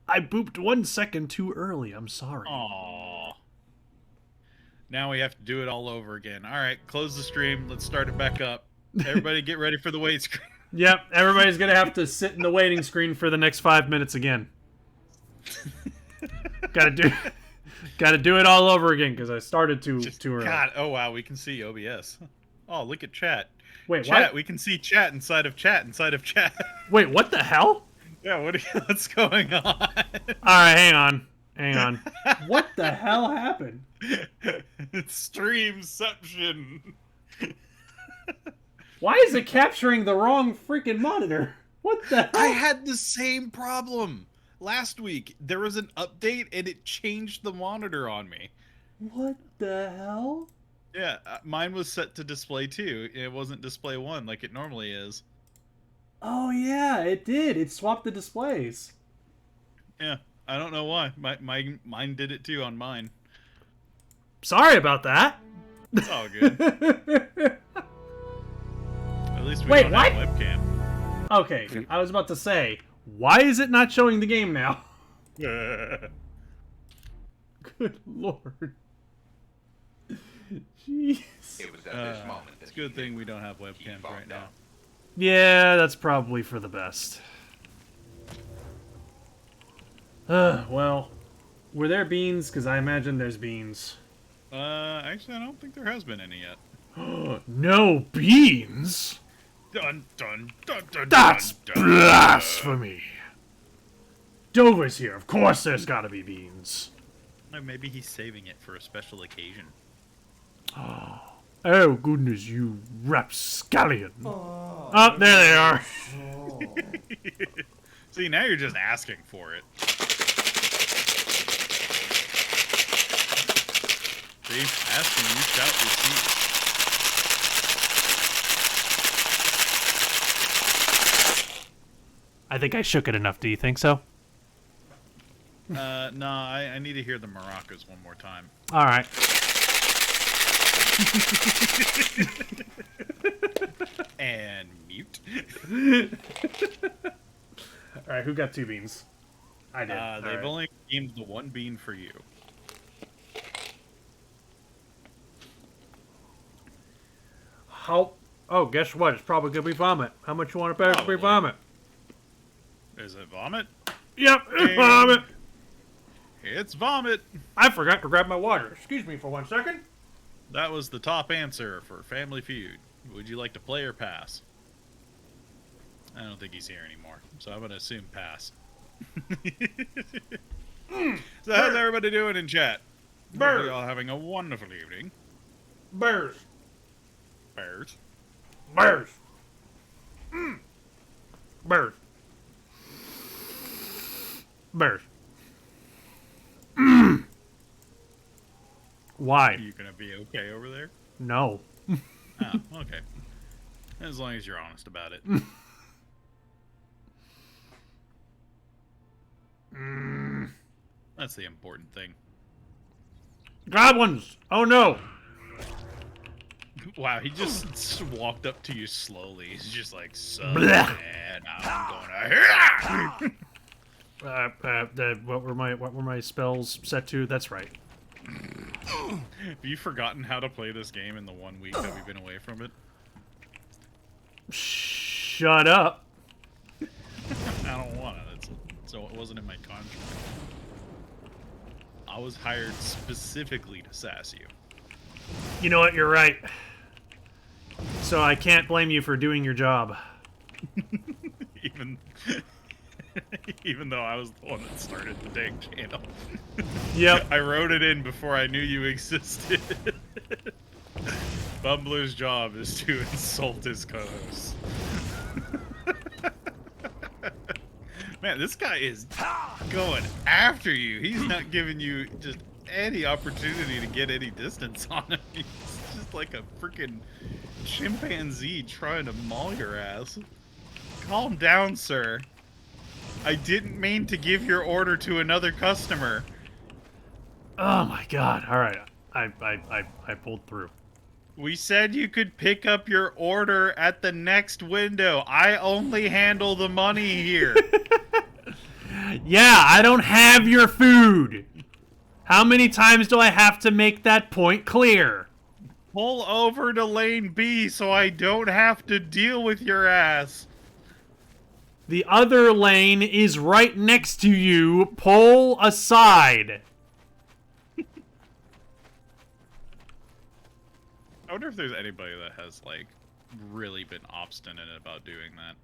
I booped 1 second too early. I'm sorry. Aww. Now we have to do it all over again. All right, close the stream. Let's start it back up. Everybody get ready for the wait screen. Yep, everybody's gonna have to sit in the waiting screen for the next 5 minutes again. Gotta do it all over again because I started too early. God, oh wow, we can see OBS. Oh, look at chat. Wait, chat, what? We can see chat inside of chat inside of chat. Wait, what the hell? Yeah, what's going on? All right, hang on. What the hell happened? It's streamception. Why is it capturing the wrong freaking monitor? What the hell? I had the same problem last week. There was an update and it changed the monitor on me. What the hell? Yeah, mine was set to display 2. It wasn't display 1 like it normally is. Oh yeah, it did. It swapped the displays. Yeah, I don't know why. Mine did it too on mine. Sorry about that. It's all good. At least we don't have webcam. Okay, I was about to say, why is it not showing the game now? Good lord. Jeez. It was at this moment It's a good thing we don't have webcams right now. Yeah, that's probably for the best. Well, were there beans? Because I imagine there's beans. Actually, I don't think there has been any yet. No beans? Dun dun dun dun. That's dun, blasphemy. Dover's here. Of course there's gotta be beans. Maybe he's saving it for a special occasion. Oh, goodness, you rapscallion. Oh, there they are. See, now you're just asking for it. See, asking, you shout receipt. I think I shook it enough. Do you think so? No, I need to hear the maracas one more time. All right. And mute. All right, who got 2 beans? I did. They've only aimed the 1 bean for you. How? Oh, guess what? It's probably gonna be vomit. How much you want to pay for free vomit? Is it vomit? Yep, it's vomit. It's vomit. I forgot to grab my water. Excuse me for 1 second. That was the top answer for Family Feud. Would you like to play or pass? I don't think he's here anymore, so I'm gonna assume pass. So how's everybody doing in chat? We're all having a wonderful evening. Bears. Bears. Bears. Bears. Bears. Why? Are you gonna be okay over there? No. Oh, okay. As long as you're honest about it. That's the important thing. Goblins! Oh no! Wow, he just walked up to you slowly. He's just like, so Blech. man, I'm gonna. What were my spells set to? That's right. Have you forgotten how to play this game in the 1 week that we've been away from it? Shut up. I don't want it. So it wasn't in my contract. I was hired specifically to sass you. You know what? You're right. So I can't blame you for doing your job. Even though I was the one that started the dang channel. Yep. I wrote it in before I knew you existed. Bumbler's job is to insult his co-host. Man, this guy is going after you. He's not giving you just any opportunity to get any distance on him. He's just like a freaking chimpanzee trying to maul your ass. Calm down, sir. I didn't mean to give your order to another customer. Oh my god. Alright. I pulled through. We said you could pick up your order at the next window. I only handle the money here. Yeah, I don't have your food. How many times do I have to make that point clear? Pull over to lane B so I don't have to deal with your ass. The other lane is right next to you. Pull aside. I wonder if there's anybody that has, like, really been obstinate about doing that.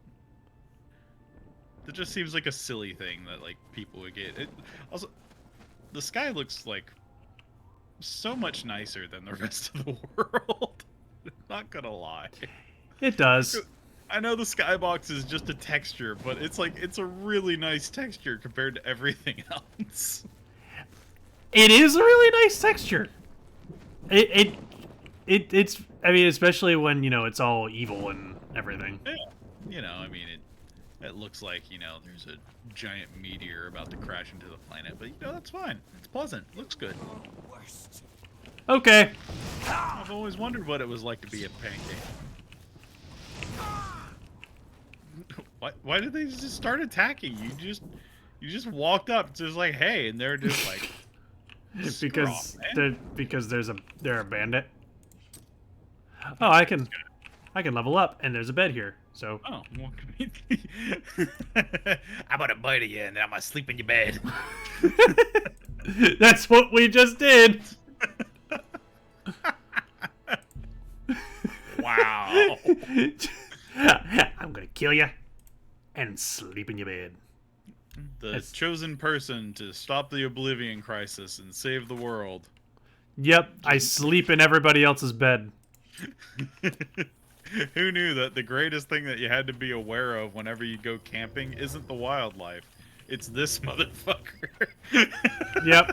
It just seems like a silly thing that, like, people would get. Also, the sky looks, like, so much nicer than the rest of the world. Not gonna lie. It does. I know the skybox is just a texture, but it's like, it's a really nice texture compared to everything else. It is a really nice texture. It's. I mean, especially when, you know, it's all evil and everything. Yeah. You know, I mean, it looks like, you know, there's a giant meteor about to crash into the planet, but, you know, that's fine. It's pleasant. It looks good. Okay. I've always wondered what it was like to be a pancake. Why did they just start attacking you? You just walked up, just like, hey, and they're just like, because they're a bandit. Oh, I can level up, and there's a bed here. So. Oh, well, I'm gonna bite you, and then I'm gonna sleep in your bed. That's what we just did. Wow. I'm gonna kill you and sleep in your bed. The chosen person to stop the Oblivion crisis and save the world. Yep, I sleep in everybody else's bed. Who knew that the greatest thing that you had to be aware of whenever you go camping isn't the wildlife? It's this motherfucker. Yep.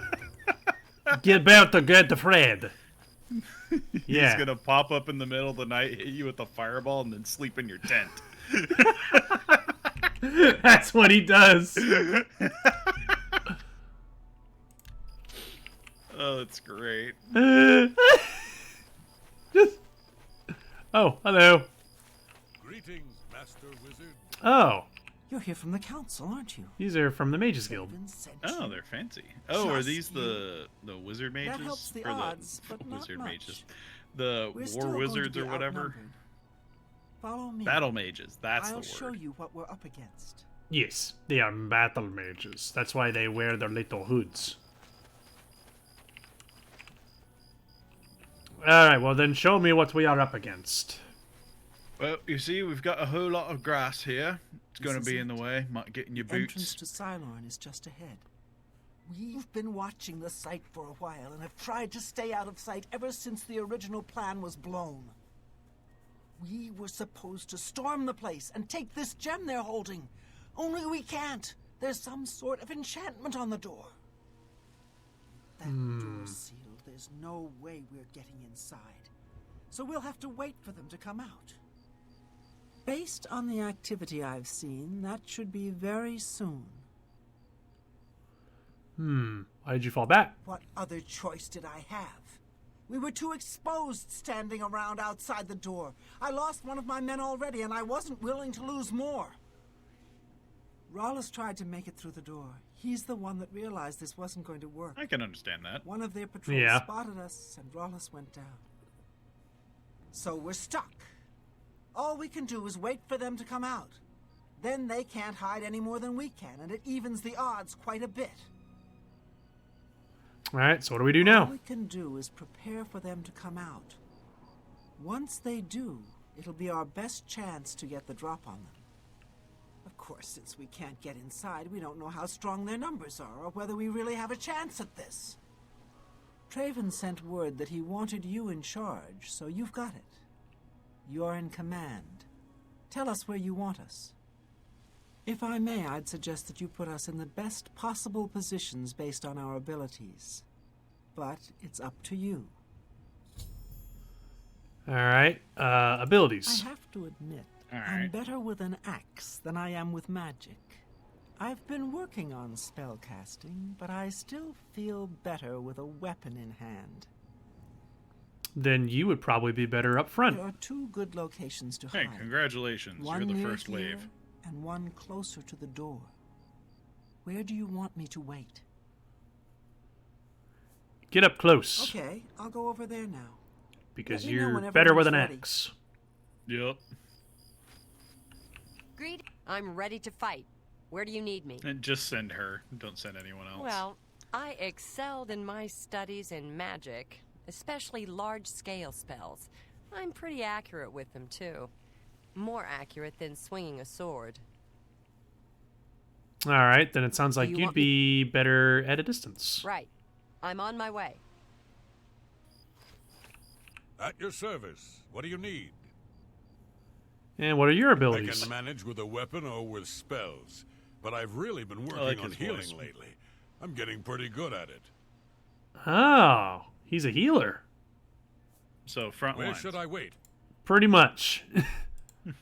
Get about to get the Fred. Yeah. He's gonna pop up in the middle of the night, hit you with a fireball, and then sleep in your tent. That's what he does. Oh, that's great. Oh, hello. Greetings, Master Wizard. Oh, You're here from the council, aren't you? these are from the Mages Guild. Been sent Oh, you. they're fancy. Oh, are Just these the wizard mages? That helps the Or odds, but not wizard much. mages. The We're still war going to wizards be or whatever. outnumbered. Follow me. Battle mages. That's I'll the show word. you what we're up against. Yes, they are battle mages. That's why they wear their little hoods. Alright, well then show me what we are up against. Well, you see, we've got a whole lot of grass here. It's going to This be is in the it. way. Might get in your The entrance boots. to Cylorn is just ahead. We've been watching the site for a while and have tried to stay out of sight ever since the original plan was blown. We were supposed to storm the place and take this gem they're holding. Only we can't. There's some sort of enchantment on the door. That door's sealed. There's no way we're getting inside. So we'll have to wait for them to come out. Based on the activity I've seen, that should be very soon. Why did you fall back? What other choice did I have? We were too exposed standing around outside the door. I lost one of my men already, and I wasn't willing to lose more. Rollis tried to make it through the door. He's the one that realized this wasn't going to work. I can understand that. One of their patrols Yeah. spotted us, and Rollis went down. So we're stuck. All we can do is wait for them to come out. Then they can't hide any more than we can, and it evens the odds quite a bit. Alright, so what do we do All now? we can do is prepare for them to come out. Once they do, it'll be our best chance to get the drop on them. Of course, since we can't get inside, we don't know how strong their numbers are, or whether we really have a chance at this. Traven sent word that he wanted you in charge, so you've got it. You're in command. Tell us where you want us. If I may, I'd suggest that you put us in the best possible positions based on our abilities. But it's up to you. Alright, abilities. I have to admit, All I'm right. better with an axe than I am with magic. I've been working on spellcasting, but I still feel better with a weapon in hand. Then you would probably be better up front. There are two good locations to Hey, hide. congratulations. One You're the near first here wave. and one closer to the door. Where do you want me to wait? Get up close. Okay, I'll go over there now. Because Let me know you're whenever better with an Link's ready. axe. Yep. Greed. I'm ready to fight. Where do you need me? And just send her. Don't send anyone else. Well, I excelled in my studies in magic, especially large-scale spells. I'm pretty accurate with them, too. More accurate than swinging a sword. All right, then it sounds like you you'd want be better at a distance. Right. I'm on my way. At your service. What do you need? And what are your I abilities? can manage with a weapon or with spells, but I've really been like working on his healing voice. lately. I'm getting pretty good at it. Oh, he's a healer. So front Where lines. should I wait? Pretty much.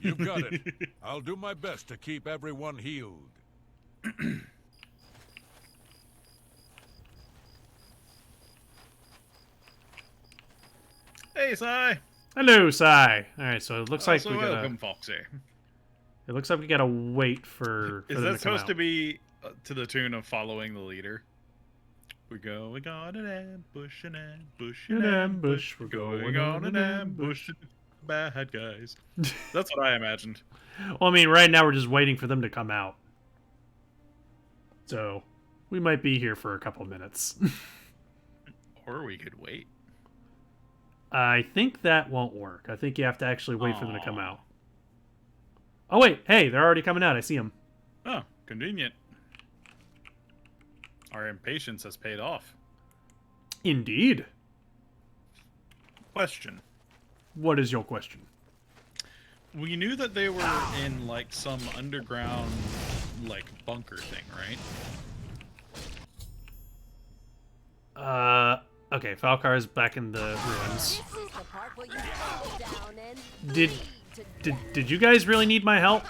You got it. I'll do my best to keep everyone healed. Hey, Sai. Hello, Sai. All right, so it looks like So we gotta. welcome, Foxy. It looks like we gotta wait for Is them that to come supposed out. to be to the tune of following the leader? We're going on an ambush, an ambush, an An ambush. ambush, We're we're going on an ambush. Bad guys. That's what I imagined. Well, I mean, right now we're just waiting for them to come out. So we might be here for a couple minutes. Or we could wait. I think that won't work. I think you have to actually wait for them to come Aw. out. Oh wait, hey, they're already coming out. I see them. Oh, convenient. Our impatience has paid off. Indeed. Question. What is your question? We knew that they were in, like, some underground, like, bunker thing, right? Okay, Falcar's back in the ruins. This is the part where you fall down and Did bleed to did you guys really need my help?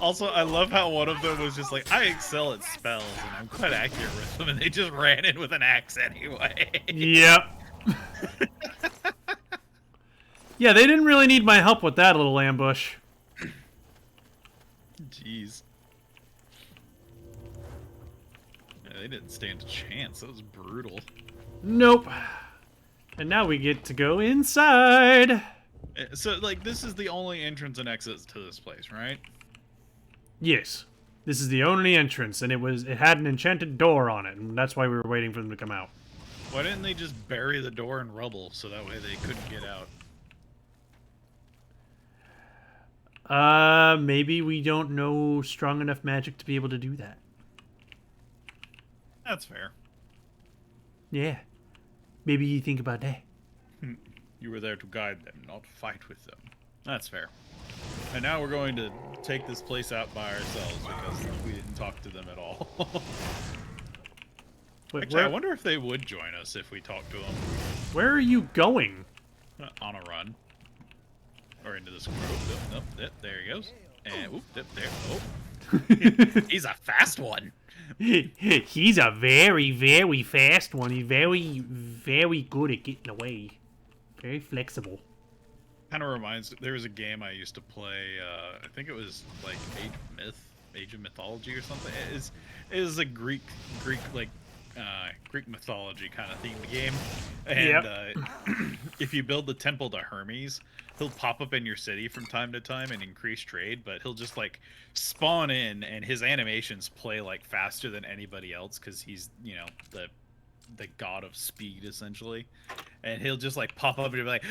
Also, I love how one of them was just like, I excel at spells, and I'm quite accurate with them, and they just ran in with an axe anyway. Yep. Yeah, they didn't really need my help with that little ambush. Jeez. Yeah, they didn't stand a chance. That was brutal. Nope. And now we get to go inside. So, like, this is the only entrance and exit to this place, right? Yes. This is the only entrance, and it had an enchanted door on it, and that's why we were waiting for them to come out. Why didn't they just bury the door in rubble so that way they couldn't get out? Maybe we don't know strong enough magic to be able to do that. That's fair. Yeah. Maybe you think about that. You were there to guide them, not fight with them. That's fair. And now we're going to take this place out by ourselves because we didn't talk to them at all. Wait, Actually, I wonder if they would join us if we talked to them where are you going? on a run. Or into this grove. Nope, nope, there he goes. And, whoop, there. Oh. He's a fast one. He's a very, very fast one. He's very, very good at getting away. Very flexible. Kind of reminds. There was a game I used to play. I think it was like Age of Mythology or something. It is a Greek mythology kind of themed game. And if you build the temple to Hermes, he'll pop up in your city from time to time and increase trade. But he'll just like spawn in, and his animations play like faster than anybody else because he's the god of speed essentially. And he'll just like pop up and be like,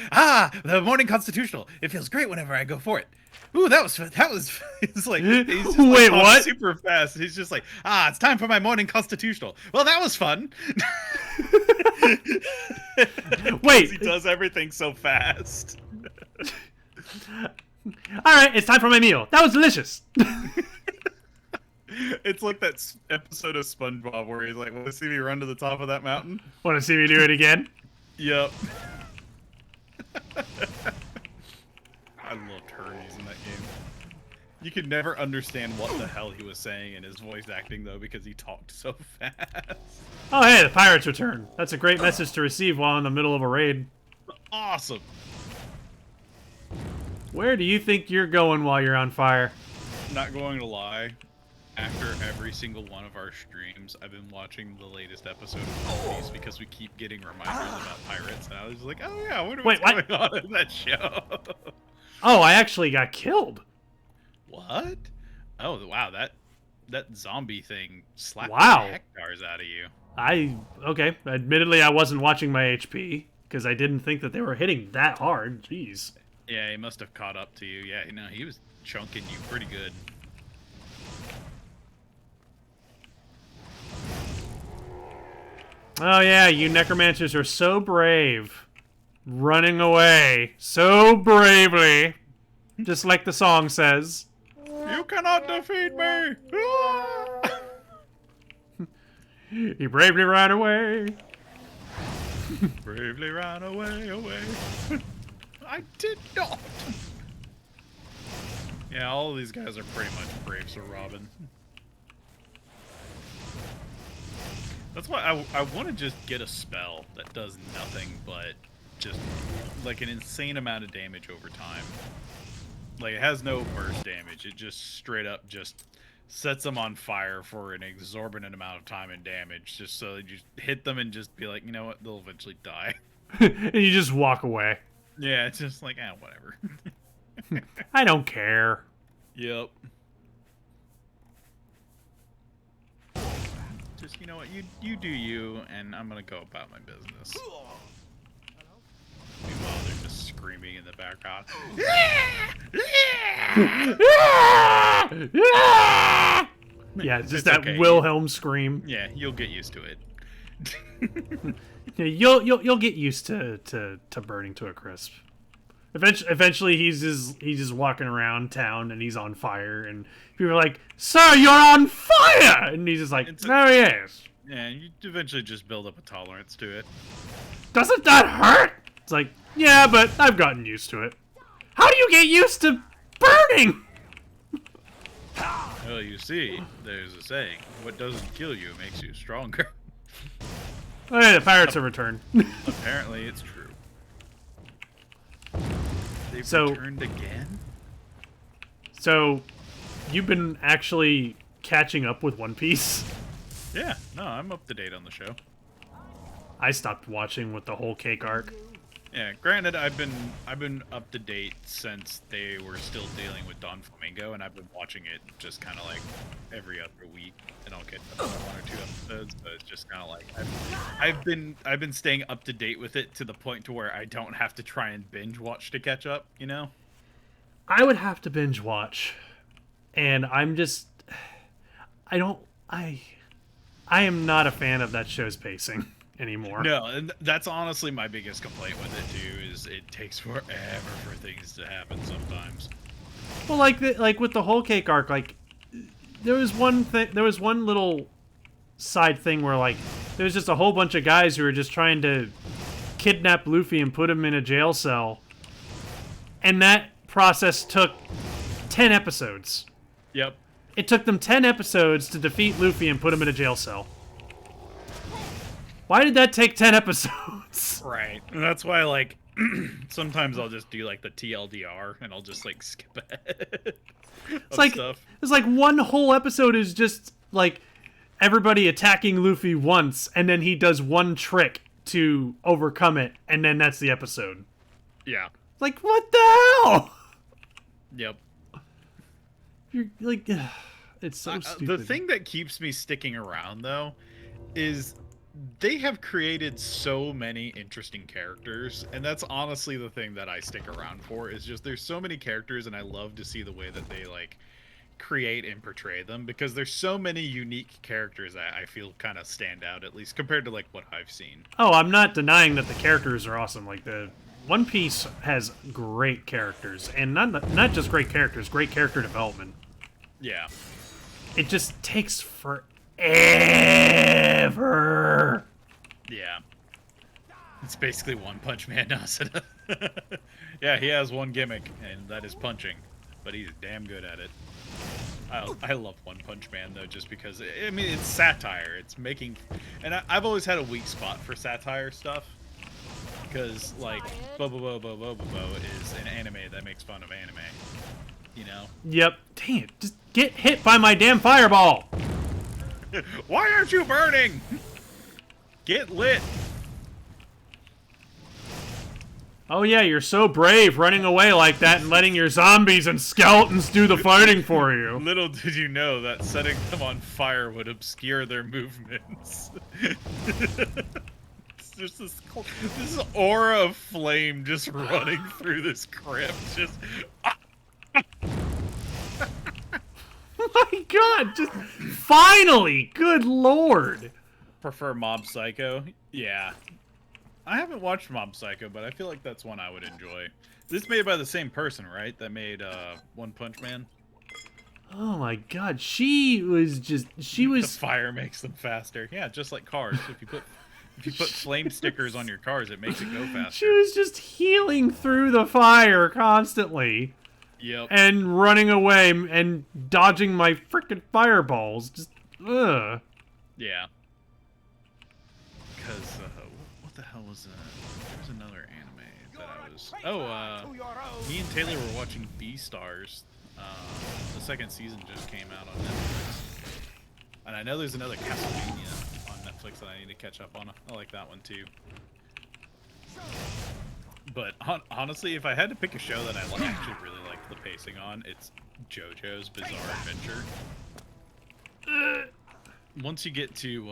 the morning constitutional. It feels great whenever I go for it. Ooh, that was it's like he's just Wait, like, what? Super fast. He's just like, it's time for my morning constitutional. Well, that was fun. Wait. He does everything so fast. All right, it's time for my meal. That was delicious. It's like that episode of SpongeBob where he's like, "Want to see me run to the top of that mountain?" Want to see me do it again? Yep. I loved Hermes in that game. You could never understand what the hell he was saying in his voice acting though, because he talked so fast. Oh, hey, the pirates return. That's a great message to receive while in the middle of a raid. Awesome. Where do you think you're going while you're on fire? Not going to lie, After every single one of our streams, I've been watching the latest episode of One Piece because we keep getting reminders about pirates, and I was like, oh yeah, I wonder what's Wait, what? going on in that show. Oh, I actually got killed. What? Oh wow, that zombie thing slapped Wow. the hectares out of you. Okay. Admittedly, I wasn't watching my HP because I didn't think that they were hitting that hard. Jeez. Yeah, he must have caught up to you. Yeah, no, he was chunking you pretty good. Oh yeah, you necromancers are so brave. Running away so bravely. Just like the song says. You cannot defeat me! He bravely ran away. Bravely ran away. I did not! Yeah, all of these guys are pretty much brave Sir Robin. That's why I want to just get a spell that does nothing but just like an insane amount of damage over time. Like it has no burst damage. It just straight up just sets them on fire for an exorbitant amount of time and damage, just so that you hit them and just be like, you know what, they'll eventually die. And you just walk away. Yeah, it's just like, whatever. I don't care. Yep. Just, you know what, you do you, and I'm gonna go about my business. Meanwhile, they're just screaming in the background. Yeah, just It's that okay. Wilhelm scream. Yeah, you'll get used to it. Yeah, you'll get used to burning to a crisp. Eventually, he's just walking around town and he's on fire, and people are like, "Sir, you're on fire!" And he's just like, "Oh yes." Yeah, you eventually just build up a tolerance to it. Doesn't that hurt? It's like, yeah, but I've gotten used to it. How do you get used to burning? Well, you see, there's a saying: what doesn't kill you makes you stronger. Oh, yeah, the pirates have returned. Apparently, it's true. They've So- returned again? So, you've been actually catching up with One Piece? Yeah, no, I'm up to date on the show. I stopped watching with the whole cake arc. Yeah, granted, I've been up to date since they were still dealing with Don Flamingo, and I've been watching it just kind of like every other week. And I'll get one or two episodes, but it's just kind of like I've been staying up to date with it to the point to where I don't have to try and binge watch to catch up. You know? I would have to binge watch, and I'm just, I am not a fan of that show's pacing anymore. No, and that's honestly my biggest complaint with it too. Is it takes forever for things to happen sometimes. Well, like with the whole cake arc, like there was one little side thing where like there was just a whole bunch of guys who were just trying to kidnap Luffy and put him in a jail cell, and that process took 10 episodes. Yep. It took them 10 episodes to defeat Luffy and put him in a jail cell. Why did that take 10 episodes? Right. And that's why, like, sometimes I'll just do, like, the TLDR, and I'll just, like, skip ahead. It's like one whole episode is just, like, everybody attacking Luffy once, and then he does one trick to overcome it, and then that's the episode. Yeah. Like, what the hell? Yep. You're, like, it's so stupid. The thing that keeps me sticking around, though, is they have created so many interesting characters, and that's honestly the thing that I stick around for, is just there's so many characters, and I love to see the way that they, like, create and portray them, because there's so many unique characters that I feel kind of stand out, at least compared to, like, what I've seen. Oh, I'm not denying that the characters are awesome. Like, the One Piece has great characters, and not just great characters, great character development. Yeah. It just takes forever. Yeah. It's basically One Punch Man Asada. Yeah, he has one gimmick, and that is punching, but he's damn good at it. I love One Punch Man, though, just because, I mean, it's satire. It's making... And I've always had a weak spot for satire stuff, because, like, Bobo is an anime that makes fun of anime. you know? Yep. Dang it. Just get hit by my damn fireball. Why aren't you burning? Get lit. Oh yeah, you're so brave running away like that and letting your zombies and skeletons do the fighting for you. Little did you know that setting them on fire would obscure their movements. It's just this aura of flame just running through this crypt. Just. Oh my god, just finally! Good lord! Prefer Mob Psycho? Yeah. I haven't watched Mob Psycho, but I feel like that's one I would enjoy. This made by the same person, right? That made One Punch Man? Oh my god, she was... The fire makes them faster. Yeah, just like cars. If you put flame stickers on your cars, it makes it go faster. She was just healing through the fire constantly. Yep. And running away and dodging my frickin' fireballs. Just, ugh. Yeah. Because, what the hell was that? There was another anime that I was... me and Taylor were watching Beastars. The second season just came out on Netflix. And I know there's another Castlevania on Netflix that I need to catch up on. I like that one too. But honestly, if I had to pick a show that I actually really liked the pacing on, it's JoJo's Bizarre Adventure. Once you get to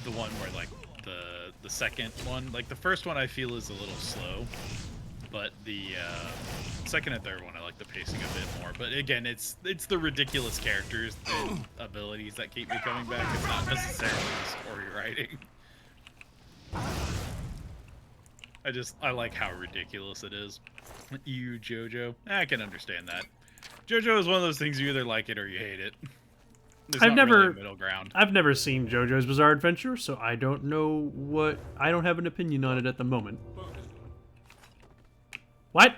the one where like the second one, like the first one I feel is a little slow, but the second and third one I like the pacing a bit more. But again, it's the ridiculous characters and abilities that keep me coming back. It's not necessarily the story writing. I like how ridiculous it is. You, JoJo. I can understand that. JoJo is one of those things you either like it or you hate it. There's not really a middle ground. I've never seen JoJo's Bizarre Adventure, so I don't know what... I don't have an opinion on it at the moment. What?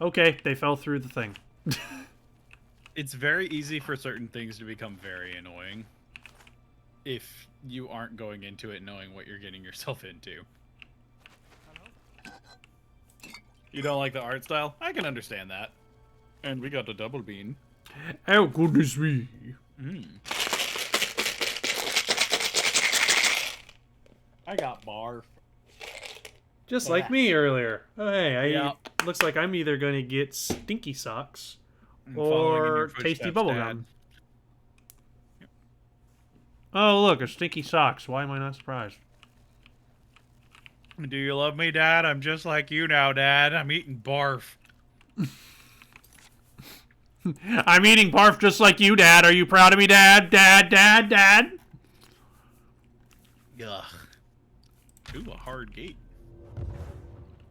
Okay, they fell through the thing. It's very easy for certain things to become very annoying if you aren't going into it knowing what you're getting yourself into. You don't like the art style? I can understand that. And we got the double bean. Oh, goodness me. I got barf. Just like me earlier. Oh, hey, Yeah. looks like I'm either going to get stinky socks Following in your or tasty footsteps, bubblegum. Dad. Oh, look, a stinky socks. Why am I not surprised? Do you love me, Dad? I'm just like you now, Dad. I'm eating barf. I'm eating barf just like you, Dad. Are you proud of me, Dad? Dad, Dad, Dad? Ugh. Ooh, a hard gate.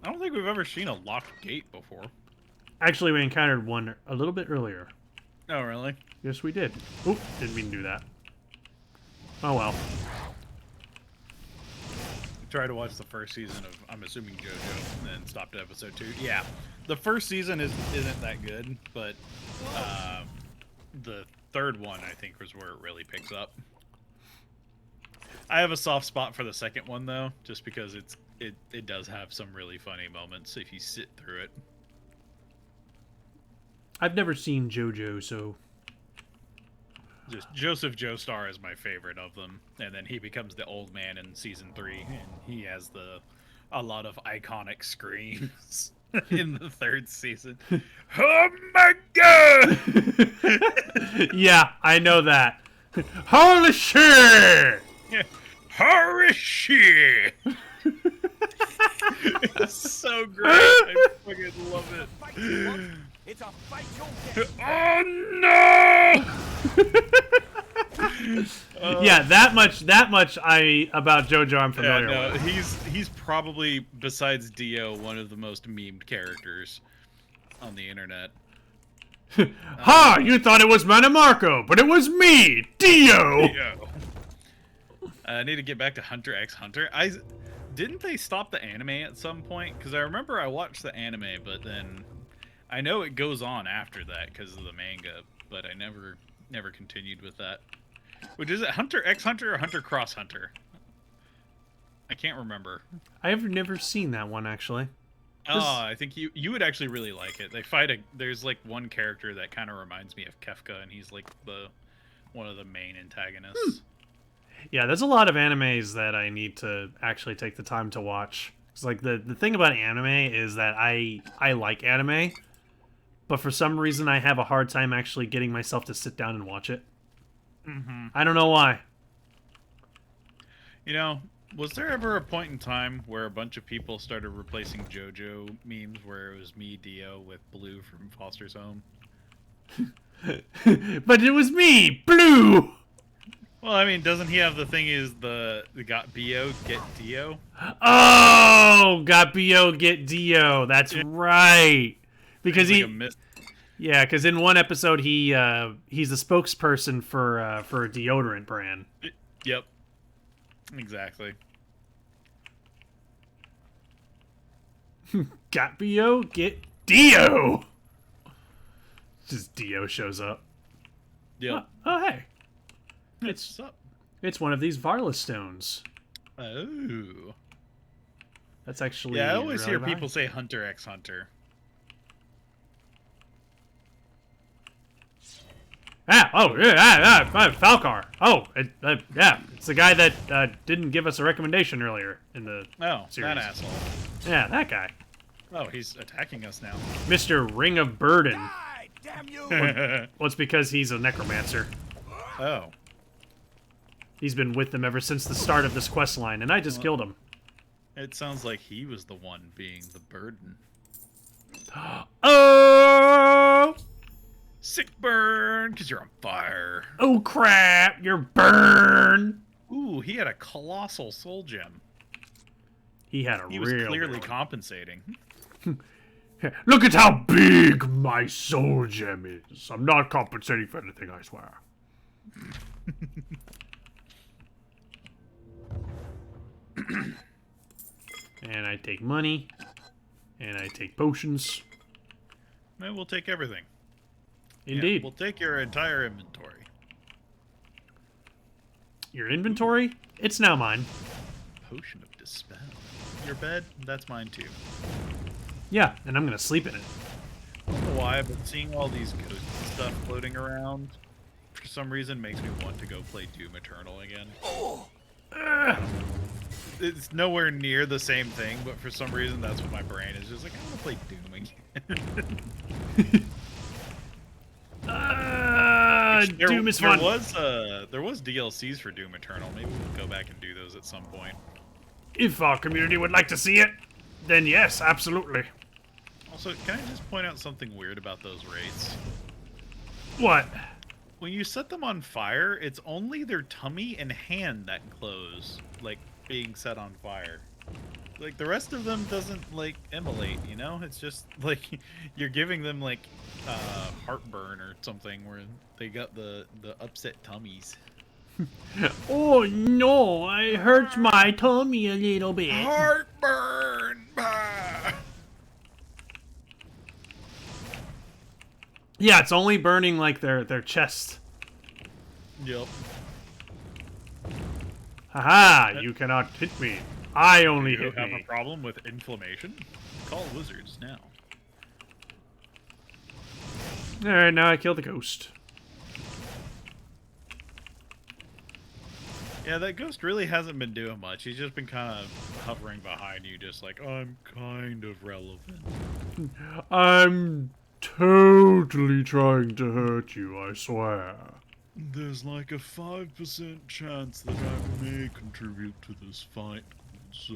I don't think we've ever seen a locked gate before. Actually, we encountered one a little bit earlier. Oh, really? Yes, we did. Oop, didn't mean to do that. Oh, well. Try to watch the first season of, I'm assuming, JoJo, and then stopped at episode 2. Yeah, the first season isn't that good, but the third one, I think, was where it really picks up. I have a soft spot for the second one, though, just because it does have some really funny moments if you sit through it. I've never seen JoJo, so... Just Joseph Joestar is my favorite of them, and then he becomes the old man in season 3, and he has a lot of iconic screams in the third season. Oh my god! Yeah, I know that. Holy shit! Holy shit! It's so great. I fucking love it. It's a fight you'll get. Oh no! Yeah, that much about JoJo I'm familiar with. He's probably, besides Dio, one of the most memed characters on the internet. Ha! You thought it was Manamarco, but it was me, Dio! I need to get back to Hunter x Hunter. Didn't they stop the anime at some point? Because I remember I watched the anime, but then I know it goes on after that because of the manga, but I never continued with that. Which is it, Hunter x Hunter or Hunter cross Hunter? I can't remember. I have never seen that one, actually. I think you would actually really like it. They fight there's like one character that kind of reminds me of Kefka, and he's like one of the main antagonists. Yeah, there's a lot of animes that I need to actually take the time to watch. It's like the thing about anime is that I like anime, but for some reason I have a hard time actually getting myself to sit down and watch it. I don't know why. You know, was there ever a point in time where a bunch of people started replacing JoJo memes where it was me, Dio, with Blue from Foster's Home? But it was me, Blue! Well, I mean, doesn't he have the thing is the got Bo, get Dio? Oh, got Bo, get Dio. That's right. Because Like a yeah, because in one episode he's a spokesperson for a deodorant brand. Yep. Exactly. Got Bo, get Dio. Just Dio shows up. Yep. Oh, hey. What's up? It's one of these Varla stones. Oh. That's actually Yeah, I always really hear valuable. people say Hunter x Hunter. Falcar. Oh, yeah, it's the guy that didn't give us a recommendation earlier in the Oh, series. that asshole. Yeah, that guy. Oh, he's attacking us now. Mr. Ring of Burden. Die, damn you! Well, it's because he's a necromancer. Oh. He's been with them ever since the start of this quest line, and I just killed him. It sounds like he was the one being the burden. Oh! Sick burn, because you're on fire. Oh crap! You're burned! Ooh, he had a colossal soul gem. He had a He was real clearly big one. compensating. Look at how big my soul gem is. I'm not compensating for anything, I swear. And I take money. And I take potions. No, we'll take everything. Indeed. Yeah, we'll take your entire inventory. Your inventory? It's now mine. Potion of Dispel. Your bed? That's mine too. Yeah, and I'm gonna sleep in it. I don't know why, but seeing all these ghost stuff floating around for some reason makes me want to go play Doom Eternal again. It's nowhere near the same thing, but for some reason that's what my brain is just like, I want to play Doom again. Doom is fun. There was DLCs for Doom Eternal. Maybe we'll go back and do those at some point. If our community would like to see it, then yes, absolutely. Also, can I just point out something weird about those wraiths? What? When you set them on fire, it's only their tummy and hand that close, like being set on fire. Like the rest of them doesn't like immolate, you know? It's just like you're giving them like heartburn or something where they got the upset tummies. Oh no, I hurt my tummy a little bit. Heartburn! Ah! Yeah, it's only burning like their chest. Yep. Haha, you cannot hit me. I only You hit have me. a problem with inflammation? Call wizards now. Alright, now I kill the ghost. Yeah, that ghost really hasn't been doing much. He's just been kind of hovering behind you, just like, I'm kind of relevant. I'm totally trying to hurt you, I swear. There's like a 5% chance that I may contribute to this fight, sir.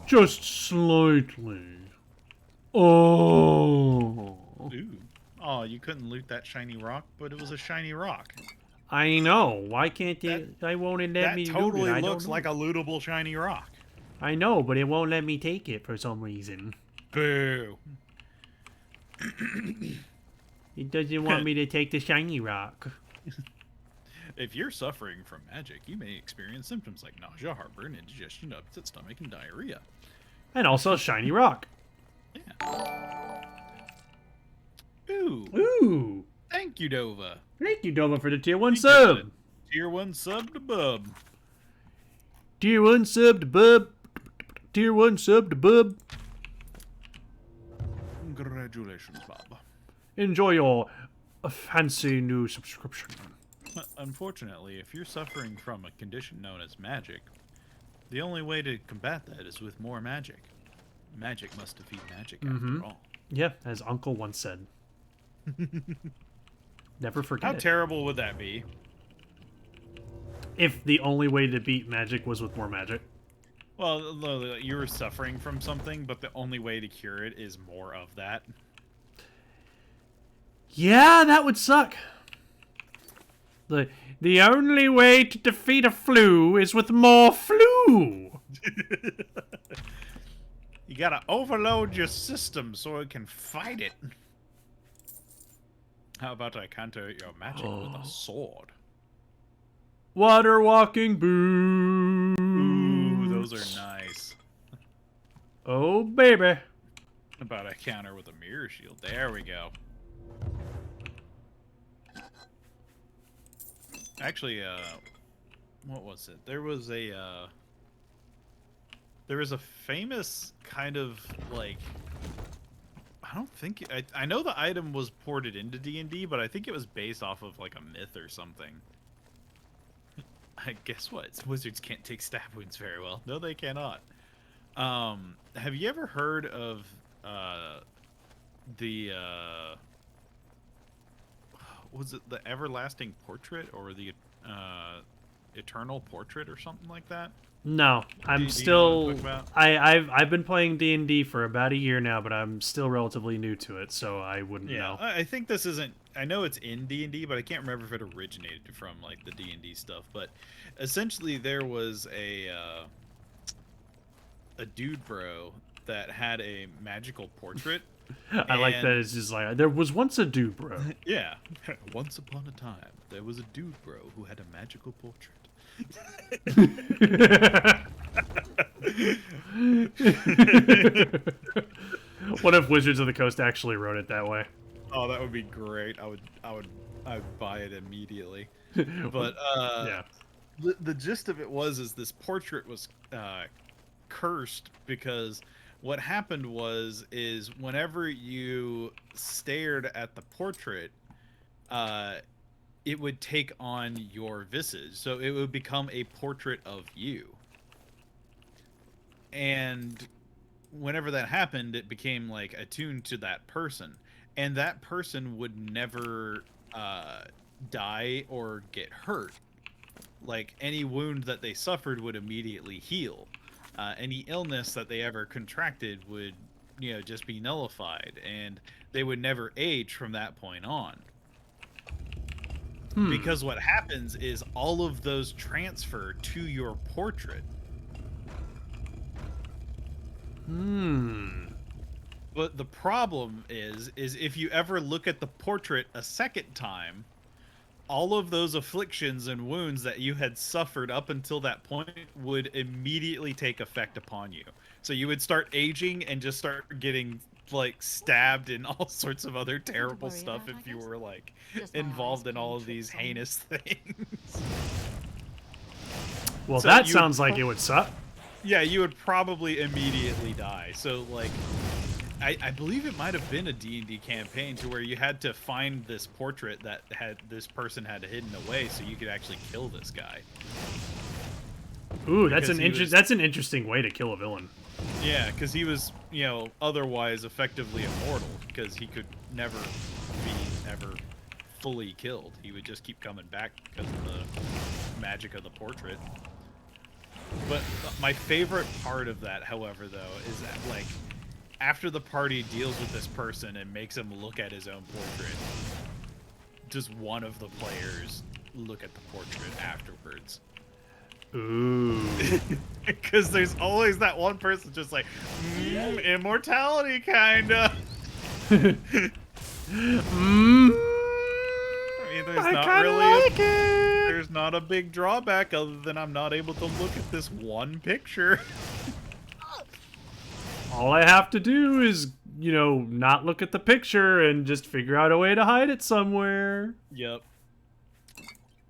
Just slightly. Oh. Ooh. Oh, you couldn't loot that shiny rock, but it was a shiny rock. I know. Why can't they? I won't let That me loot totally it. I don't looks know. like a lootable shiny rock. I know, but it won't let me take it for some reason. Boo. It doesn't want me to take the shiny rock. If you're suffering from magic, you may experience symptoms like nausea, heartburn, indigestion, upset stomach, and diarrhea. And also shiny rock. Ooh. Ooh. Thank you, Dova. Thank you, Dova, for the tier 1 You got sub. it. Tier 1 sub to Bub. Tier 1 sub to Bub. Tier 1 sub to Bub. Congratulations, Bob. Enjoy your fancy new subscription. Unfortunately, if you're suffering from a condition known as magic, the only way to combat that is with more magic. Magic must defeat magic after all. Yeah, as Uncle once said. Never forget How it. terrible would that be? If the only way to beat magic was with more magic. Well, you were suffering from something, but the only way to cure it is more of that. Yeah, that would suck. The only way to defeat a flu is with more flu. You gotta overload your system so it can fight it. How about I counter your magic with a sword? Water walking boots. Ooh, those are nice. Oh, baby. How about I counter with a mirror shield? There we go. Actually, what was it? There was a famous kind of, like, I know the item was ported into D&D, but I think it was based off of, like, a myth or something. Guess what? Wizards can't take stab wounds very well. No, they cannot. Have you ever heard of, was it the Everlasting Portrait or the Eternal Portrait or something like that? No, I'm Do you know still. what I'm talking about? I've been playing D&D for about a year now, but I'm still relatively new to it, so I wouldn't know. I think this isn't. I know it's in D&D, but I can't remember if it originated from like the D&D stuff. But essentially, there was a dude bro that had a magical portrait. I like that it's just like, there was once a dude, bro. Yeah. Once upon a time, there was a dude bro who had a magical portrait. What if Wizards of the Coast actually wrote it that way? Oh, that would be great. I'd buy it immediately. But Yeah. the gist of it is this portrait was cursed because what happened is whenever you stared at the portrait, it would take on your visage, so it would become a portrait of you. And whenever that happened, it became like attuned to that person, and that person would never die or get hurt. Like any wound that they suffered would immediately heal. Any illness that they ever contracted would, just be nullified, and they would never age from that point on. Because what happens is all of those transfer to your portrait. But the problem is if you ever look at the portrait a second time, all of those afflictions and wounds that you had suffered up until that point would immediately take effect upon you. So you would start aging and just start getting like stabbed and all sorts of other terrible stuff if you were like involved in all of these heinous things. Well, So that you sounds would like it would suck. Yeah, you would probably immediately die. So like I believe it might have been a D&D campaign to where you had to find this portrait that this person had hidden away so you could actually kill this guy. Ooh, that's Because that's an interesting way to kill a villain. Yeah, because he was, otherwise effectively immortal, because he could never be ever fully killed. He would just keep coming back because of the magic of the portrait. But my favorite part of that, however, though, is that, like, after the party deals with this person and makes him look at his own portrait, does one of the players look at the portrait afterwards? Ooh. Because there's always that one person just like, immortality, kinda. I mean, there's not really there's not a big drawback other than I'm not able to look at this one picture. All I have to do is, not look at the picture and just figure out a way to hide it somewhere. Yep.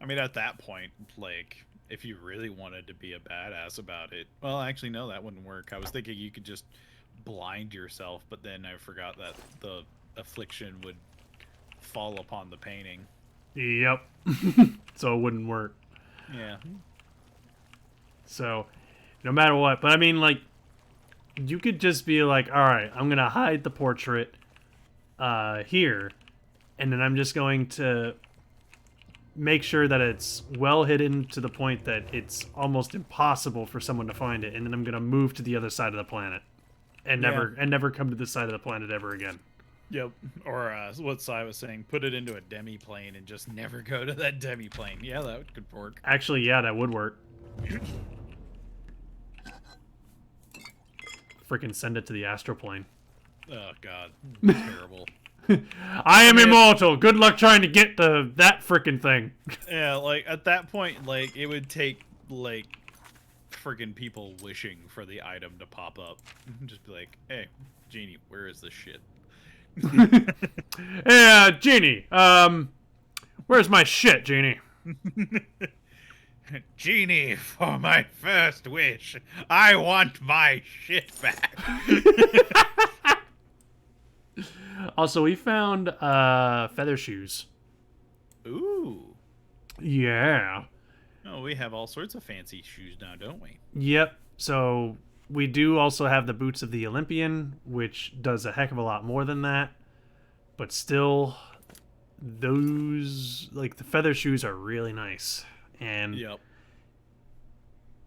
I mean, at that point, like, if you really wanted to be a badass about it, well, actually, no, that wouldn't work. I was thinking you could just blind yourself, but then I forgot that the affliction would fall upon the painting. Yep. So it wouldn't work. Yeah. So, no matter what. But I mean, like, you could just be like, all right, I'm going to hide the portrait here, and then I'm just going to make sure that it's well hidden to the point that it's almost impossible for someone to find it, and then I'm going to move to the other side of the planet and never come to this side of the planet ever again. Yep. Or what Sai was saying, put it into a demi-plane and just never go to that demi-plane. Yeah, that could work. Actually, yeah, that would work. Freaking send it to the astroplane. Oh, God. Terrible. I am immortal. Good luck trying to get to that freaking thing. Yeah, like, at that point, like, it would take, like, freaking people wishing for the item to pop up. Just be like, hey, Genie, where is this shit? Hey, Genie, where's my shit, Genie? Genie, for my first wish, I want my shit back. Also, we found feather shoes. Ooh. Yeah. Oh, we have all sorts of fancy shoes now, don't we? Yep. So we do also have the boots of the Olympian, which does a heck of a lot more than that. But still, those, like, the feather shoes are really nice. And Yep.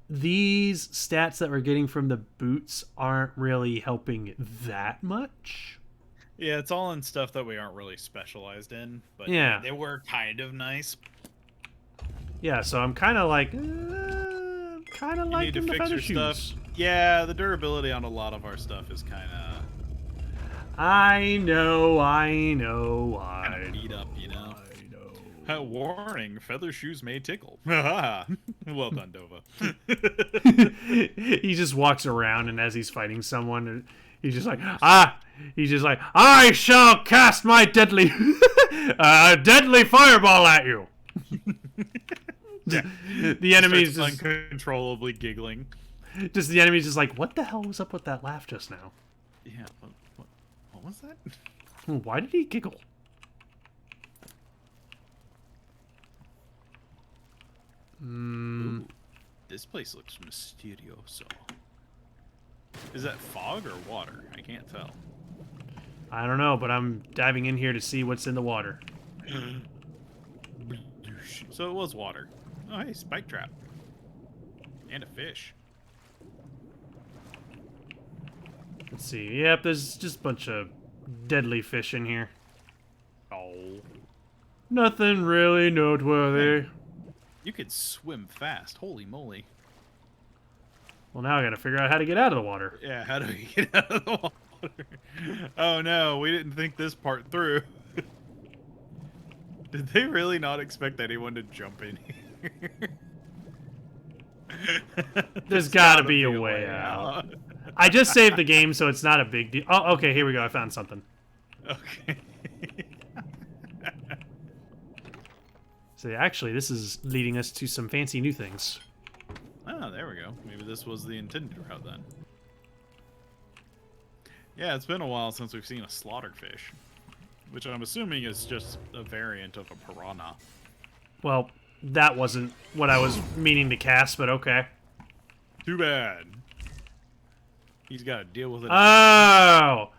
these stats that we're getting from the boots aren't really helping that much. Yeah, it's all in stuff that we aren't really specialized in, but Yeah. they were kind of nice. Yeah, so I'm kind of like, You need liking to the fix feather your shoes. stuff. Yeah, the durability on a lot of our stuff is kind of I know. beat up, you know. Warning, feather shoes may tickle. Well done, Dova. He just walks around, and as he's fighting someone, he's just like, I shall cast my deadly, deadly fireball at you. Yeah. The enemy's Starts just, uncontrollably giggling. the enemy's just like, what the hell was up with that laugh just now? Yeah, what was that? Why did he giggle? Ooh, this place looks mysterioso. Is that fog or water? I can't tell. I don't know, but I'm diving in here to see what's in the water. So it was water. Oh, hey, spike trap. And a fish. Let's see. Yep, there's just a bunch of deadly fish in here. Oh. Nothing really noteworthy. You could swim fast. Holy moly. Well, now I gotta figure out how to get out of the water. Yeah, how do we get out of the water? Oh no, we didn't think this part through. Did they really not expect anyone to jump in here? There's gotta be a way out. I just saved the game, so it's not a big deal. Oh, okay, here we go. I found something. Okay. So actually, this is leading us to some fancy new things. Oh, there we go. Maybe this was the intended route then. Yeah, it's been a while since we've seen a slaughtered fish, which I'm assuming is just a variant of a piranha. Well, that wasn't what I was meaning to cast, but okay. Too bad. He's got to deal with it. Oh,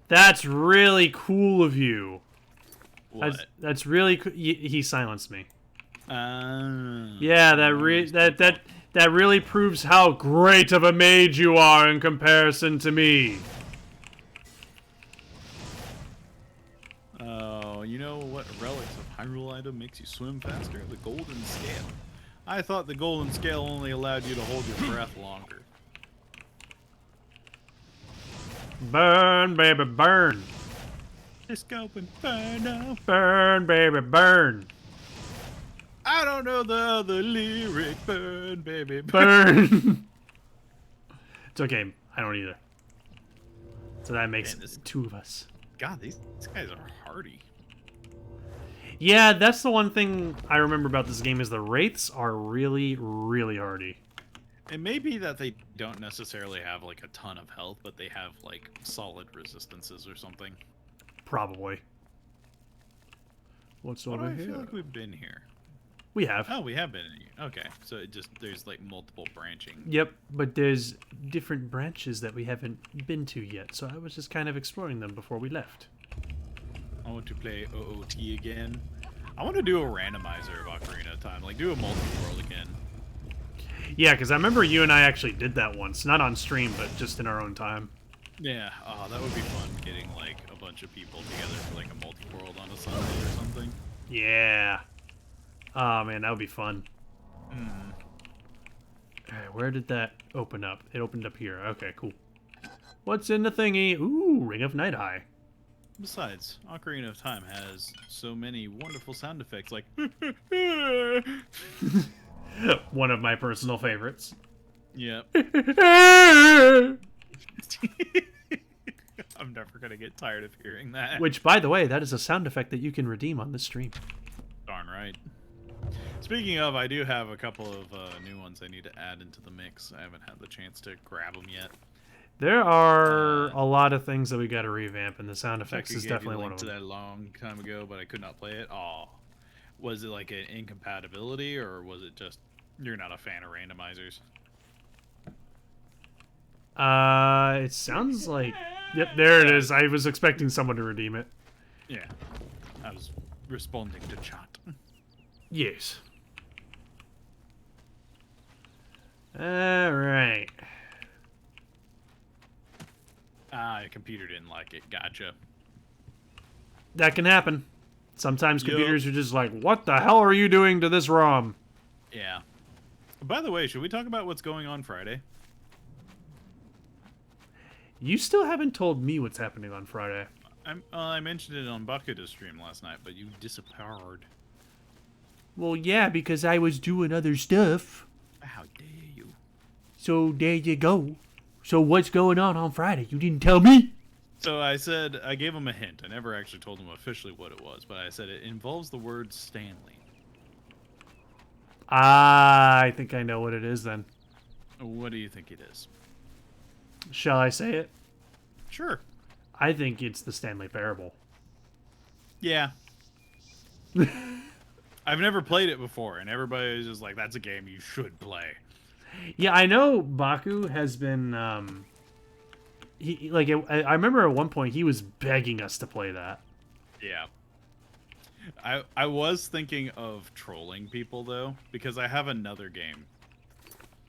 that's really cool of you. What? That's really cool. He silenced me. Yeah, Yeah, that really proves how great of a mage you are in comparison to me. Oh, you know what relics of Hyrule item makes you swim faster? The golden scale. I thought the golden scale only allowed you to hold your breath longer. Burn, baby, burn. Disco Inferno. Burn, baby, burn. I don't know the other lyric. Burn, baby, burn. Burn. It's okay. I don't either. So that makes Man, two of us. God, these guys are hardy. Yeah, that's the one thing I remember about this game is the wraiths are really, really hardy. It may be that they don't necessarily have like a ton of health, but they have like solid resistances or something. Probably. What's Why do over I here? feel like we've been here? We have. Oh, we have been in here. Okay, so it just there's like multiple branching. Yep, but there's different branches that we haven't been to yet, so I was just kind of exploring them before we left. I want to play OOT again. I want to do a randomizer of Ocarina of Time, like do a multi-world again. Yeah, because I remember you and I actually did that once. Not on stream, but just in our own time. Yeah, oh, that would be fun getting like a bunch of people together for like a multi-world on a Sunday or something. Yeah. Oh, man, that would be fun. Mm. Alright, where did that open up? It opened up here. Okay, cool. What's in the thingy? Ooh, Ring of Night Eye. Besides, Ocarina of Time has so many wonderful sound effects like One of my personal favorites. Yep. I'm never gonna get tired of hearing that. Which, by the way, that is a sound effect that you can redeem on this stream. Darn right. Speaking of, I do have a couple of new ones I need to add into the mix. I haven't had the chance to grab them yet. There are a lot of things that we got to revamp, and the sound effects Chucky is gave you a definitely one link of to them. that a long time ago, but I could not play it. Oh, was it like an incompatibility, or was it just you're not a fan of randomizers? It sounds like... Yep, there it is. I was expecting someone to redeem it. Yeah, I was responding to chat. Yes. Alright. Ah, your computer didn't like it. Gotcha. That can happen. Sometimes Yup. computers are just like, what the hell are you doing to this ROM? Yeah. By the way, should we talk about what's going on Friday? You still haven't told me what's happening on Friday. I mentioned it on Bakuda's stream last night, but you disappeared. Well, yeah, because I was doing other stuff. How dare you? So there you go. So what's going on Friday? You didn't tell me? So I said, I gave him a hint. I never actually told him officially what it was, but I said it involves the word Stanley. I think I know what it is then. What do you think it is? Shall I say it? Sure. I think it's the Stanley Parable. Yeah. I've never played it before, and everybody's just like, that's a game you should play. Yeah, I know Baku has been, I remember at one point he was begging us to play that. Yeah. I was thinking of trolling people, though, because I have another game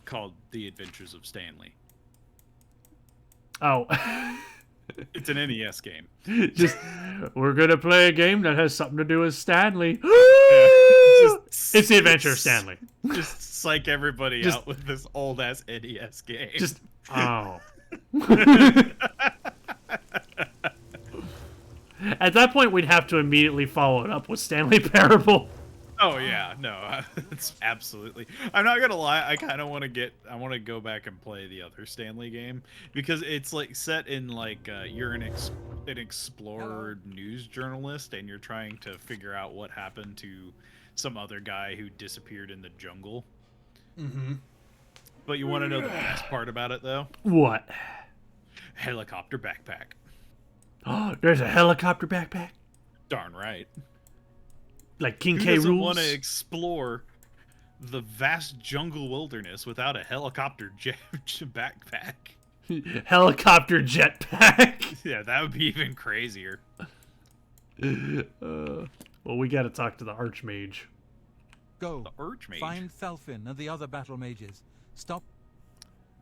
called The Adventures of Stanley. Oh. It's an NES game. Just, we're gonna play a game that has something to do with Stanley. It's The Adventure of Stanley. Just psych everybody Just- out with this old-ass NES game. Just, oh. At that point, we'd have to immediately follow it up with Stanley Parable. Oh yeah, no, it's absolutely. I'm not gonna lie. I kind of want to I want to go back and play the other Stanley game because it's like set in like you're an explorer news journalist and you're trying to figure out what happened to some other guy who disappeared in the jungle. Mm-hmm. But you want to know the best part about it though? What? Helicopter backpack. Oh, there's a helicopter backpack? Darn right. Like King Who K. doesn't rules? want to explore the vast jungle wilderness without a helicopter backpack? Helicopter jetpack. Yeah, that would be even crazier. Well, we gotta talk to the Archmage. Go. The Archmage. Find Thalfin and the other battle mages. Stop.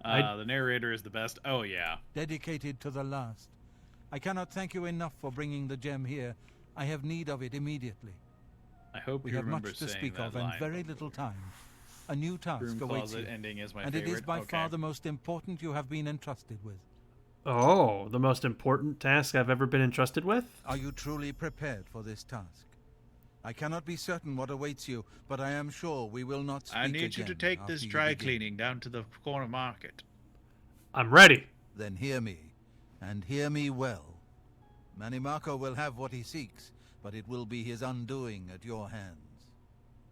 The narrator is the best. Oh, yeah. Dedicated to the last. I cannot thank you enough for bringing the gem here. I have need of it immediately. I hope We you have remember much to saying speak that of and line. very little time. A new task Room awaits closet you, ending is my and favorite. it is by Okay. far the most important you have been entrusted with. Oh, the most important task I've ever been entrusted with? Are you truly prepared for this task? I cannot be certain what awaits you, but I am sure we will not speak I need you to again take after this you dry begin. cleaning down to the corner market. I'm ready. Then hear me, and hear me well. Manimako will have what he seeks, but it will be his undoing at your hands.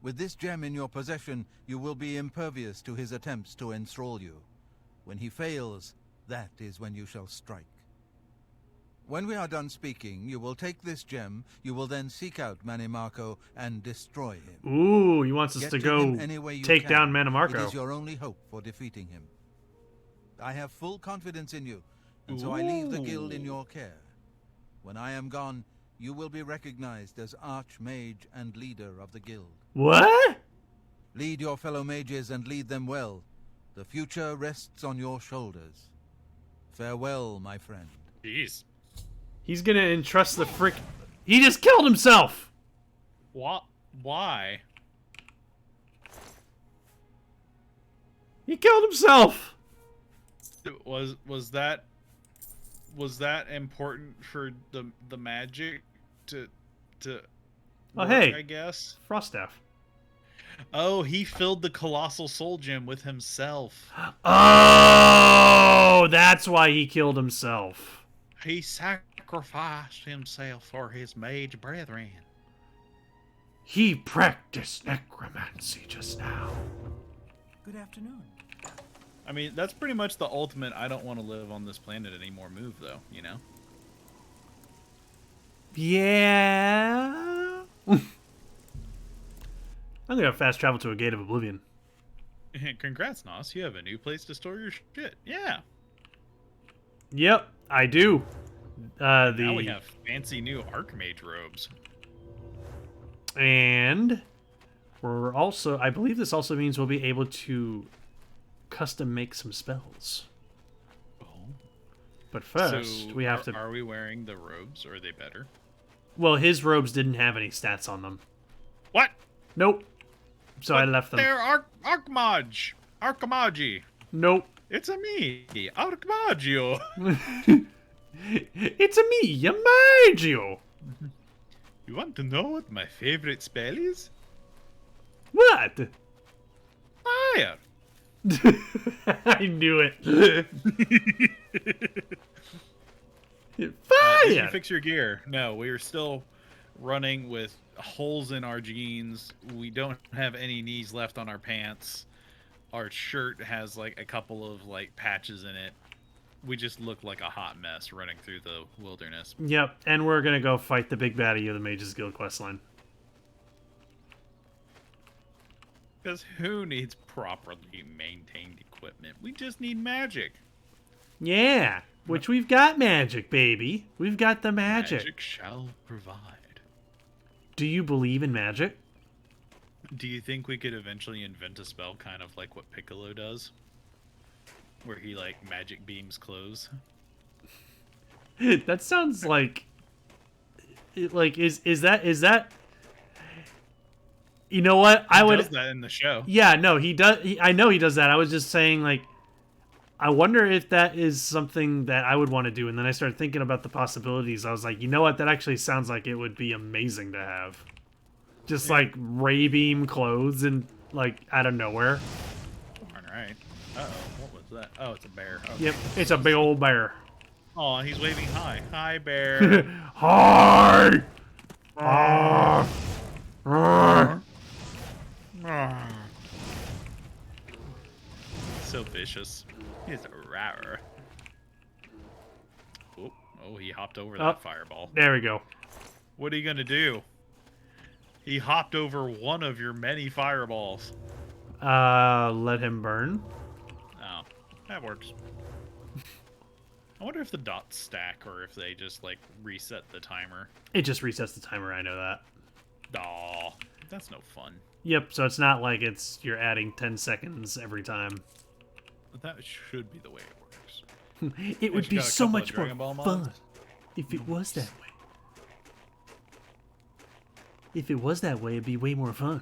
With this gem in your possession, you will be impervious to his attempts to enthrall you. When he fails, that is when you shall strike. When we are done speaking, you will take this gem, you will then seek out Manimarco and destroy him. Ooh, he wants us Get to him go any way you take down can. It Manimarco. is your only hope for defeating him. I have full confidence in you, and so I leave the guild in your care. When I am gone, you will be recognized as Archmage and leader of the guild. What? Lead your fellow mages and lead them well. The future rests on your shoulders. Farewell, my friend. Jeez. He's gonna entrust the frick... He just killed himself! What? Why? He killed himself! Was that important for the magic to Oh, work, hey. I guess? Froststaff. Oh, he filled the colossal soul gem with himself. Oh, that's why he killed himself. He sacrificed himself for his mage brethren. He practiced necromancy just now. Good afternoon. I mean, that's pretty much the ultimate I don't want to live on this planet anymore move, though, you know? Yeah. I'm gonna fast travel to a gate of Oblivion. Congrats, Nos. You have a new place to store your shit. Yeah. Yep, I do. Now we have fancy new Archmage robes. And we're also, I believe this also means we'll be able to custom make some spells. Oh. But first, So we have to... Are we wearing the robes, or are they better? Well, his robes didn't have any stats on them. What? Nope. So I left them. They're Archmage. Archmagi. Nope. It's a me, Archmagio. It's a me, Yamagio. You want to know what my favorite spell is? What? Fire. I knew it. Did Fire! you fix your gear? No, we are still running with holes in our jeans. We don't have any knees left on our pants. Our shirt has like a couple of like patches in it. We just look like a hot mess running through the wilderness. Yep, and we're gonna go fight the big baddie of the Mages Guild questline. Because who needs properly maintained equipment? We just need magic. Yeah, which we've got magic, baby. We've got the magic. Magic shall provide. Do you believe in magic? Do you think we could eventually invent a spell kind of like what Piccolo does? Where he, like, magic beams clothes? That sounds like... Like, is that... You know what? He does that in the show. Yeah, no, he does... I know he does that. I was just saying, like... I wonder if that is something that I would want to do. And then I started thinking about the possibilities. I was like, you know what? That actually sounds like it would be amazing to have. Just, like, ray beam clothes and, like, out of nowhere. Alright. Uh-oh, what was that? Oh, it's a bear. Okay. Yep, it's a big old bear. Oh, he's waving hi. Hi, bear. Hi! Ah! Ah! So vicious. He's a rawr. Oh, he hopped over that fireball. There we go. What are you gonna do? He hopped over one of your many fireballs. Let him burn. Oh, that works. I wonder if the dots stack or if they just, like, reset the timer. It just resets the timer, I know that. Aw, that's no fun. Yep, so it's not like you're adding 10 seconds every time. That should be the way it works. It would you be got a so couple much of more Dragon Ball fun mods? if it was that way. If it was that way, it'd be way more fun.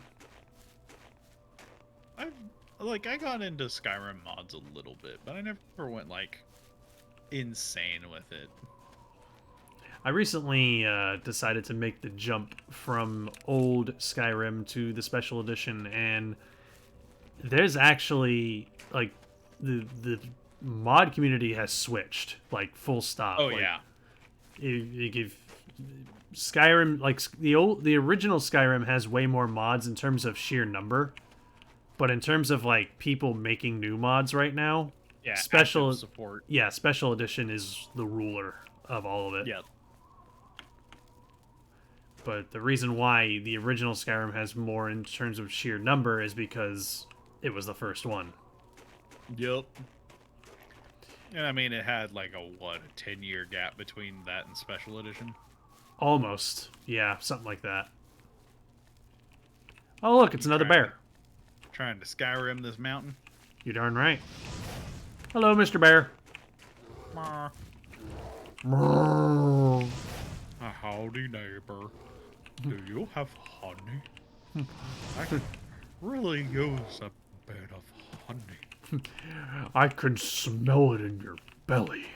I got into Skyrim mods a little bit, but I never went, like, insane with it. I recently decided to make the jump from old Skyrim to the special edition, and there's actually, like, the mod community has switched, like, full stop. Oh, like, yeah. Skyrim, like the original Skyrim, has way more mods in terms of sheer number, but in terms of like people making new mods right now, Yeah, special active support. Yeah, special edition is the ruler of all of it. Yep. But the reason why the original Skyrim has more in terms of sheer number is because it was the first one. Yep. And I mean, it had like a 10-year gap between that and special edition. Almost. Yeah, something like that. Oh, look, it's another bear. Trying to Skyrim this mountain. You're darn right. Hello, Mr. Bear. Howdy, neighbor. Do you have honey? I could really use a bit of honey. I can smell it in your belly.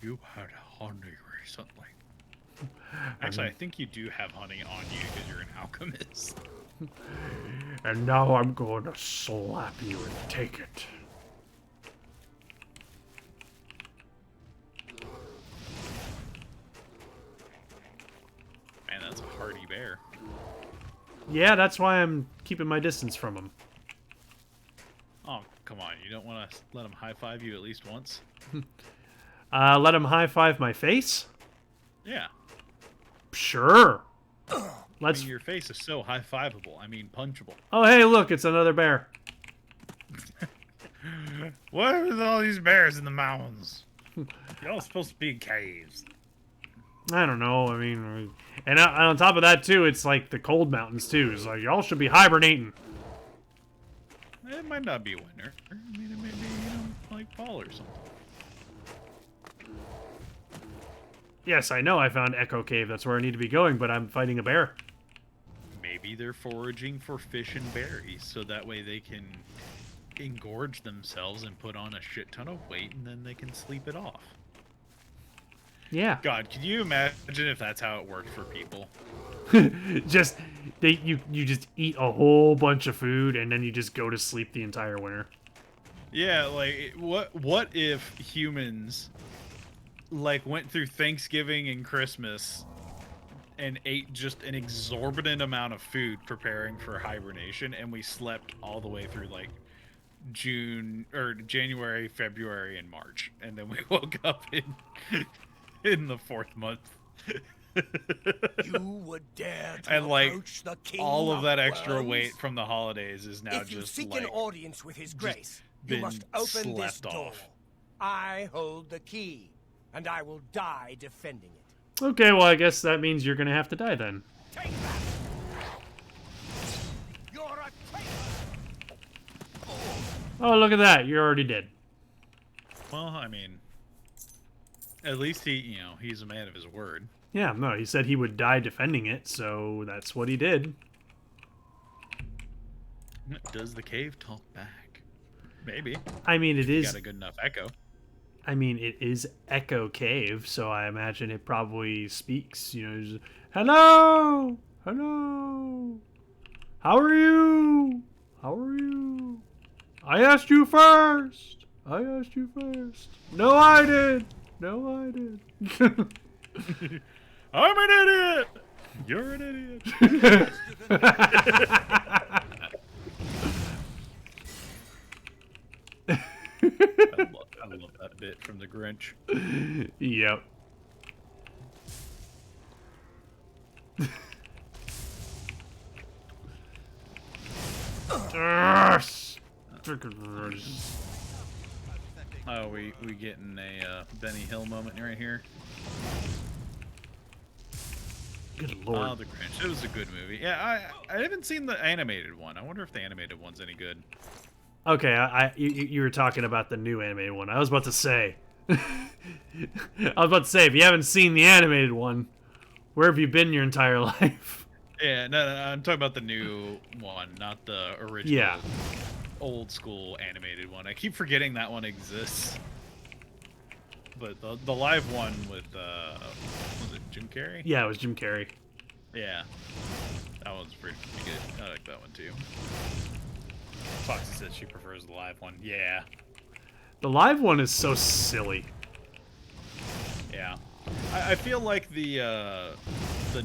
You had honey recently. Actually, I think you do have honey on you because you're an alchemist. And now I'm going to slap you and take it. Man, that's a hardy bear. Yeah, that's why I'm keeping my distance from him. Oh, come on. You don't want to let him high-five you at least once? Let him high-five my face? Yeah. Sure. I mean, your face is so high-fiveable. I mean, punchable. Oh, hey, look, it's another bear. What are with all these bears in the mountains? Y'all supposed to be in caves. I don't know. I mean, and on top of that, too, it's like the cold mountains, too. It's like, y'all should be hibernating. It might not be winter. I mean, it may be, like fall or something. Yes, I know I found Echo Cave. That's where I need to be going, but I'm fighting a bear. Maybe they're foraging for fish and berries, so that way they can engorge themselves and put on a shit ton of weight, and then they can sleep it off. Yeah. God, can you imagine if that's how it worked for people? Just you just eat a whole bunch of food and then you just go to sleep the entire winter. Yeah, like what if humans like went through Thanksgiving and Christmas and ate just an exorbitant amount of food preparing for hibernation, and we slept all the way through like June or January, February, and March, and then we woke up in the 4th month. You would dare to And like approach the king all of that extra worms? weight from the holidays is now If you just seek like an audience with his grace, you been must open this slept door. off. I hold the key, and I will die defending it. Okay, well, I guess that means you're gonna have to die then. Take that! You're a traitor! Oh, look at that. You're already dead. Well, I mean, at least he's a man of his word. Yeah, no, he said he would die defending it, so that's what he did. Does the cave talk back? Maybe. I mean, it is. Got a good enough echo. I mean, it is Echo Cave, so I imagine it probably speaks. Just, hello, hello. How are you? How are you? I asked you first. I asked you first. No, I did. No, I did. I'm an idiot. You're an idiot. I love that bit from the Grinch. Yep. Oh, we getting a Benny Hill moment right here. Good lord. Oh, the Grinch. It was a good movie. Yeah, I haven't seen the animated one. I wonder if the animated one's any good. Okay, you were talking about the new animated one. I was about to say. I was about to say, if you haven't seen the animated one, where have you been your entire life? Yeah, no, I'm talking about the new one, not the original. Yeah. Old school animated one. I keep forgetting that one exists. But the live one with was it Jim Carrey? Yeah, it was Jim Carrey. Yeah. That one's pretty good. I like that one too. Foxy said she prefers the live one. Yeah. The live one is so silly. Yeah. I feel like the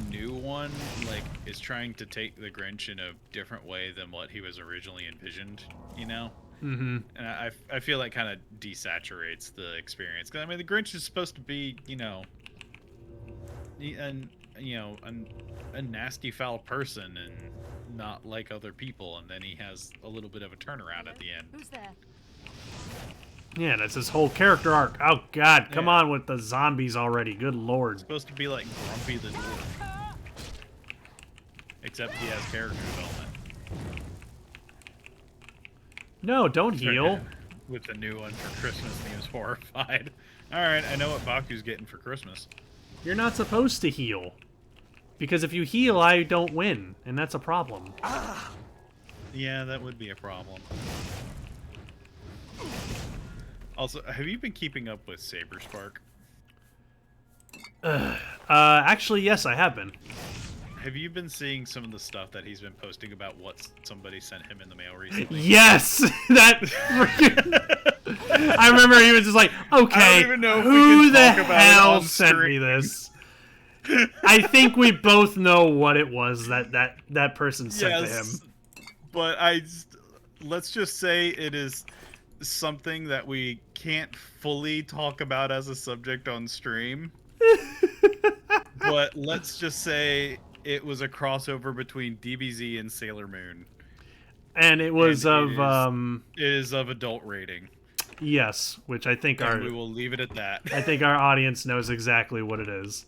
new one like is trying to take the Grinch in a different way than what he was originally envisioned, you know? Mm-hmm. And I feel like kind of desaturates the experience. 'Cause I mean, the Grinch is supposed to be, a nasty, foul person and not like other people, and then he has a little bit of a turnaround at the end. Who's there? Yeah, that's his whole character arc. Oh God, come Yeah. on with the zombies already. Good lord. Supposed to be like Grumpy the Dwarf, except he has character development. No, don't heal. With the new one for Christmas, and he was horrified. All right, I know what Baku's getting for Christmas. You're not supposed to heal. Because if you heal, I don't win, and that's a problem. Yeah, that would be a problem. Also, have you been keeping up with Saberspark? Actually, yes, I have been. Have you been seeing some of the stuff that he's been posting about what somebody sent him in the mail recently? Yes! That freaking... I remember he was just like, okay, I don't even know if we who can the talk about it hell on sent me stream. this? I think we both know what it was that person sent to him. But let's just say it is something that we can't fully talk about as a subject on stream. But let's just say it was a crossover between DBZ and Sailor Moon. And it was It is of adult rating. yes, which I think And we will leave it at that. I think our audience knows exactly what it is.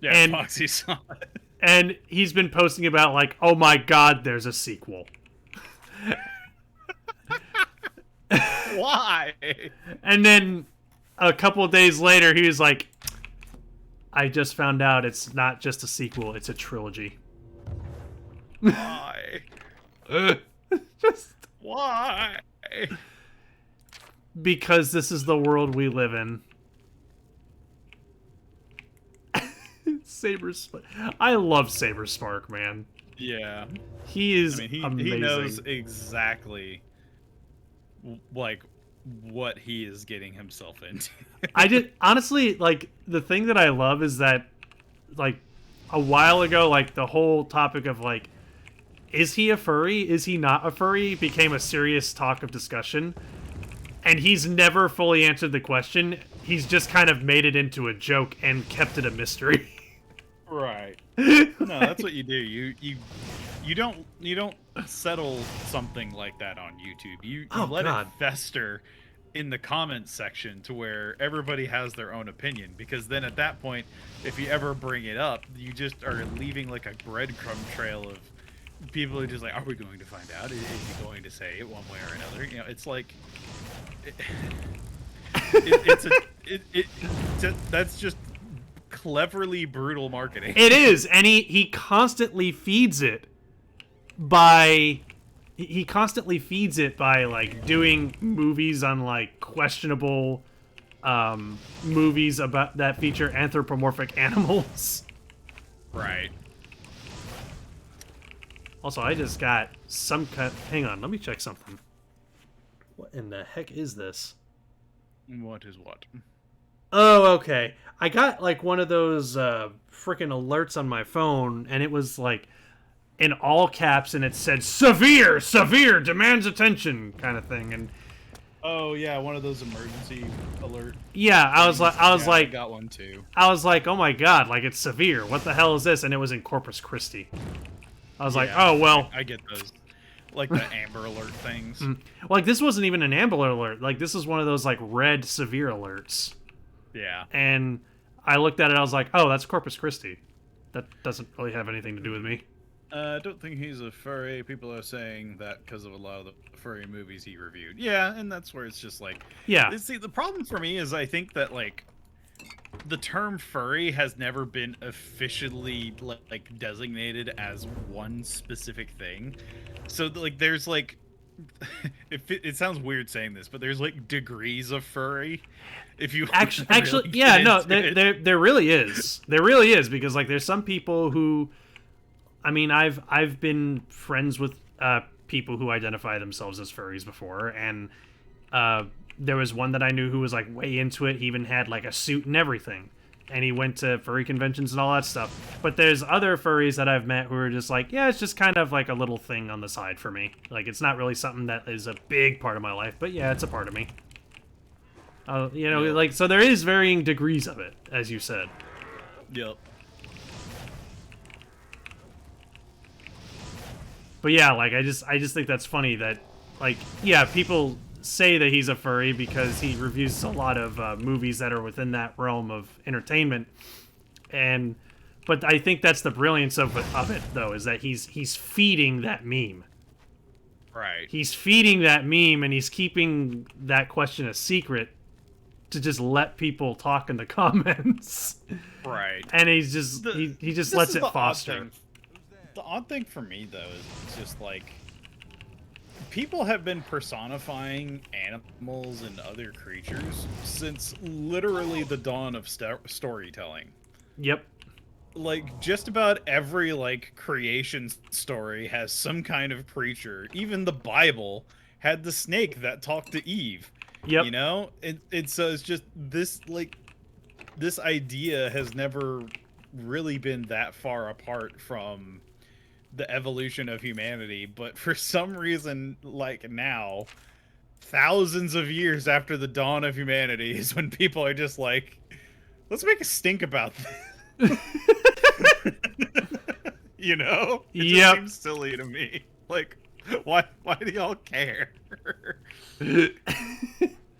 Yeah, and- Foxy saw it. And he's been posting about like, oh my God, there's a sequel. Why? And then a couple of days later, he was like, I just found out it's not just a sequel, it's a trilogy. Why? Just Why? because this is the world we live in. Saberspark. I love Saberspark, man. Yeah. He is I mean, amazing. he knows exactly like what he is getting himself into. I did honestly like the thing that I love is that like a while ago, like the whole topic of like, is he a furry? Is he not a furry? Became a serious talk of discussion. And he's never fully answered the question. He's just kind of made it into a joke and kept it a mystery. Right. No, that's what you do. You don't settle something like that on YouTube. You Oh, let God. it fester in the comments section to where everybody has their own opinion, because then at that point, if you ever bring it up, you just are leaving like a breadcrumb trail of people who just like, are we going to find out? Is he going to say it one way or another? You know, it's like that's just cleverly brutal marketing. It is, and he constantly feeds it by like doing movies on like questionable movies about that feature anthropomorphic animals. Right. Also, I just got some kind. Hang on, let me check something. What in the heck is this? What is what? Oh, okay. I got like one of those freaking alerts on my phone, and it was like in all caps, and it said "severe, severe, demands attention" kind of thing. And Oh yeah, one of those emergency alert. yeah, I was I like, got one too. oh my God, like it's severe. What the hell is this? And it was in Corpus Christi. I was like, Yeah, oh well. I get those, like the Amber Alert things. Like this wasn't even an Amber Alert. Like this is one of those like red severe alerts. Yeah. And I looked at it, I was like, oh, that's Corpus Christi. That doesn't really have anything to do with me. I don't think he's a furry. People are saying that because of a lot of the furry movies he reviewed. Yeah, and that's where it's just like, Yeah. See, the problem for me is I think that like the term furry has never been officially like designated as one specific thing. So like there's like it sounds weird saying this, but there's like degrees of furry. If you Actually, really yeah, get no, into it. there really is. There really is, because like there's some people who, I mean, I've been friends with people who identify themselves as furries before, and there was one that I knew who was like way into it. He even had like a suit and everything, and he went to furry conventions and all that stuff. But there's other furries that I've met who are just like, yeah, it's just kind of like a little thing on the side for me. Like, it's not really something that is a big part of my life, but yeah, it's a part of me. You know, like, so there is varying degrees of it, as you said. Yep. But yeah, like, I just think that's funny that, like, yeah, people say that he's a furry because he reviews a lot of movies that are within that realm of entertainment, but I think that's the brilliance of it though, is that he's feeding that meme. Right. He's feeding that meme, and he's keeping that question a secret to just let people talk in the comments. Right. And he's just he just lets it foster. The odd thing for me though is it's just like, people have been personifying animals and other creatures since literally the dawn of storytelling. Yep. Like, just about every, like, creation story has some kind of creature. Even the Bible had the snake that talked to Eve. Yep. You know? So it's just this, like, this idea has never really been that far apart from the evolution of humanity, but for some reason, like now, thousands of years after the dawn of humanity is when people are just like, let's make a stink about this. You know? It just seems silly to me. Like, why do y'all care?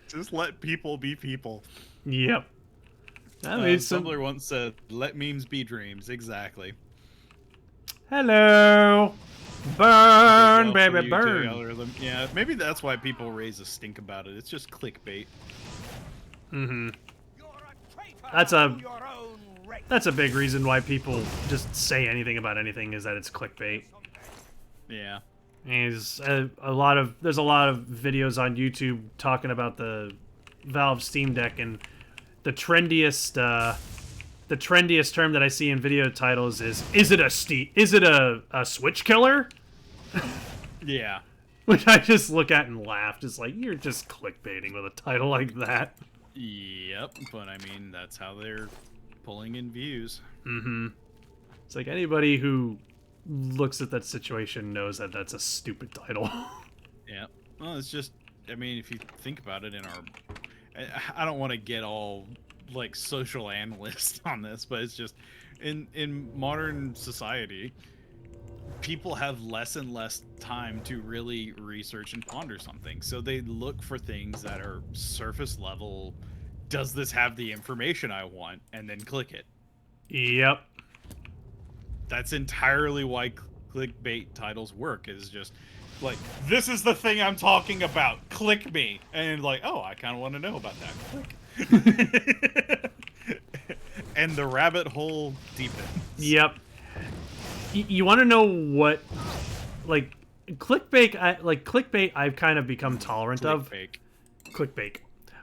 Just let people be people. Yep. Tumblr once said, let memes be dreams. Exactly. Hello. Burn, baby, burn. Algorithm. Yeah, maybe that's why people raise a stink about it. It's just clickbait. Mm-hmm. That's a big reason why people just say anything about anything, is that it's clickbait. Yeah. And there's a lot of videos on YouTube talking about the Valve Steam Deck, and the trendiest term that I see in video titles is it a Switch killer? Yeah. Which I just look at and laugh, just like, you're just clickbaiting with a title like that. Yep, but I mean, that's how they're pulling in views. Mm-hmm. It's like, anybody who looks at that situation knows that that's a stupid title. Yeah. Well, it's just, I mean, if you think about it, I don't want to get all like social analyst on this, but it's just in modern society, people have less and less time to really research and ponder something, so they look for things that are surface level. Does this have the information I want? And then click it. Yep. That's entirely why clickbait titles work, is just like, this is the thing I'm talking about, click me. And like, oh, I kind of want to know about that. Click. And the rabbit hole deepens. Yep. You want to know what, like, clickbait I've kind of become tolerant of. Clickbait.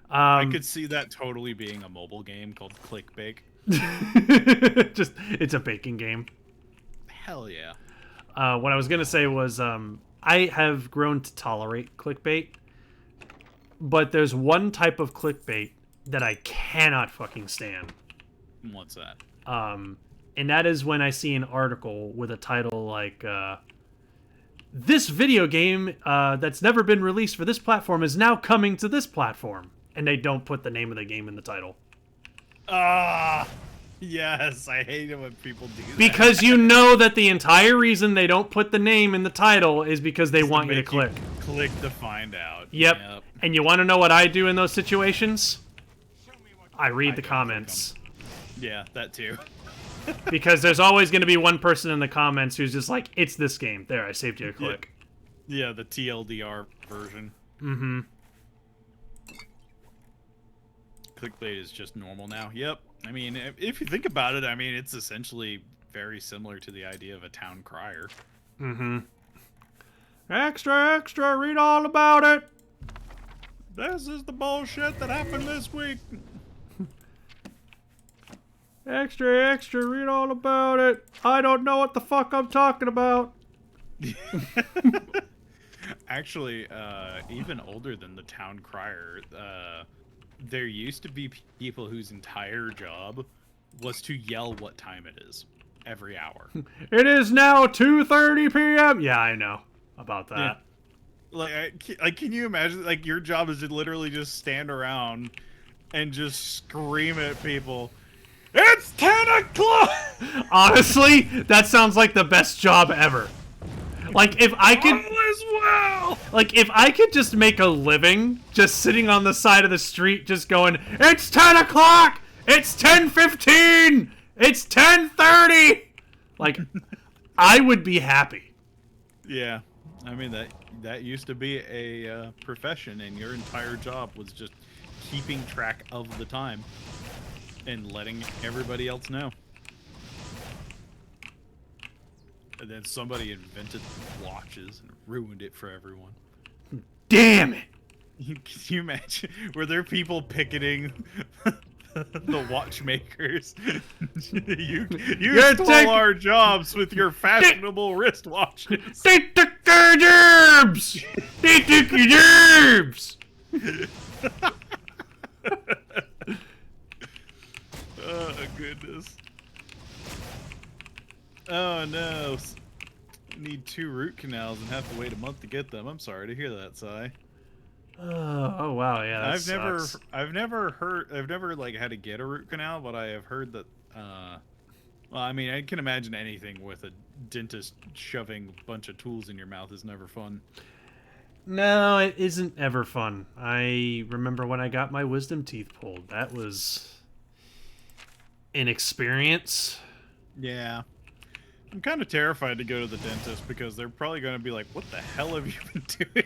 I could see that totally being a mobile game called Clickbake. Just, it's a baking game. Hell yeah. What I was gonna say was, I have grown to tolerate clickbait, but there's one type of clickbait that I cannot fucking stand. What's that? And that is when I see an article with a title like, this video game that's never been released for this platform is now coming to this platform. And they don't put the name of the game in the title. Yes, I hate it when people do that. Because you know that the entire reason they don't put the name in the title is because they want you to click. Click to find out. Yep. And you want to know what I do in those situations? I read the comments. Yeah, that too. Because there's always going to be one person in the comments who's just like, it's this game. There, I saved you a click. Yeah, the TLDR version. Mm-hmm. Clickbait is just normal now. Yep. I mean, if you think about it, I mean, it's essentially very similar to the idea of a town crier. Mm-hmm. Extra, extra, read all about it. This is the bullshit that happened this week. Extra, extra, read all about it. I don't know what the fuck I'm talking about. Actually, even older than the town crier, there used to be people whose entire job was to yell what time it is every hour. It is now 2:30 p.m. Yeah, I know about that. Yeah. Like, can you imagine? Like, your job is to literally just stand around and just scream at people. It's 10 o'clock! Honestly, that sounds like the best job ever. Like, if I could... All is well! Like, if I could just make a living just sitting on the side of the street just going, it's 10 o'clock! It's 10:15! It's 10:30! Like, I would be happy. Yeah. I mean, that used to be a profession, and your entire job was just keeping track of the time and letting everybody else know. And then somebody invented watches and ruined it for everyone. Damn it! Can you imagine? Were there people picketing the watchmakers? you stole our jobs with your fashionable wristwatches. They took our jobs! They took your jobs! Oh, goodness. Oh, no. Need 2 root canals and have to wait a month to get them. I'm sorry to hear that, Si. Oh wow, yeah. That sucks. I've never like had to get a root canal, but I have heard that. Well, I mean, I can imagine anything with a dentist shoving a bunch of tools in your mouth is never fun. No, it isn't ever fun. I remember when I got my wisdom teeth pulled. That was an experience. Yeah. I'm kind of terrified to go to the dentist because they're probably going to be like, what the hell have you been doing?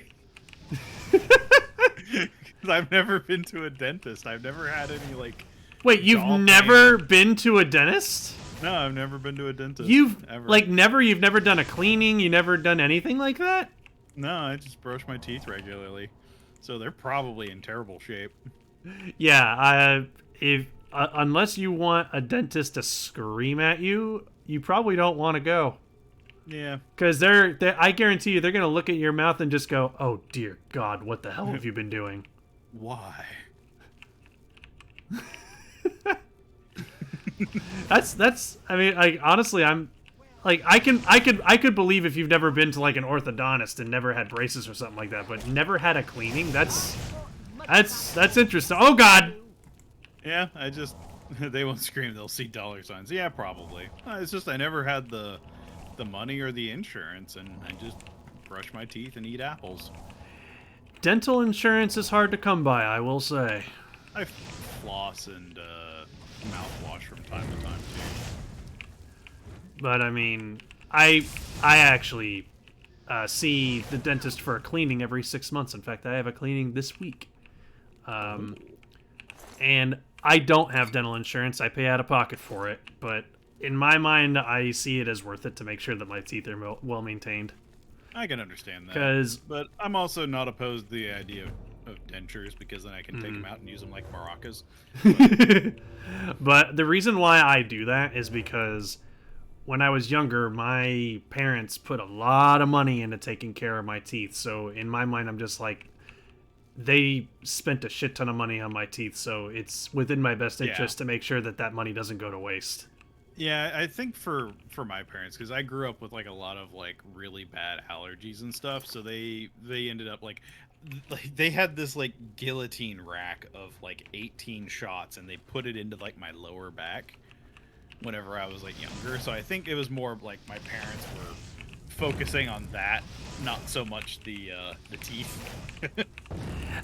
Because I've never been to a dentist. I've never had any, like... Wait, you've never been to a dentist? No, I've never been to a dentist. Ever. You've never done a cleaning? You never done anything like that? No, I just brush my teeth regularly. So they're probably in terrible shape. Yeah, unless you want a dentist to scream at you, you probably don't want to go. Yeah. Because I guarantee you, they're going to look at your mouth and just go, oh, dear God, what the hell have you been doing? Why? I mean, like, honestly, I'm, like, I could believe if you've never been to, like, an orthodontist and never had braces or something like that, but never had a cleaning, that's interesting. Oh, God! Yeah, they won't scream, they'll see dollar signs. Yeah, probably. It's just I never had the money or the insurance, and I just brush my teeth and eat apples. Dental insurance is hard to come by, I will say. I floss and mouthwash from time to time, too. But, I mean, I actually see the dentist for a cleaning every 6 months. In fact, I have a cleaning this week. And I don't have dental insurance. I pay out of pocket for it, but in my mind, I see it as worth it to make sure that my teeth are well maintained. I can understand that. But I'm also not opposed to the idea of dentures, because then I can take them out and use them like maracas. But the reason why I do that is because when I was younger, my parents put a lot of money into taking care of my teeth. So in my mind, I'm just like, they spent a shit ton of money on my teeth, so it's within my best interest to make sure that money doesn't go to waste. Yeah, I think for my parents, because I grew up with like a lot of like really bad allergies and stuff, so they ended up like they had this like guillotine rack of like 18 shots, and they put it into like my lower back whenever I was like younger. So I think it was more like my parents were focusing on that, not so much the teeth.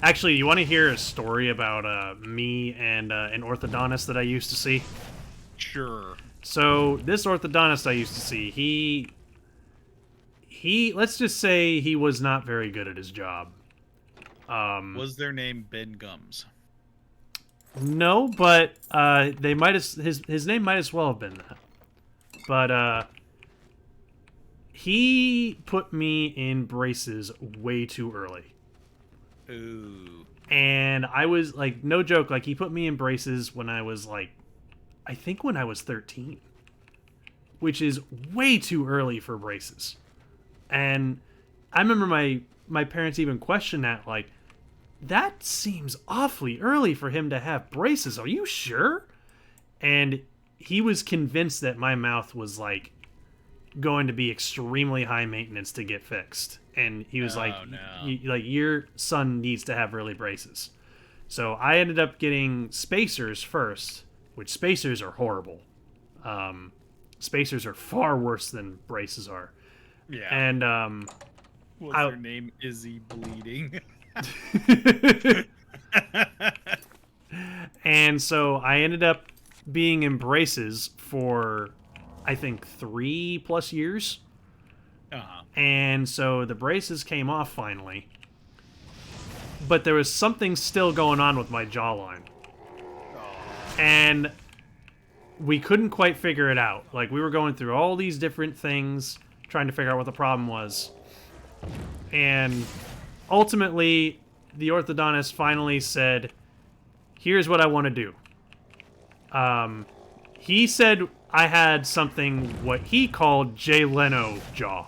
Actually, you want to hear a story about me and an orthodontist that I used to see? Sure. So this orthodontist I used to see, he let's just say he was not very good at his job. Was their name Ben Gums? No, but they might have, his name might as well have been that. But he put me in braces way too early. Ooh. And I was like, no joke, like he put me in braces when I was like, I think when I was 13, which is way too early for braces. And I remember my parents even questioned that, like, that seems awfully early for him to have braces. Are you sure? And he was convinced that my mouth was like going to be extremely high maintenance to get fixed, and he was like, your son needs to have early braces. So I ended up getting spacers first, which spacers are horrible. Spacers are far worse than braces are. Yeah. And what's her name? Izzy Bleeding. And so I ended up being in braces for, I think, 3+ years. Uh-huh. And so the braces came off finally. But there was something still going on with my jawline. And we couldn't quite figure it out. Like, we were going through all these different things, trying to figure out what the problem was. And ultimately, the orthodontist finally said, here's what I want to do. He said I had something, what he called Jay Leno jaw.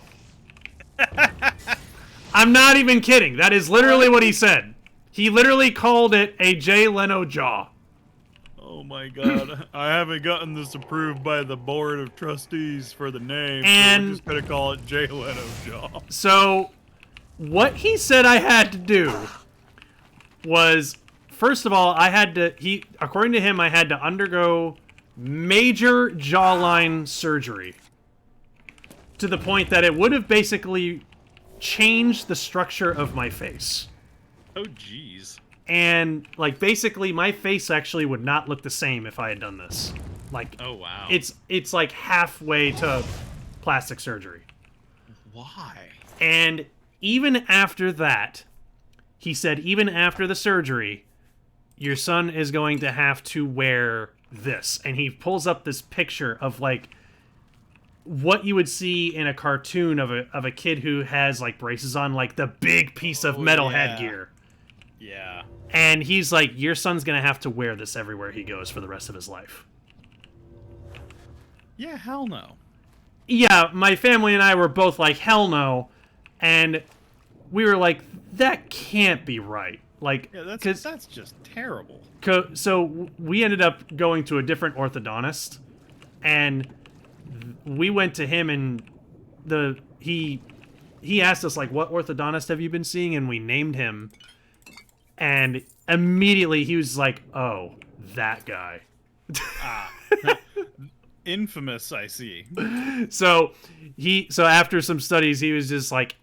I'm not even kidding. That is literally what he said. He literally called it a Jay Leno jaw. Oh my god. I haven't gotten this approved by the board of trustees for the name, And so we're just gonna call it Jay Leno jaw. So, what he said I had to do was, first of all, according to him, I had to undergo major jawline surgery to the point that it would have basically changed the structure of my face. Oh, jeez. And, like, basically, my face actually would not look the same if I had done this. Like, oh wow. It's like halfway to plastic surgery. Why? And even after that, he said, even after the surgery, your son is going to have to wear this. And he pulls up this picture of, like, what you would see in a cartoon of a kid who has, like, braces on, like, the big piece of metal headgear. Yeah. And he's like, your son's going to have to wear this everywhere he goes for the rest of his life. Yeah, hell no. Yeah, my family and I were both like, hell no. And we were like, that can't be right. Like, yeah, that's just terrible. So we ended up going to a different orthodontist, and we went to him, and he asked us, like, what orthodontist have you been seeing? And we named him, and immediately he was like, oh, that guy. Infamous, I see. So after some studies, he was just like,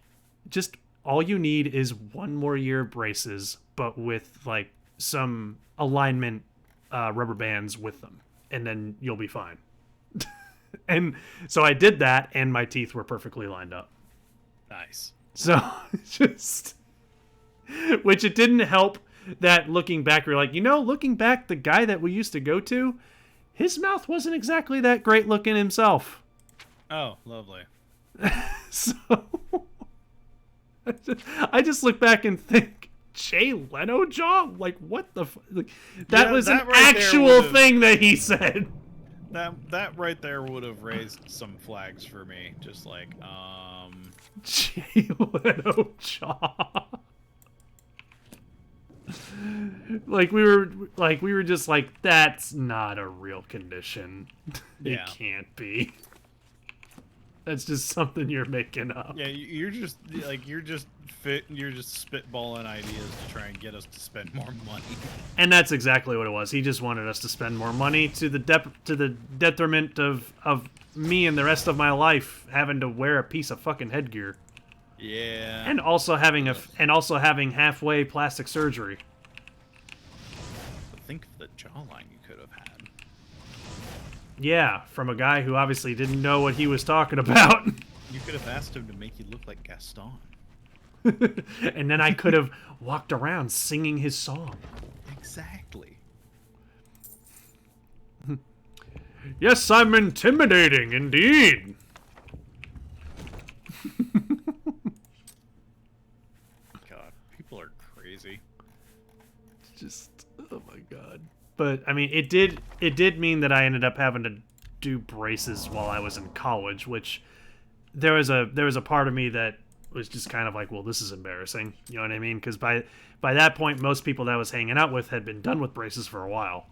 just all you need is 1 more year of braces, but with, like, some alignment rubber bands with them, and then you'll be fine. And so I did that, and my teeth were perfectly lined up. Nice. So just, which it didn't help that looking back, we're like, looking back, the guy that we used to go to, his mouth wasn't exactly that great looking himself. Oh, lovely. So I just look back and think, Jay Leno jaw? Like, what the like, that was an actual thing that he said. That right there would have raised some flags for me. Just like, Jay Leno jaw. Like, we were just like, that's not a real condition. It can't be. That's just something you're making up. Yeah, you're just spitballing ideas to try and get us to spend more money. And that's exactly what it was. He just wanted us to spend more money to the detriment of me and the rest of my life having to wear a piece of fucking headgear. Yeah. And also having halfway plastic surgery. Think of the jawline you could have had. Yeah, from a guy who obviously didn't know what he was talking about. You could have asked him to make you look like Gaston. And then I could have walked around singing his song. Exactly. Yes, I'm intimidating, indeed. God, people are crazy. Just, oh my god. But I mean, it did mean that I ended up having to do braces while I was in college, which there was a part of me that was just kind of like, well, this is embarrassing. You know what I mean? Because by that point, most people that I was hanging out with had been done with braces for a while.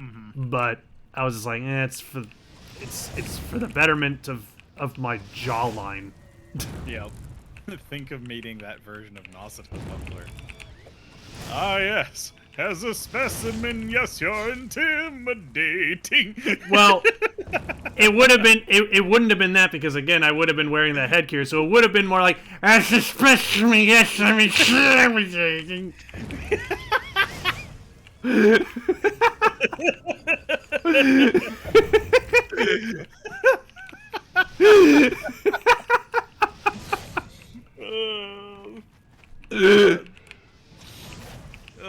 Mm-hmm. But I was just like, it's for the betterment of my jawline. Yep. Think of meeting that version of Nausicaa the Buckler. Ah, yes. As a specimen, yes, you're intimidating. Well, it would have been it wouldn't have been that because again I would have been wearing that headgear, so it would have been more like as a specimen, yes, I'm intimidating.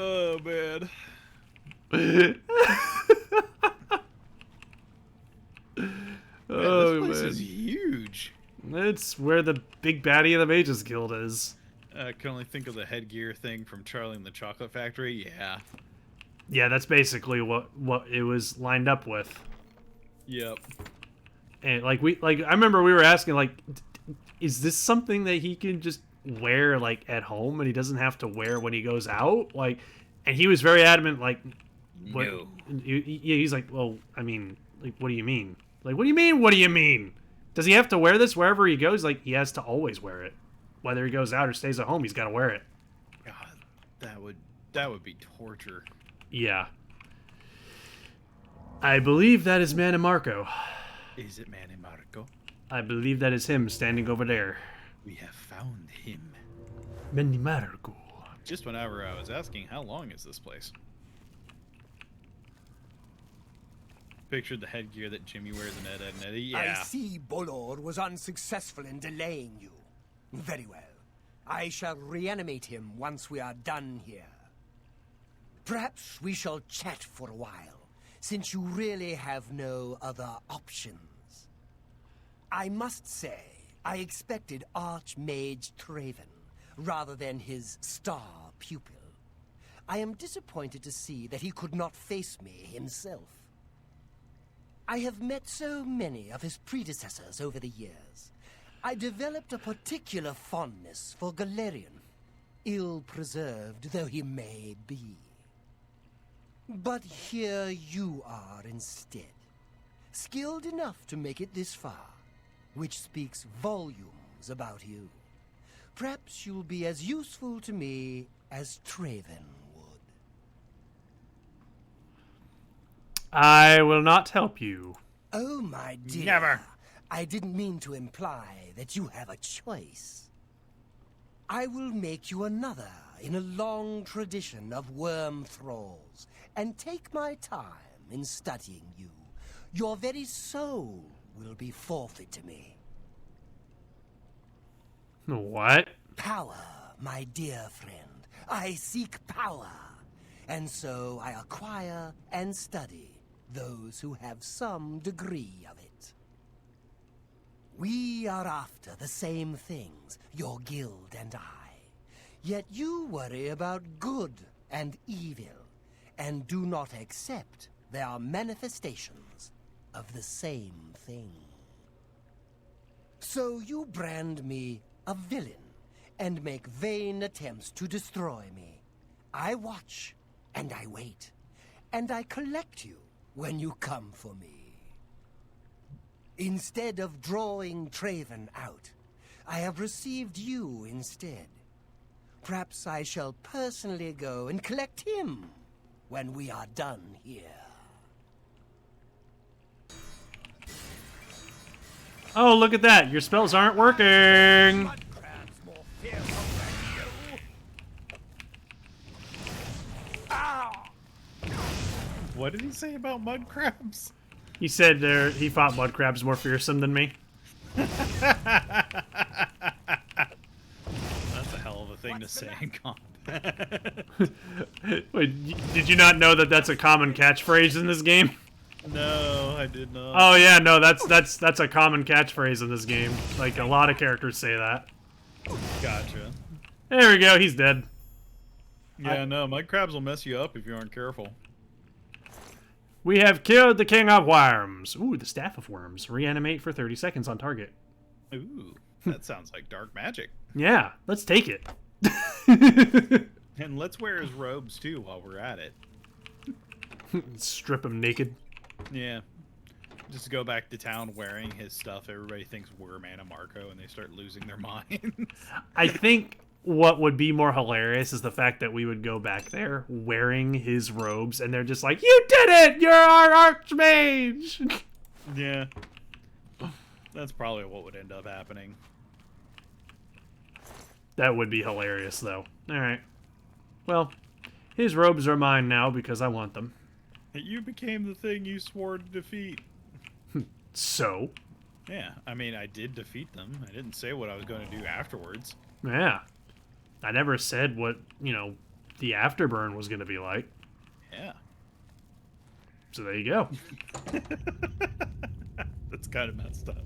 Oh, man. Oh this place man, is huge. it's where the big baddie of the Mages Guild is. I can only think of the headgear thing from Charlie and the Chocolate Factory. Yeah. Yeah, that's basically what it was lined up with. Yep. And I remember we were asking like, is this something that he can just wear like at home and he doesn't have to wear when he goes out? Like, and he was very adamant like, what, No. he's like, well, I mean, like, what do you mean? Like, what do you mean? What do you mean? Does he have to wear this wherever he goes? Like, he has to always wear it, whether he goes out or stays at home. He's got to wear it. God, that would be torture. Yeah. I believe that is Manny Marco. Is it Manny Marco? I believe that is him standing over there. We have found him. Manny Marco. Just whenever I was asking, how long is this place? Pictured the headgear that Jimmy wears in Ed, Edd n Eddy. Yeah. I see Bolor was unsuccessful in delaying you. Very well. I shall reanimate him once we are done here. Perhaps we shall chat for a while, since you really have no other options. I must say, I expected Archmage Traven, rather than his star pupil. I am disappointed to see that he could not face me himself. I have met so many of his predecessors over the years. I developed a particular fondness for Galerion, ill-preserved though he may be. But here you are instead, skilled enough to make it this far, which speaks volumes about you. Perhaps you'll be as useful to me as Traven would. I will not help you. Oh, my dear. Never. I didn't mean to imply that you have a choice. I will make you another in a long tradition of worm thralls, and take my time in studying you. Your very soul will be forfeit to me. What? Power, my dear friend. I seek power. And so I acquire and study those who have some degree of it. We are after the same things, your guild and I. Yet you worry about good and evil, and do not accept they are manifestations of the same thing. So you brand me a villain, and make vain attempts to destroy me. I watch, and I wait, and I collect you when you come for me. Instead of drawing Traven out, I have received you instead. Perhaps I shall personally go and collect him when we are done here. Oh, look at that. Your spells aren't working. What did he say about mud crabs? He said he fought mud crabs more fearsome than me. That's a hell of a thing to say in combat. Wait, did you not know that that's a common catchphrase in this game? No, I did not. Oh yeah, no, that's a common catchphrase in this game. Like a lot of characters say that. Gotcha. There we go, he's dead. Yeah, no, mud crabs will mess you up if you aren't careful. We have killed the king of worms. Ooh, the staff of worms. Reanimate for 30 seconds on target. Ooh, that sounds like dark magic. Yeah, let's take it. And let's wear his robes too while we're at it. Strip him naked. Yeah. Just go back to town wearing his stuff. Everybody thinks we're Mana Marco, and they start losing their minds. I think what would be more hilarious is the fact that we would go back there wearing his robes, and they're just like, "You did it! You're our archmage!" Yeah. That's probably what would end up happening. That would be hilarious, though. All right. Well, his robes are mine now because I want them. You became the thing you swore to defeat. So? Yeah, I mean, I did defeat them. I didn't say what I was going to do afterwards. Yeah. I never said what, the afterburn was going to be like. Yeah. So there you go. That's kind of messed up.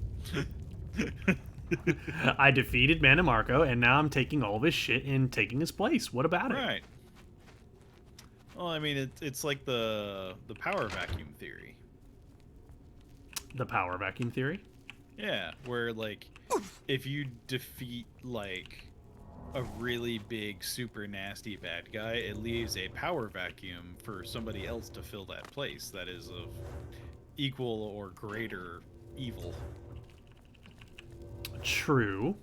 I defeated Mana Marco, and now I'm taking all of his shit and taking his place. What about it? Right. Well, I mean, it's like the power vacuum theory. The power vacuum theory? Yeah, where, like, if you defeat, like, a really big, super nasty bad guy, it leaves a power vacuum for somebody else to fill that place that is of equal or greater evil. True.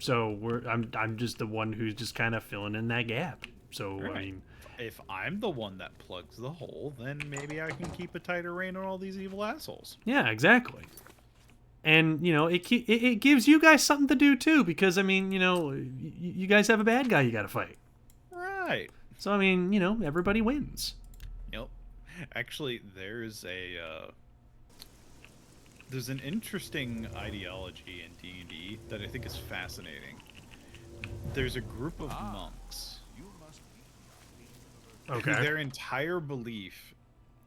So I'm just the one who's just kind of filling in that gap. So Right. I mean, If I'm the one that plugs the hole, then maybe I can keep a tighter rein on all these evil assholes. yeah, exactly. And it gives you guys something to do too, because I mean, you guys have a bad guy you got to fight. Right. So I mean, everybody wins. Yep. Actually, there's an interesting ideology in D&D that I think is fascinating. There's a group of monks. Okay. Their entire belief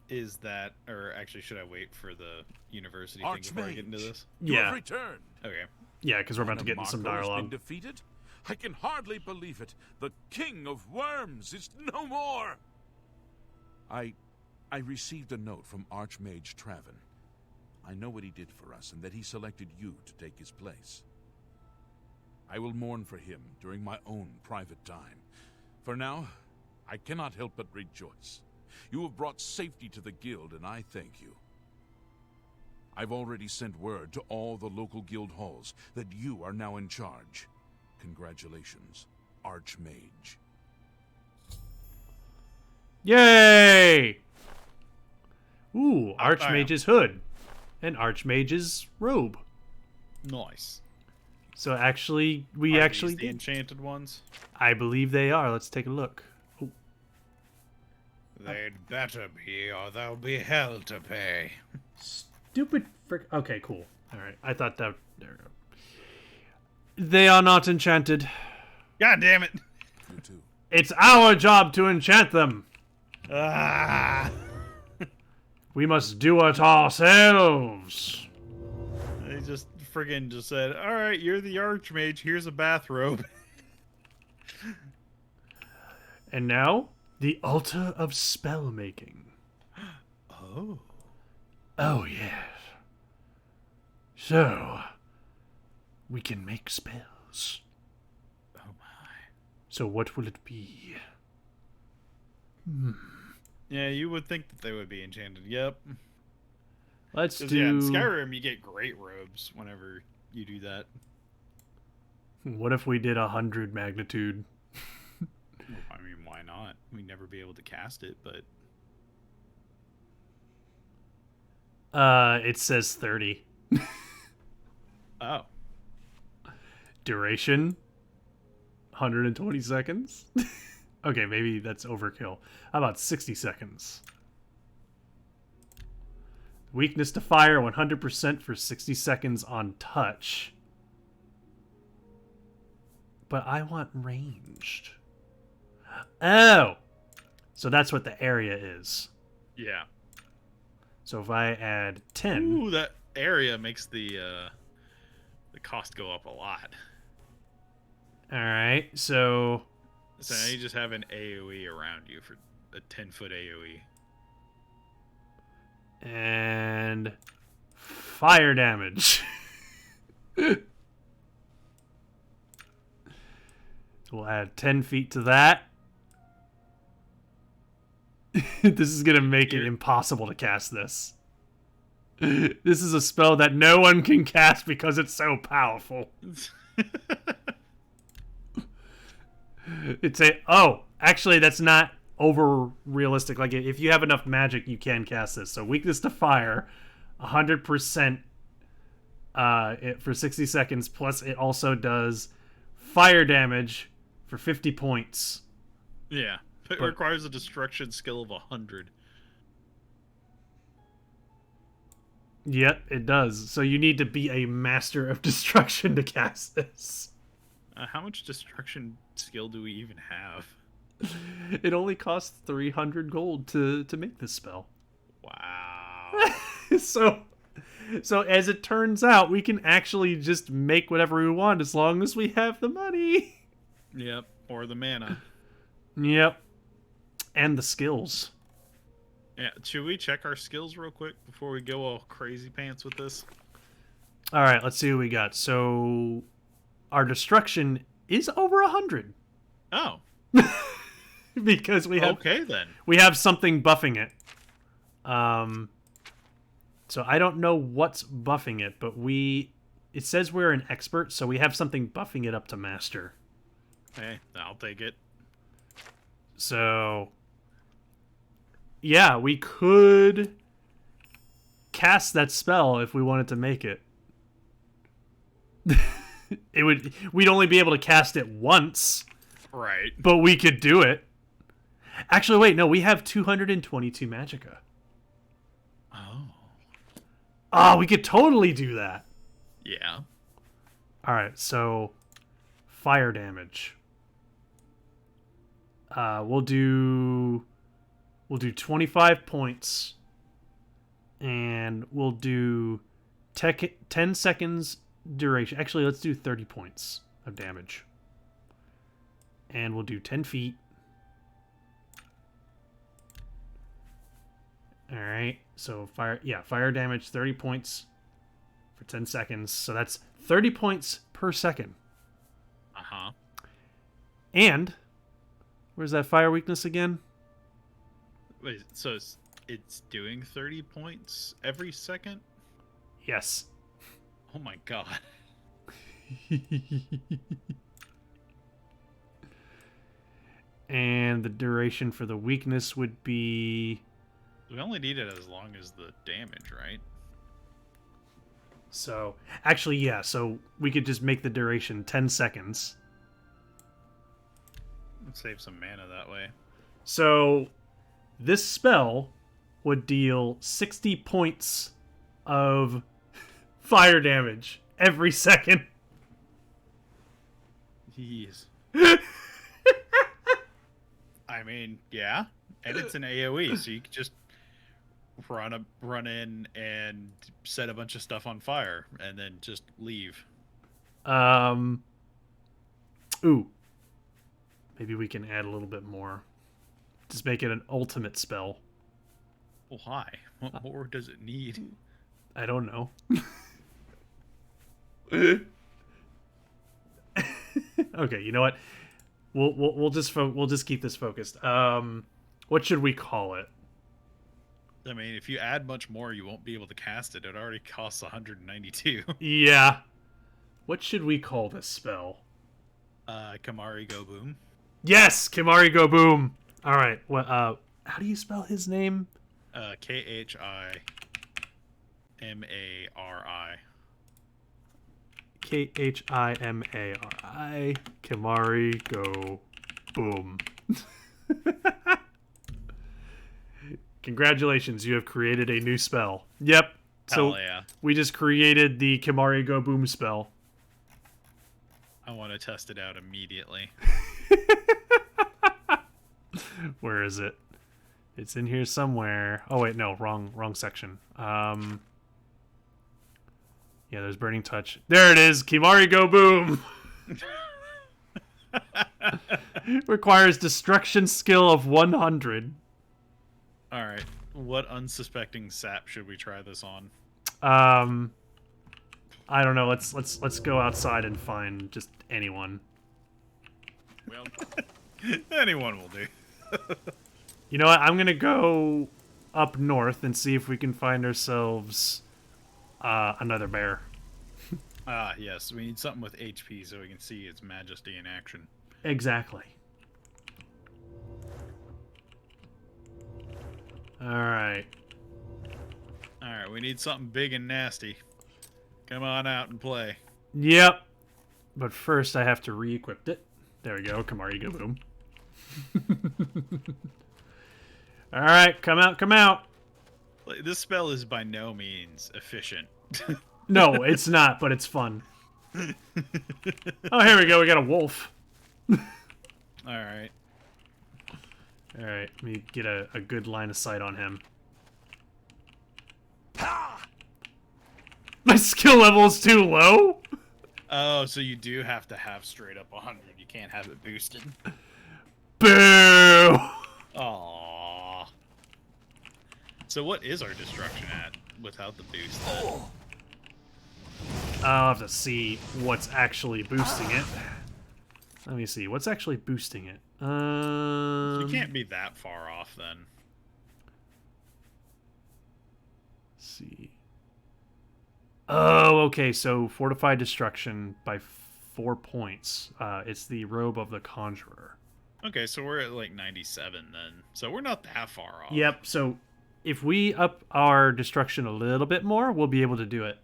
is that, or actually, should I wait for the university thing before I get into this? You Yeah. have returned. Okay. Yeah, because we're about to get into some Marco has been dialogue. defeated? I can hardly believe it. The King of Worms is no more. I received a note from Archmage Traven. I know what he did for us and that he selected you to take his place. I will mourn for him during my own private time. For now, I cannot help but rejoice. You have brought safety to the guild, and I thank you. I've already sent word to all the local guild halls that you are now in charge. Congratulations, Archmage. Yay! Ooh, I am. Archmage's hood. And Archmage's robe. Nice. So actually, we Are actually these the did. enchanted ones? I believe they are. Let's take a look. Oh, They'd better be, or there'll be hell to pay. stupid frick. Okay, cool. All right. I thought that. There we go. They are not enchanted. God damn it! You too. It's our job to enchant them. Ah! We must do it ourselves. They just friggin' just said, "All right, you're the Archmage. Here's a bathrobe." And now, the altar of spell making. Oh. Oh, yes. So, we can make spells. Oh my. So what will it be? Yeah, you would think that they would be enchanted. Yep. Let's 'Cause, do... yeah, in Skyrim, you get great robes whenever you do that. What if we did 100 magnitude? I mean, why not? We'd never be able to cast it, but... It says 30. Oh. Duration? 120 seconds? Okay, maybe that's overkill. How about 60 seconds? Weakness to fire, 100% for 60 seconds on touch. But I want ranged. Oh! So that's what the area is. Yeah. So if I add 10... Ooh, that area makes the cost go up a lot. Alright, so... So now you just have an AoE around you for a 10-foot AoE. And... fire damage. We'll add 10 feet to that. This is gonna make it impossible to cast this. This is a spell that no one can cast because it's so powerful. Actually, that's not over realistic. Like, if you have enough magic, you can cast this. So weakness to fire, 100% for 60 seconds. Plus, it also does fire damage for 50 points. Yeah, it requires a destruction skill of 100. Yep, it does. So you need to be a master of destruction to cast this. How much destruction skill do we even have? It only costs 300 gold to make this spell. Wow. So as it turns out, we can actually just make whatever we want as long as we have the money. Yep, or the mana. Yep. And the skills. Yeah, should we check our skills real quick before we go all crazy pants with this? All right, let's see what we got. So our destruction is over 100. Oh. Because we have then. We have something buffing it. So I don't know what's buffing it, but it says we're an expert, so we have something buffing it up to master. Hey, I'll take it. So yeah, we could cast that spell if we wanted to make it. We'd only be able to cast it once. Right. But we could do it. Actually, wait, no, we have 222 magicka. Oh, we could totally do that. Yeah. All right, so fire damage. We'll do 25 points, and we'll do 10 seconds duration. Actually, let's do 30 points of damage. And we'll do 10 feet. Alright, so fire damage, 30 points for 10 seconds. So that's 30 points per second. Uh-huh. And, where's that fire weakness again? Wait, so it's doing 30 points every second? Yes. Oh my god. And the duration for the weakness would be... We only need it as long as the damage, right? So, actually, yeah, so we could just make the duration 10 seconds. Let's save some mana that way. So, this spell would deal 60 points of fire damage every second. Jeez. I mean, yeah. And it's an AoE, so you could just run in and set a bunch of stuff on fire and then just leave. Ooh. Maybe we can add a little bit more. Just make it an ultimate spell. Well, why? What more does it need? I don't know. Okay, you know what? We'll just keep this focused. What should we call it? I mean, if you add much more, you won't be able to cast it. It already costs 192. Yeah. What should we call this spell? Kamari Go Boom. Yes, Kimari Go Boom. All right. What? How do you spell his name? Khimari. Khimari. Kimari Go Boom. Congratulations, you have created a new spell. Yep. So Hell yeah. we just created the Kimari Go Boom spell. I want to test it out immediately. Where is it? It's in here somewhere. Oh wait, no, wrong section. Yeah, there's Burning Touch. There it is. Kimari Go Boom. Requires destruction skill of 100. All right. What unsuspecting sap should we try this on? I don't know. Let's go outside and find just anyone. Well, anyone will do. You know what? I'm gonna go up north and see if we can find ourselves another bear. Ah, yes. We need something with HP so we can see its majesty in action. Exactly. Alright. Alright, we need something big and nasty. Come on out and play. Yep. But first I have to re-equip it. There we go. Come on, you go boom. Alright, come out, come out. Like, this spell is by no means efficient. No, it's not, but it's fun. Oh, here we go. We got a wolf. Alright. Alright, let me get a good line of sight on him. My skill level is too low? Oh, so you do have to have straight up 100. You can't have it boosted. Boo! Aww. So what is our destruction at without the boost then? I'll have to see what's actually boosting it. Let me see. What's actually boosting it? You can't be that far off then. Let's see. Oh, okay. So fortified destruction by 4 points. It's the robe of the conjurer. Okay, so we're at like 97 then. So we're not that far off. Yep. So if we up our destruction a little bit more, we'll be able to do it.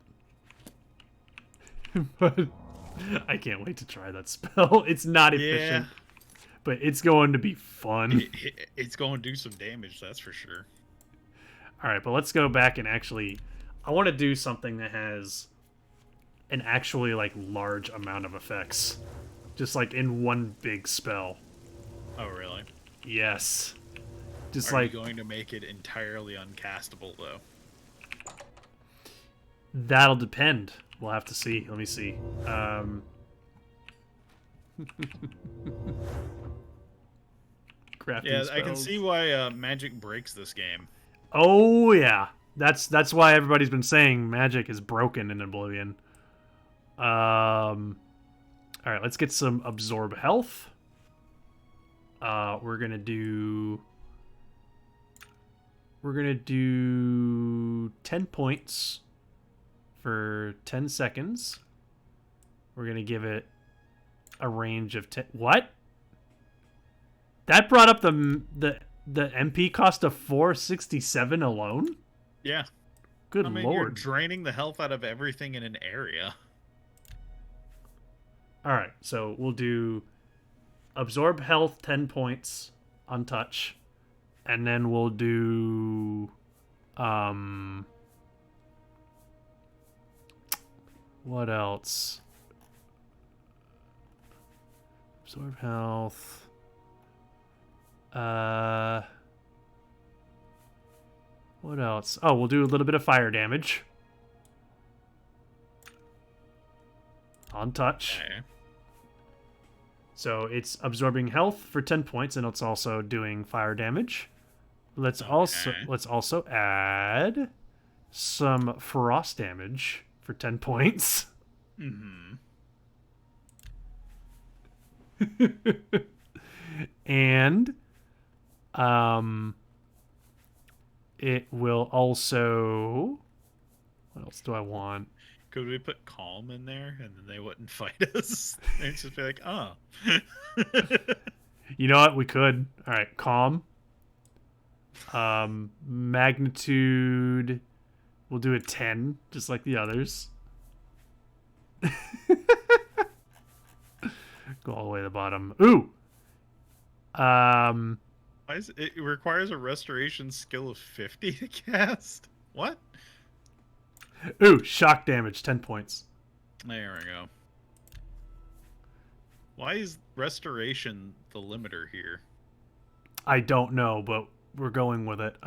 But I can't wait to try that spell. It's not efficient, but it's going to be fun. It's going to do some damage, that's for sure. All right, but let's go back and actually... I want to do something that has an actually, like, large amount of effects. Just, like, in one big spell. Oh, really? Yes. Just Are like... you going to make it entirely uncastable, though? That'll depend. We'll have to see. Let me see. Crafting Yeah, I can spells. see why magic breaks this game. Oh yeah, that's why everybody's been saying magic is broken in Oblivion. All right, let's get some absorb health. We're gonna do 10 points for 10 seconds. We're gonna give it a range of 10. What? That brought up the MP cost of 467 alone? Yeah. Good I mean, lord. you're draining the health out of everything in an area. Alright, so we'll do absorb health 10 points on touch. And then we'll do what else? Absorb health. What else? Oh, we'll do a little bit of fire damage. On touch. Okay. So it's absorbing health for 10 points, and it's also doing fire damage. Let's also add some frost damage for 10 points. Mm-hmm. And it will also... What else do I want? Could we put calm in there and then they wouldn't fight us? They'd just be like, oh. You know what? We could. All right, calm. Magnitude. We'll do a 10, just like the others. Go all the way to the bottom. Ooh. Why is it requires a restoration skill of 50 to cast? What? Ooh, shock damage, 10 points. There we go. Why is restoration the limiter here? I don't know, but we're going with it.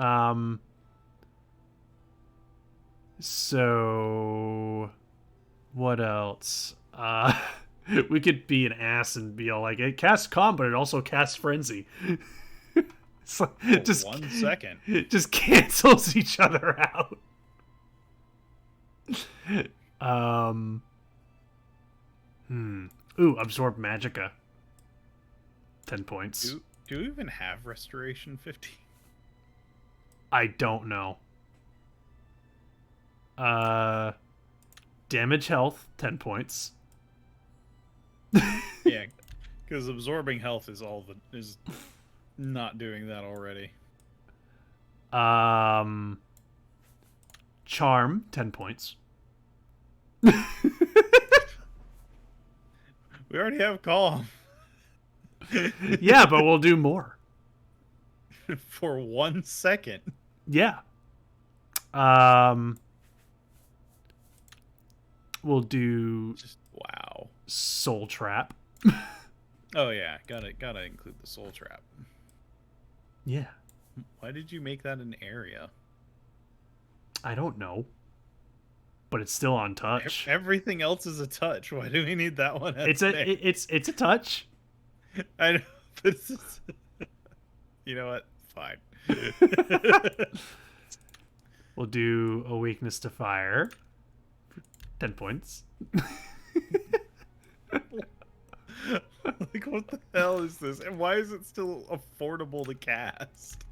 So what else? We could be an ass and be all like, it casts calm, but it also casts frenzy. It's like, just 1 second. It just cancels each other out. Ooh, absorb magicka. 10 points. Do we even have restoration 50? I don't know. Damage health, 10 points. Yeah, because absorbing health is is not doing that already. Charm, 10 points. We already have calm. Yeah, but we'll do more. For 1 second. Yeah. We'll do Just wow. Soul Trap. Oh yeah, gotta include the soul trap. Yeah. Why did you make that an area? I don't know. But it's still on touch. Everything else is a touch. Why do we need that one? It's a touch. I know, but it's just... You know what? Fine. We'll do a weakness to fire. 10 points. Like, what the hell is this? And why is it still affordable to cast?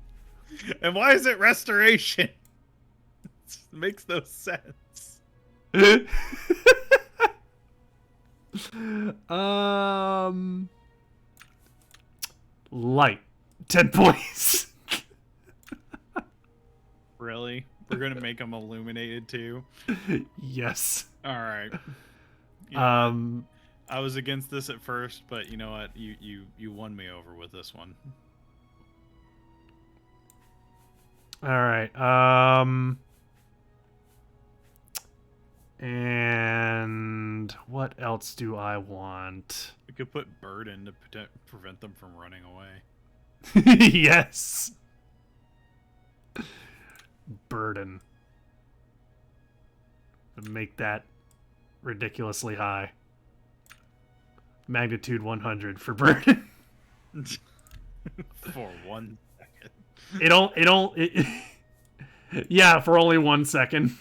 And why is it restoration? It makes no sense. Light. 10 points. Really? We're gonna make them illuminated too? Yes. Alright. I was against this at first, but you know what? You won me over with this one. Alright, and what else do I want? We could put burden to prevent them from running away. Yes. Burden. Make that ridiculously high. Magnitude 100 for burden. For 1 second. Yeah, for only 1 second.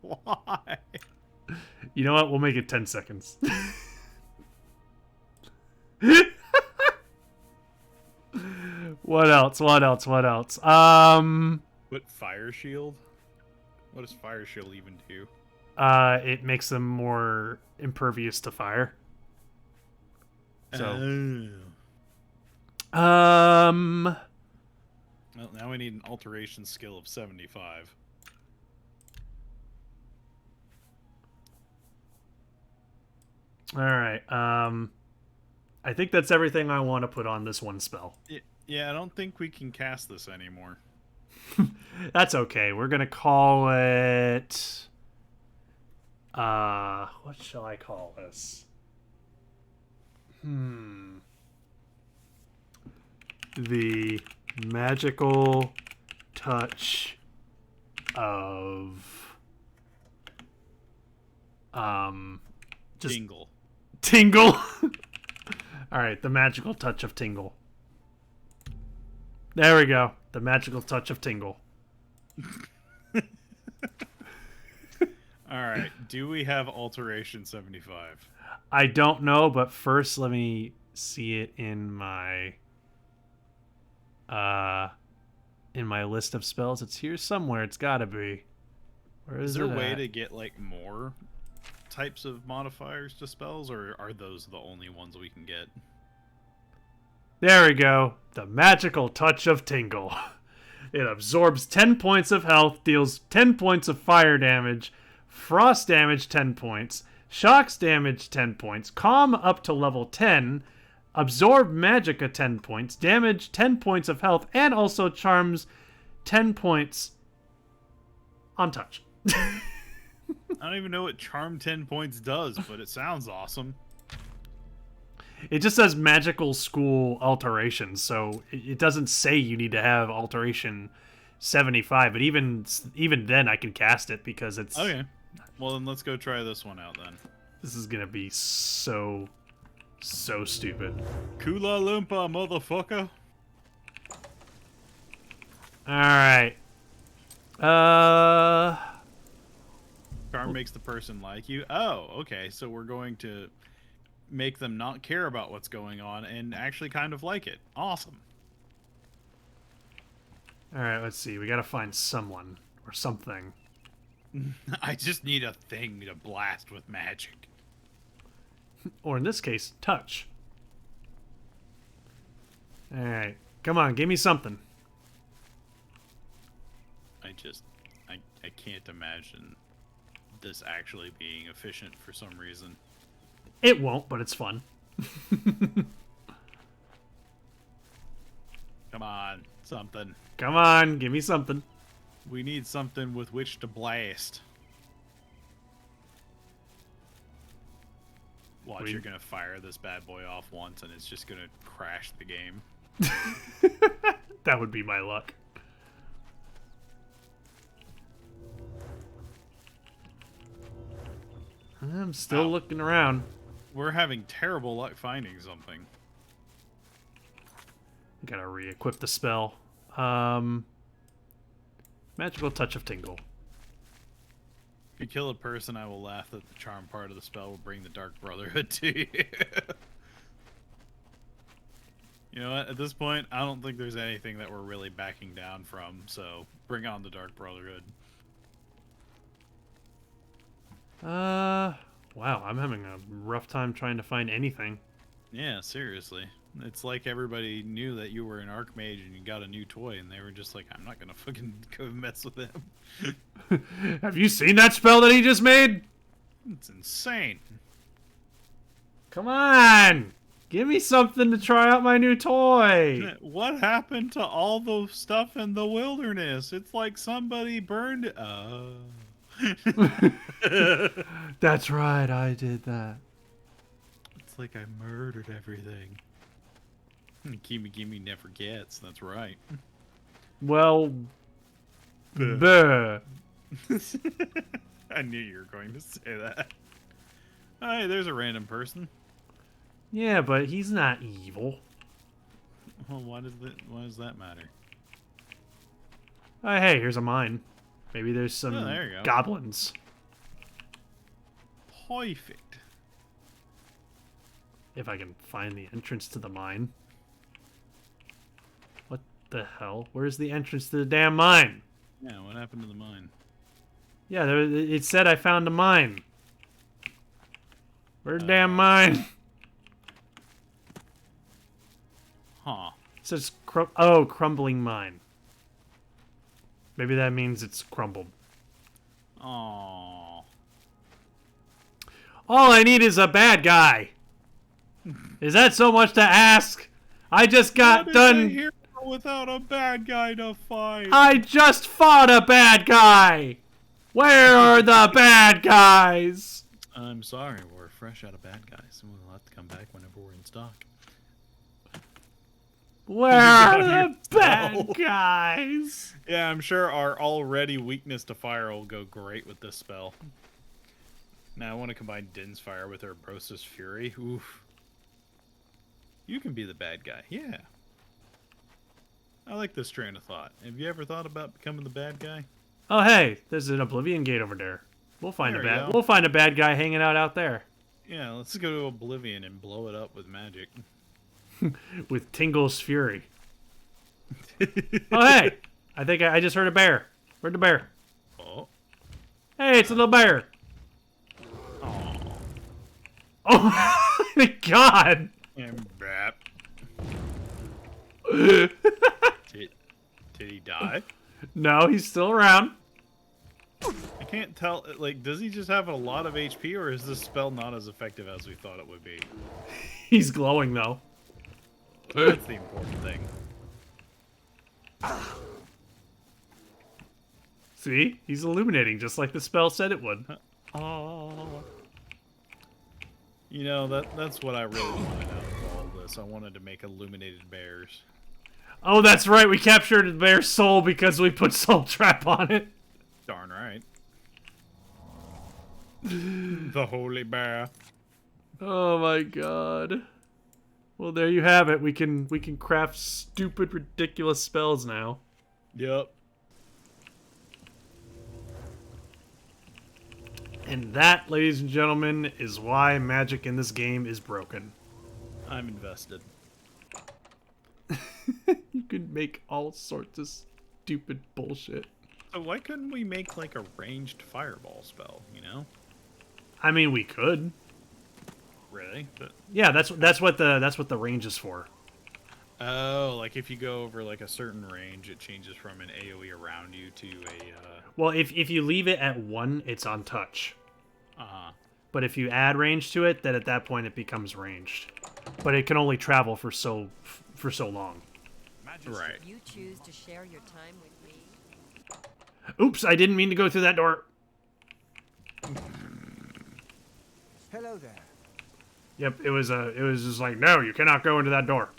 Why? You know what? We'll make it 10 seconds. What else? What else? What else? What, fire shield? What does fire shield even do? It makes them more impervious to fire. So, well, now we need an alteration skill of 75. all right. I think that's everything I want to put on this one spell. Yeah, I don't think we can cast this anymore. That's okay. We're gonna call it. What shall I call this? The magical touch of just Tingle. Tingle. All right, the magical touch of Tingle. There we go. The magical touch of Tingle. Alright, do we have Alteration 75? I don't know, but first let me see it in my list of spells. It's here somewhere. It's gotta be. Where Is is there it a way at? to get, like, more types of modifiers to spells, or are those the only ones we can get? There we go. The magical touch of Tingle. It absorbs 10 points of health, deals 10 points of fire damage, frost damage 10 points, shocks damage 10 points, calm up to level 10, absorb magicka 10 points, damage 10 points of health, and also charms 10 points on touch. I don't even know what Charm 10 points does, but it sounds awesome. It just says magical school alterations, so it doesn't say you need to have alteration 75, but even then I can cast it because it's... Okay. Well, then let's go try this one out then. This is gonna be so stupid. Kula Loompa, motherfucker. Alright. Charm makes the person like you. Oh, okay. So we're going to make them not care about what's going on and actually kind of like it. Awesome. Alright, let's see. We gotta find someone. Or something. I just need a thing to blast with magic. Or in this case, touch. Alright. Come on, give me something. I can't imagine this actually being efficient for some reason. It won't, but it's fun. Come on, something. Come on, give me something. We need something with which to blast. Watch, you're gonna fire this bad boy off once and it's just gonna crash the game. That would be my luck. I'm still looking around. We're having terrible luck finding something. Gotta re-equip the spell. Magical Touch of Tingle. If you kill a person, I will laugh that the charm part of the spell will bring the Dark Brotherhood to you. You know what? At this point, I don't think there's anything that we're really backing down from, so bring on the Dark Brotherhood. Wow, I'm having a rough time trying to find anything. Yeah, seriously. It's like everybody knew that you were an Archmage and you got a new toy, and they were just like, I'm not gonna fucking go mess with him. Have you seen that spell that he just made? It's insane. Come on! Give me something to try out my new toy! What happened to all the stuff in the wilderness? It's like somebody burned it. That's right, I did that. It's like I murdered everything. Gimme never gets, that's right. Well... Buh. I knew you were going to say that. Hey, there's a random person. Yeah, but he's not evil. Well, why does that matter? Oh, hey, here's a mine. Maybe there's some there you go. goblins. Perfect. If I can find the entrance to the mine. What the hell? Where's the entrance to the damn mine? Yeah, what happened to the mine? Yeah, it said I found a mine. Where's the damn mine? Huh. It says, crumbling mine. Maybe that means it's crumbled. Aww. All I need is a bad guy. Is that so much to ask? I just got done. Here without a bad guy to fight. I just fought a bad guy. Where are the bad guys? I'm sorry, we're fresh out of bad guys, and we'll have to come back whenever we're in stock. Where are the bad guys? Yeah, I'm sure our already weakness to fire will go great with this spell. Now I want to combine Din's Fire with her Brosis Fury. Oof. You can be the bad guy, yeah. I like this train of thought. Have you ever thought about becoming the bad guy? Oh hey, there's an Oblivion gate over there. We'll find We'll find a bad guy hanging out there. Yeah, let's go to Oblivion and blow it up with magic. With Tingle's Fury. Oh hey, I think I just heard a bear. Where'd the bear? Oh. Hey, it's a little bear. Aww. Oh my god. And bap. Did he die? No, he's still around. I can't tell, like, does he just have a lot of HP, or is this spell not as effective as we thought it would be? He's glowing, though. That's the important thing. See? He's illuminating, just like the spell said it would. Oh. You know, that's what I really wanted out of all this. I wanted to make illuminated bears. Oh, that's right. We captured the bear's soul because we put Soul Trap on it. Darn right. The holy bear. Oh my god. Well, there you have it. We can craft stupid, ridiculous spells now. Yep. And that, ladies and gentlemen, is why magic in this game is broken. I'm invested. You could make all sorts of stupid bullshit. So why couldn't we make like a ranged fireball spell, you know? I mean, we could. Really? But, Yeah, that's what the range is for. oh, like if you go over like a certain range, it changes from an AoE around you to a Well, if you leave it at 1, it's untouched. uh-huh. But if you add range to it, then at that point it becomes ranged. But it can only travel for so long. Right. You choose to share your time with me. Oops, I didn't mean to go through that door. Hello there. Yep, it was just like, no, you cannot go into that door.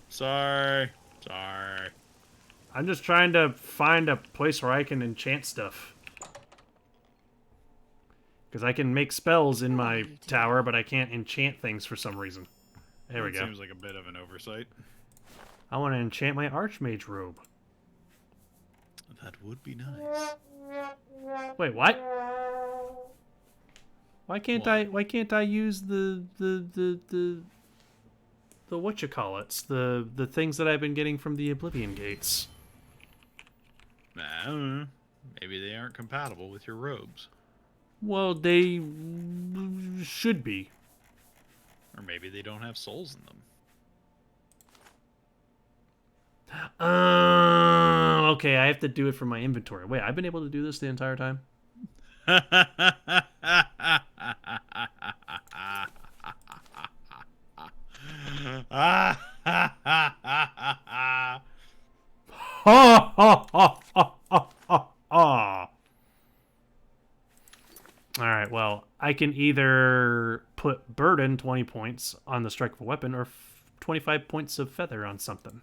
Sorry. I'm just trying to find a place where I can enchant stuff. Because I can make spells in my tower, but I can't enchant things for some reason. There we go. Seems like a bit of an oversight. I want to enchant my Archmage robe. That would be nice. Wait, what? Why can't What? Why can't I use the whatchamacallits, the things that I've been getting from the Oblivion gates? I don't know. Maybe they aren't compatible with your robes. Well, they should be. Or maybe they don't have souls in them. Okay, I have to do it from my inventory. Wait, I've been able to do this the entire time? Ha ha ha ha ha ha ha. Alright, well, I can either put burden 20 points on the strike of a weapon or 25 points of feather on something.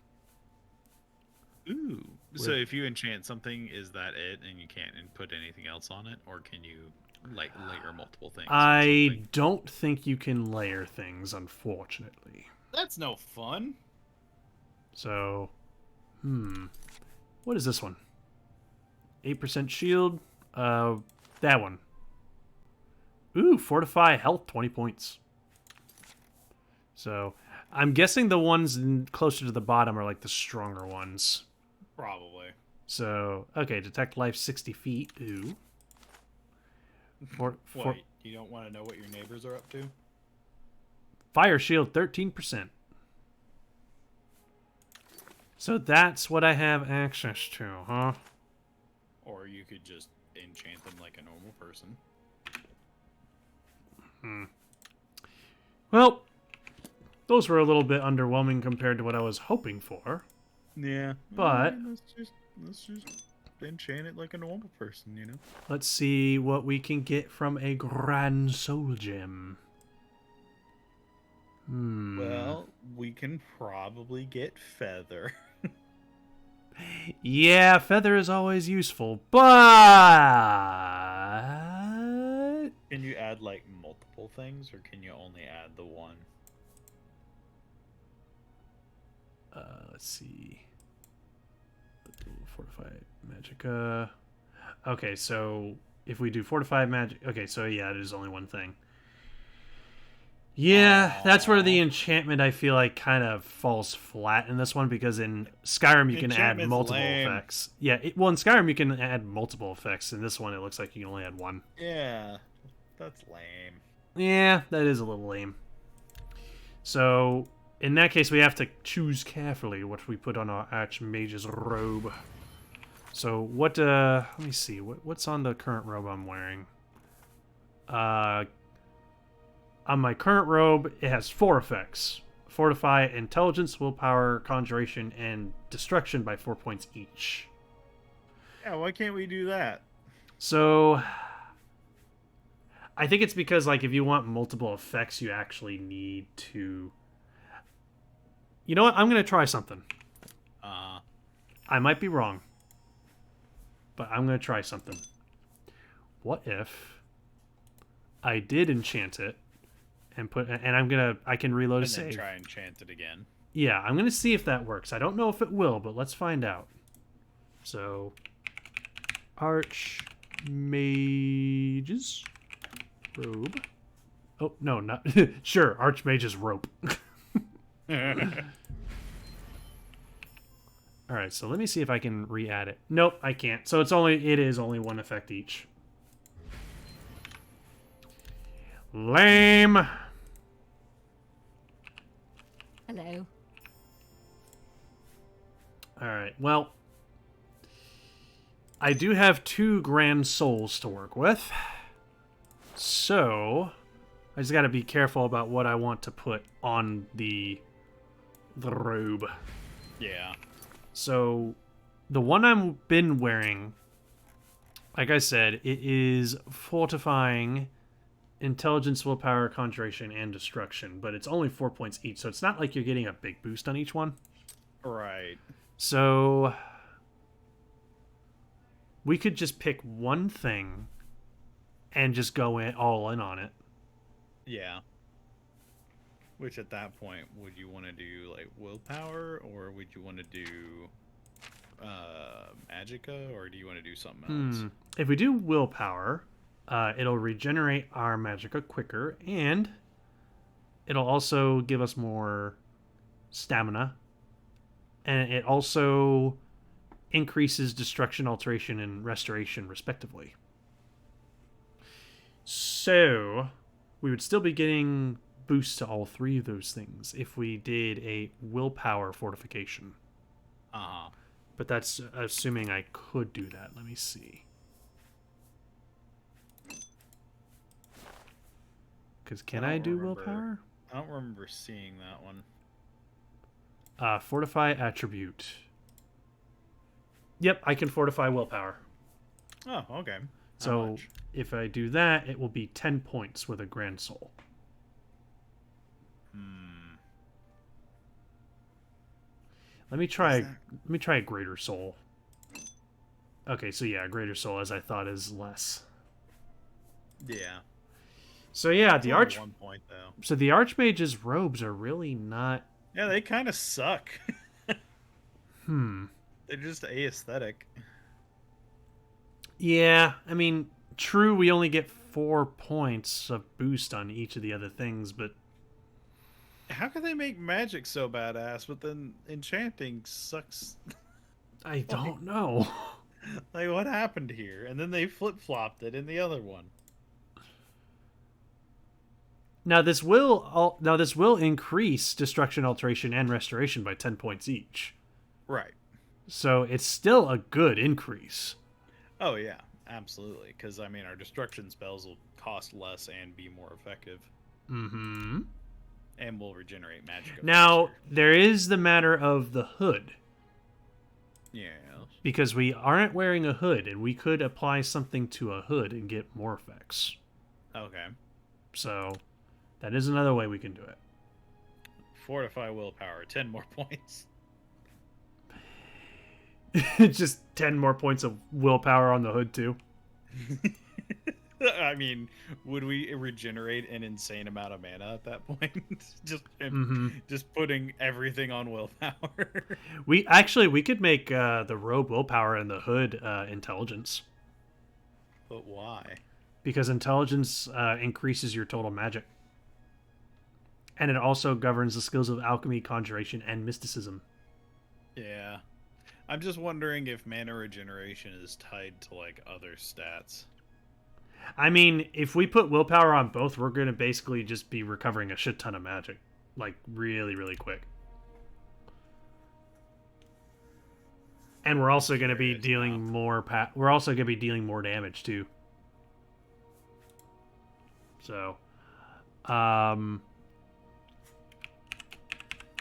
Ooh. So if you enchant something, is that it and you can't put anything else on it? Or can you, like, layer multiple things on I something? don't think you can layer things, unfortunately. That's no fun. So, what is this one? 8% shield. That one. Ooh, fortify health 20 points. So, I'm guessing the ones closer to the bottom are like the stronger ones. Probably. So, okay, detect life 60 feet. Ooh. What? You don't want to know what your neighbors are up to? Fire shield 13%. So that's what I have access to, huh? Or you could just enchant them like a normal person. Well, those were a little bit underwhelming compared to what I was hoping for. Yeah. But- let's just enchant it like a normal person, you know? Let's see what we can get from a Grand Soul Gem. Well, we can probably get feather. Yeah, feather is always useful, but... Can you add like multiple things, or can you only add the one? Let's see. Fortified Magicka. Okay, so if we do Fortified Magic... Okay, so yeah, it is only one thing. Yeah, that's where the enchantment, I feel like, kind of falls flat in this one, because in Skyrim you can add Enchantment's multiple lame. effects. Yeah, well, in Skyrim you can add multiple effects. In this one, it looks like you can only add one. Yeah, that's lame. Yeah, that is a little lame. So, in that case, we have to choose carefully what we put on our Archmage's robe. So, what, let me see, what's on the current robe I'm wearing? On my current robe, it has 4 effects. Fortify, Intelligence, Willpower, Conjuration, and Destruction by 4 points each. Yeah, why can't we do that? So, I think it's because, like, if you want multiple effects, you actually need to... You know what? I'm going to try something. I might be wrong. But I'm going to try something. What if I did enchant it and I can reload a And then save. try and enchant it again. Yeah, I'm going to see if that works. I don't know if it will, but let's find out. So, Archmages. Robe. Oh, no, not... Sure, Archmage's rope. Alright, so let me see if I can re-add it. Nope, I can't. So it is only one effect each. Lame. Hello. Alright, well... I do have 2 grand souls to work with. So... I just gotta be careful about what I want to put on the robe. Yeah. So, the one I've been wearing, like I said, it is fortifying, intelligence, willpower, conjuration, and destruction. But it's only 4 points each, so it's not like you're getting a big boost on each one. Right. So, we could just pick one thing and just go all in on it. Yeah. Which at that point, would you want to do like willpower, or would you want to do magicka, or do you want to do something else? If we do willpower, it'll regenerate our magicka quicker, and it'll also give us more stamina, and it also increases destruction, alteration, and restoration, respectively. So, we would still be getting boosts to all 3 of those things if we did a willpower fortification. Uh-huh. But that's assuming I could do that. Let me see. Because can I do willpower? I don't remember seeing that one. Fortify attribute. Yep, I can fortify willpower. Oh, okay. How So much? if I do that, it will be 10 points with a grand soul. Let me try a greater soul. Okay, so yeah, greater soul, as I thought, is less. Yeah. So yeah, It's the only 1 point though. So the Archmage's robes are really not... Yeah, they kind of suck. They're just aesthetic. Yeah, I mean, true, we only get 4 points of boost on each of the other things, but... How can they make magic so badass, but then enchanting sucks? I don't know. Like, what happened here? And then they flip-flopped it in the other one. Now this will increase destruction, alteration, and restoration by 10 points each. Right. So it's still a good increase. Oh, yeah. Absolutely. Because, I mean, our destruction spells will cost less and be more effective. Mm-hmm. And will regenerate magic. Now, there is the matter of the hood. Yeah. Because we aren't wearing a hood, and we could apply something to a hood and get more effects. Okay. So, that is another way we can do it. Fortify willpower, 10 more points. Just 10 more points of willpower on the hood, too. I mean, would we regenerate an insane amount of mana at that point? Just putting everything on willpower. We could make the robe willpower and the hood intelligence. But why? Because intelligence increases your total magic. And it also governs the skills of alchemy, conjuration, and mysticism. Yeah. I'm just wondering if mana regeneration is tied to, like, other stats. I mean, if we put willpower on both, we're going to basically just be recovering a shit ton of magic. Like, really, really quick. And we're also going to be dealing more... we're also going to be dealing more damage, too. So...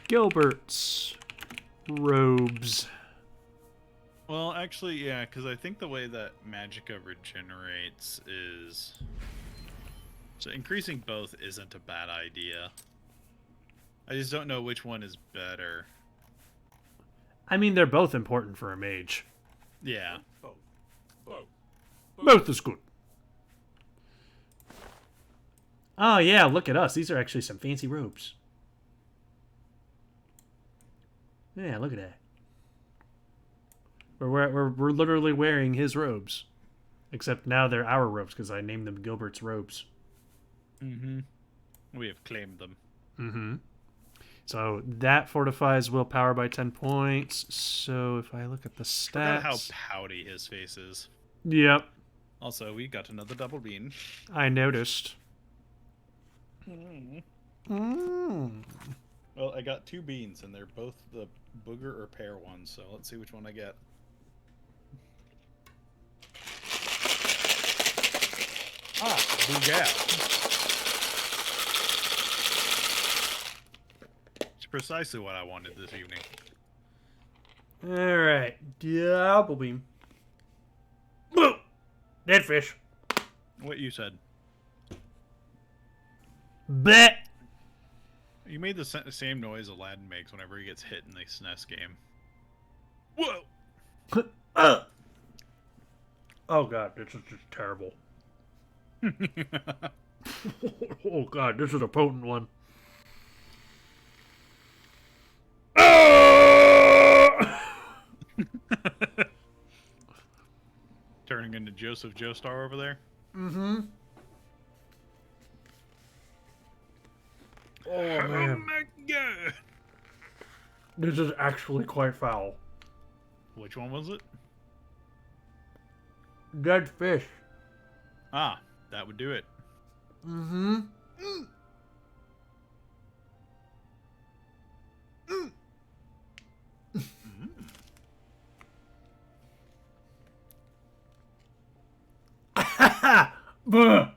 Gilbert's robes. Well, actually, yeah, because I think the way that magicka regenerates is... So increasing both isn't a bad idea. I just don't know which one is better. I mean, they're both important for a mage. Yeah. Both is good. Oh, yeah, look at us. These are actually some fancy robes. Yeah, look at that. We're literally wearing his robes. Except now they're our robes, because I named them Gilbert's robes. Mm-hmm. We have claimed them. Mm-hmm. So that fortifies willpower by 10 points. So if I look at the Forgot how stats... pouty his face is. Yep, Also, we got another double bean. I noticed. Mm. Mm. Well, I got 2 beans, and they're both the booger or pear ones, so let's see which one I get. Ah, boogal. It's precisely what I wanted this evening. Alright, double beam. Whoa! Dead fish. What you said. Bet! You made the same noise Aladdin makes whenever he gets hit in the SNES game. Whoa! Oh god, this is just terrible. Oh god, this is a potent one. Turning into Joseph Joestar over there. Mm-hmm. Oh Oh man, my god! this is actually quite foul. Which one was it? Dead fish. Ah, that would do it. Mm-hmm. Buh.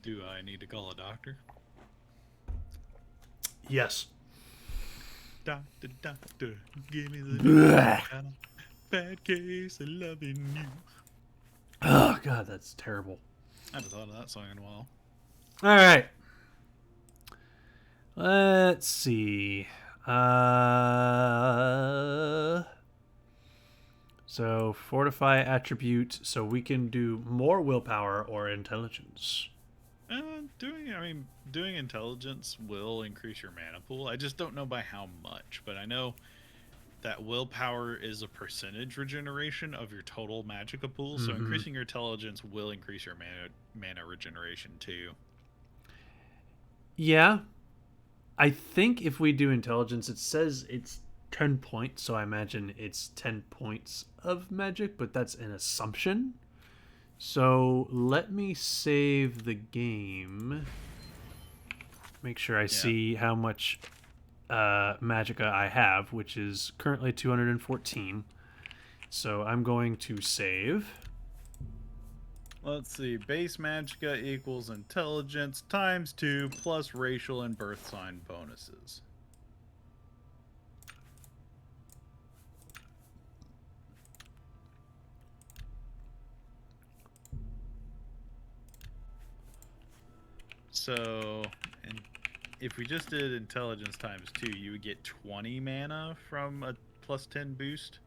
Do I need to call a doctor? Yes. Doctor, doctor, give me the Blech. bad case of loving you. Oh god, that's terrible. I haven't thought of that song in a while. All right. Let's see. So fortify attribute, so we can do more willpower or intelligence. Doing intelligence will increase your mana pool. I just don't know by how much, but I know that willpower is a percentage regeneration of your total magicka pool, so increasing your intelligence will increase your mana regeneration too. Yeah. I think if we do intelligence, it says it's 10 points, so I imagine it's 10 points of magic, but that's an assumption. So let me save the game. Make sure I see how much magicka I have, which is currently 214. So I'm going to save. Let's see. Base magicka equals intelligence times 2 plus racial and birth sign bonuses. So, and if we just did intelligence times 2, you would get 20 mana from a plus 10 boost.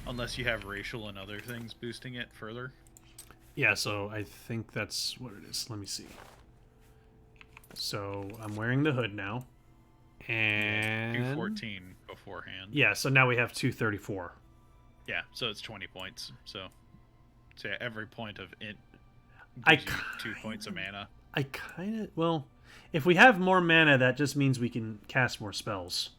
Unless you have racial and other things boosting it further. Yeah, so I think that's what it is. Let me see. So I'm wearing the hood now. And 214 beforehand. yeah, so now we have 234. Yeah, so it's 20 points. So yeah, every point of int I gives you 2 points of mana. I kind of... Well, if we have more mana, that just means we can cast more spells.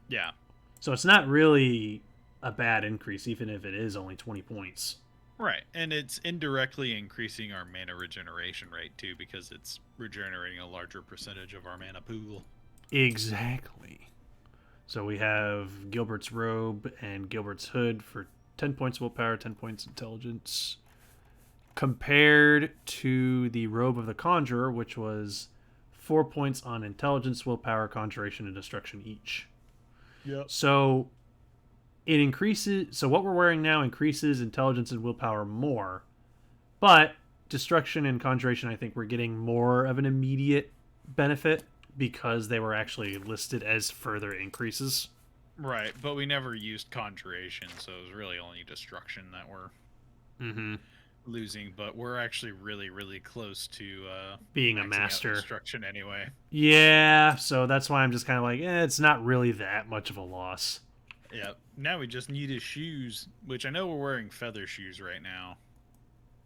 Yeah. So it's not really a bad increase, even if it is only 20 points. Right, and it's indirectly increasing our mana regeneration rate, too, because it's regenerating a larger percentage of our mana pool. Exactly. So we have Gilbert's Robe and Gilbert's Hood for 10 points willpower, 10 points intelligence. Compared to the Robe of the Conjurer, which was 4 points on intelligence, willpower, conjuration, and destruction each. Yep. So it increases. So what we're wearing now increases intelligence and willpower more, but destruction and conjuration, I think we're getting more of an immediate benefit because they were actually listed as further increases. Right, but we never used conjuration, so it was really only destruction that we're losing. But we're actually really, really close to being a maxing out master. destruction anyway. Yeah, so that's why I'm just kind of like, it's not really that much of a loss. Yeah. Now we just need his shoes, which I know we're wearing feather shoes right now.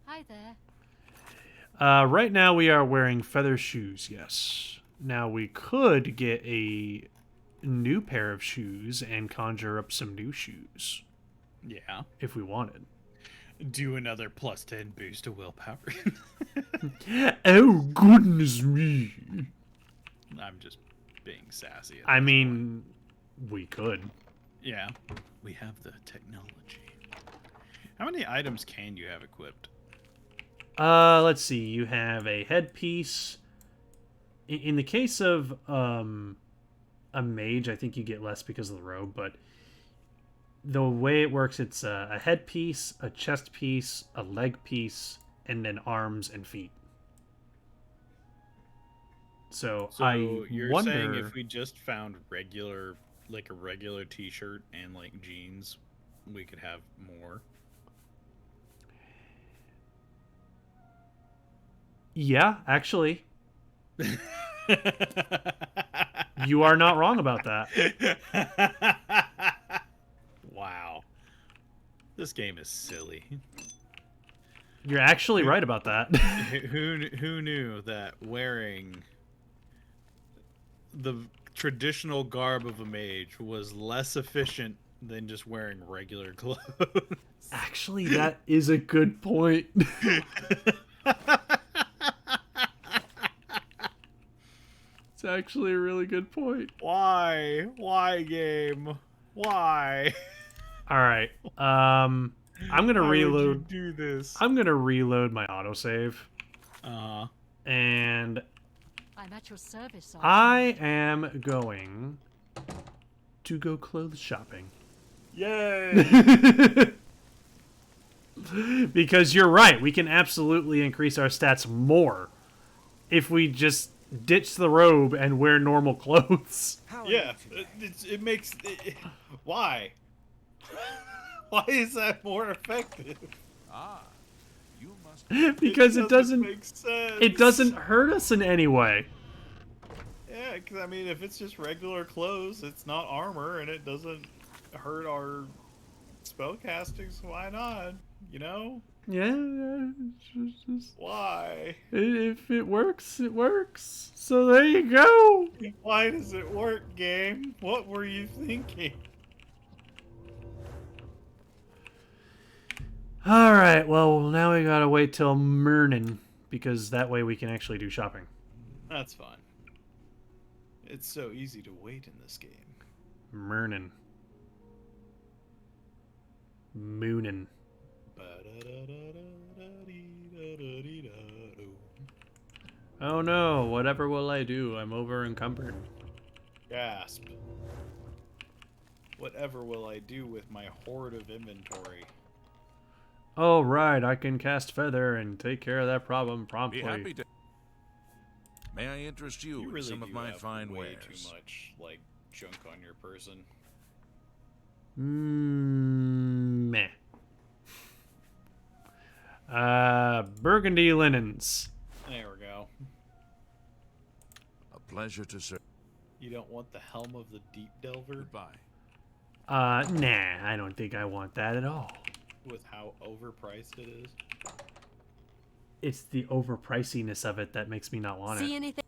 Hi there. Right now we are wearing feather shoes, yes. Now we could get a new pair of shoes and conjure up some new shoes Yeah. if we wanted. Do another +10 boost to willpower. Oh, goodness me. I'm just being sassy. I mean, we could. Yeah. We have the technology. How many items can you have equipped? Let's see. You have a headpiece. In the case of a mage, I think you get less because of the robe, but the way it works, it's a headpiece, a chest piece, a leg piece, and then arms and feet. So I you're wonder saying if we just found regular, like a regular t-shirt and like jeans, we could have more? Yeah, actually. You are not wrong about that. Wow. This game is silly. You're actually right about that. Who knew that wearing the traditional garb of a mage was less efficient than just wearing regular clothes? Actually, that is a good point. It's actually a really good point. Why? Why, game? Why? All right. I'm gonna Why would you reload. do this? I'm gonna reload my autosave, Uh-huh. and I'm at your service, Sergeant. I am going to go clothes shopping. Yay! Because you're right, we can absolutely increase our stats more if we just ditch the robe and wear normal clothes. How Yeah, it makes... why? Why is that more effective? Ah, you must. Because it doesn't make sense. it doesn't hurt us in any way. Yeah, because I mean, if it's just regular clothes, it's not armor, and it doesn't hurt our spellcasting, so why not? You know? Yeah, it's just- Why? if it works, it works. So there you go. Why does it work, game? What were you thinking? All right, well, now we gotta wait till morning, because that way we can actually do shopping. That's fine. It's so easy to wait in this game. Morning. Moonin'. Oh no, whatever will I do? I'm over encumbered. Gasp. Whatever will I do with my horde of inventory? Oh right, I can cast Feather and take care of that problem Be promptly. happy to. May I interest you, You in really some of do my have fine way wares? too much, like, junk on your person. Meh. Burgundy linens. There we go. A pleasure to serve. You don't want the Helm of the Deep Delver Goodbye. Nah, I don't think I want that at all. with how overpriced it is? It's the overpriciness of it that makes me not want See it. anything?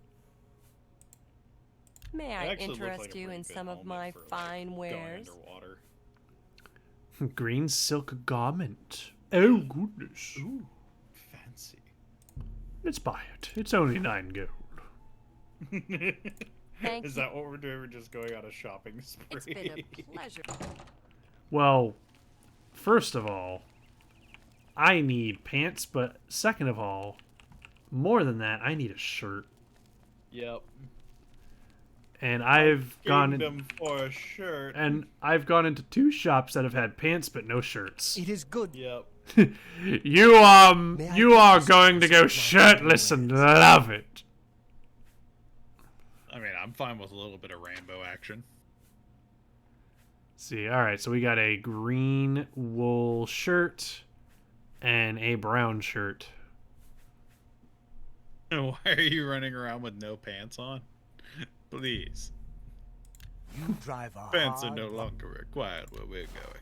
May I It actually looks interest like a you pretty in good some of helmet my for, like, fine going wares? underwater. Green silk garment. Oh goodness. Ooh, fancy. Let's buy it. It's only 9 gold. Thank Is you. that what we're doing? We're just going on a shopping spree. It's been a pleasure. Well, first of all, I need pants, but second of all, more than that, I need a shirt. Yep. And I've gone Kingdom for a shirt. and I've gone into 2 shops that have had pants but no shirts. It is good. Yep. You May I you are please going to go present my shirtless and wares? love it. I mean, I'm fine with a little bit of rainbow action. See, all right, so we got a green wool shirt and a brown shirt. Why are you running around with no pants on? Please. You drive a Pants are hard no life. longer required where we're going.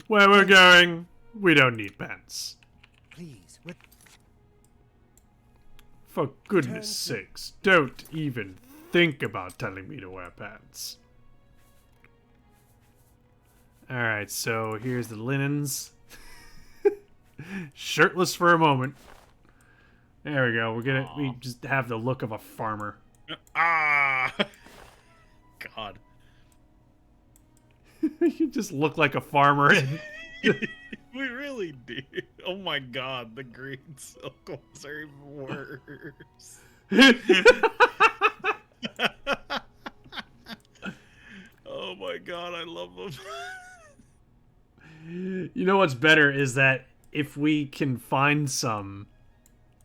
Where we're going, we don't need pants. Please, For goodness sakes, don't even think about telling me to wear pants. Alright, so here's the linens. Shirtless for a moment. There we go. We just have the look of a farmer. Ah! God. You just look like a farmer. We really do. Oh my god, the green silk ones are even worse. Oh my god, I love them. You know what's better is that if we can find some,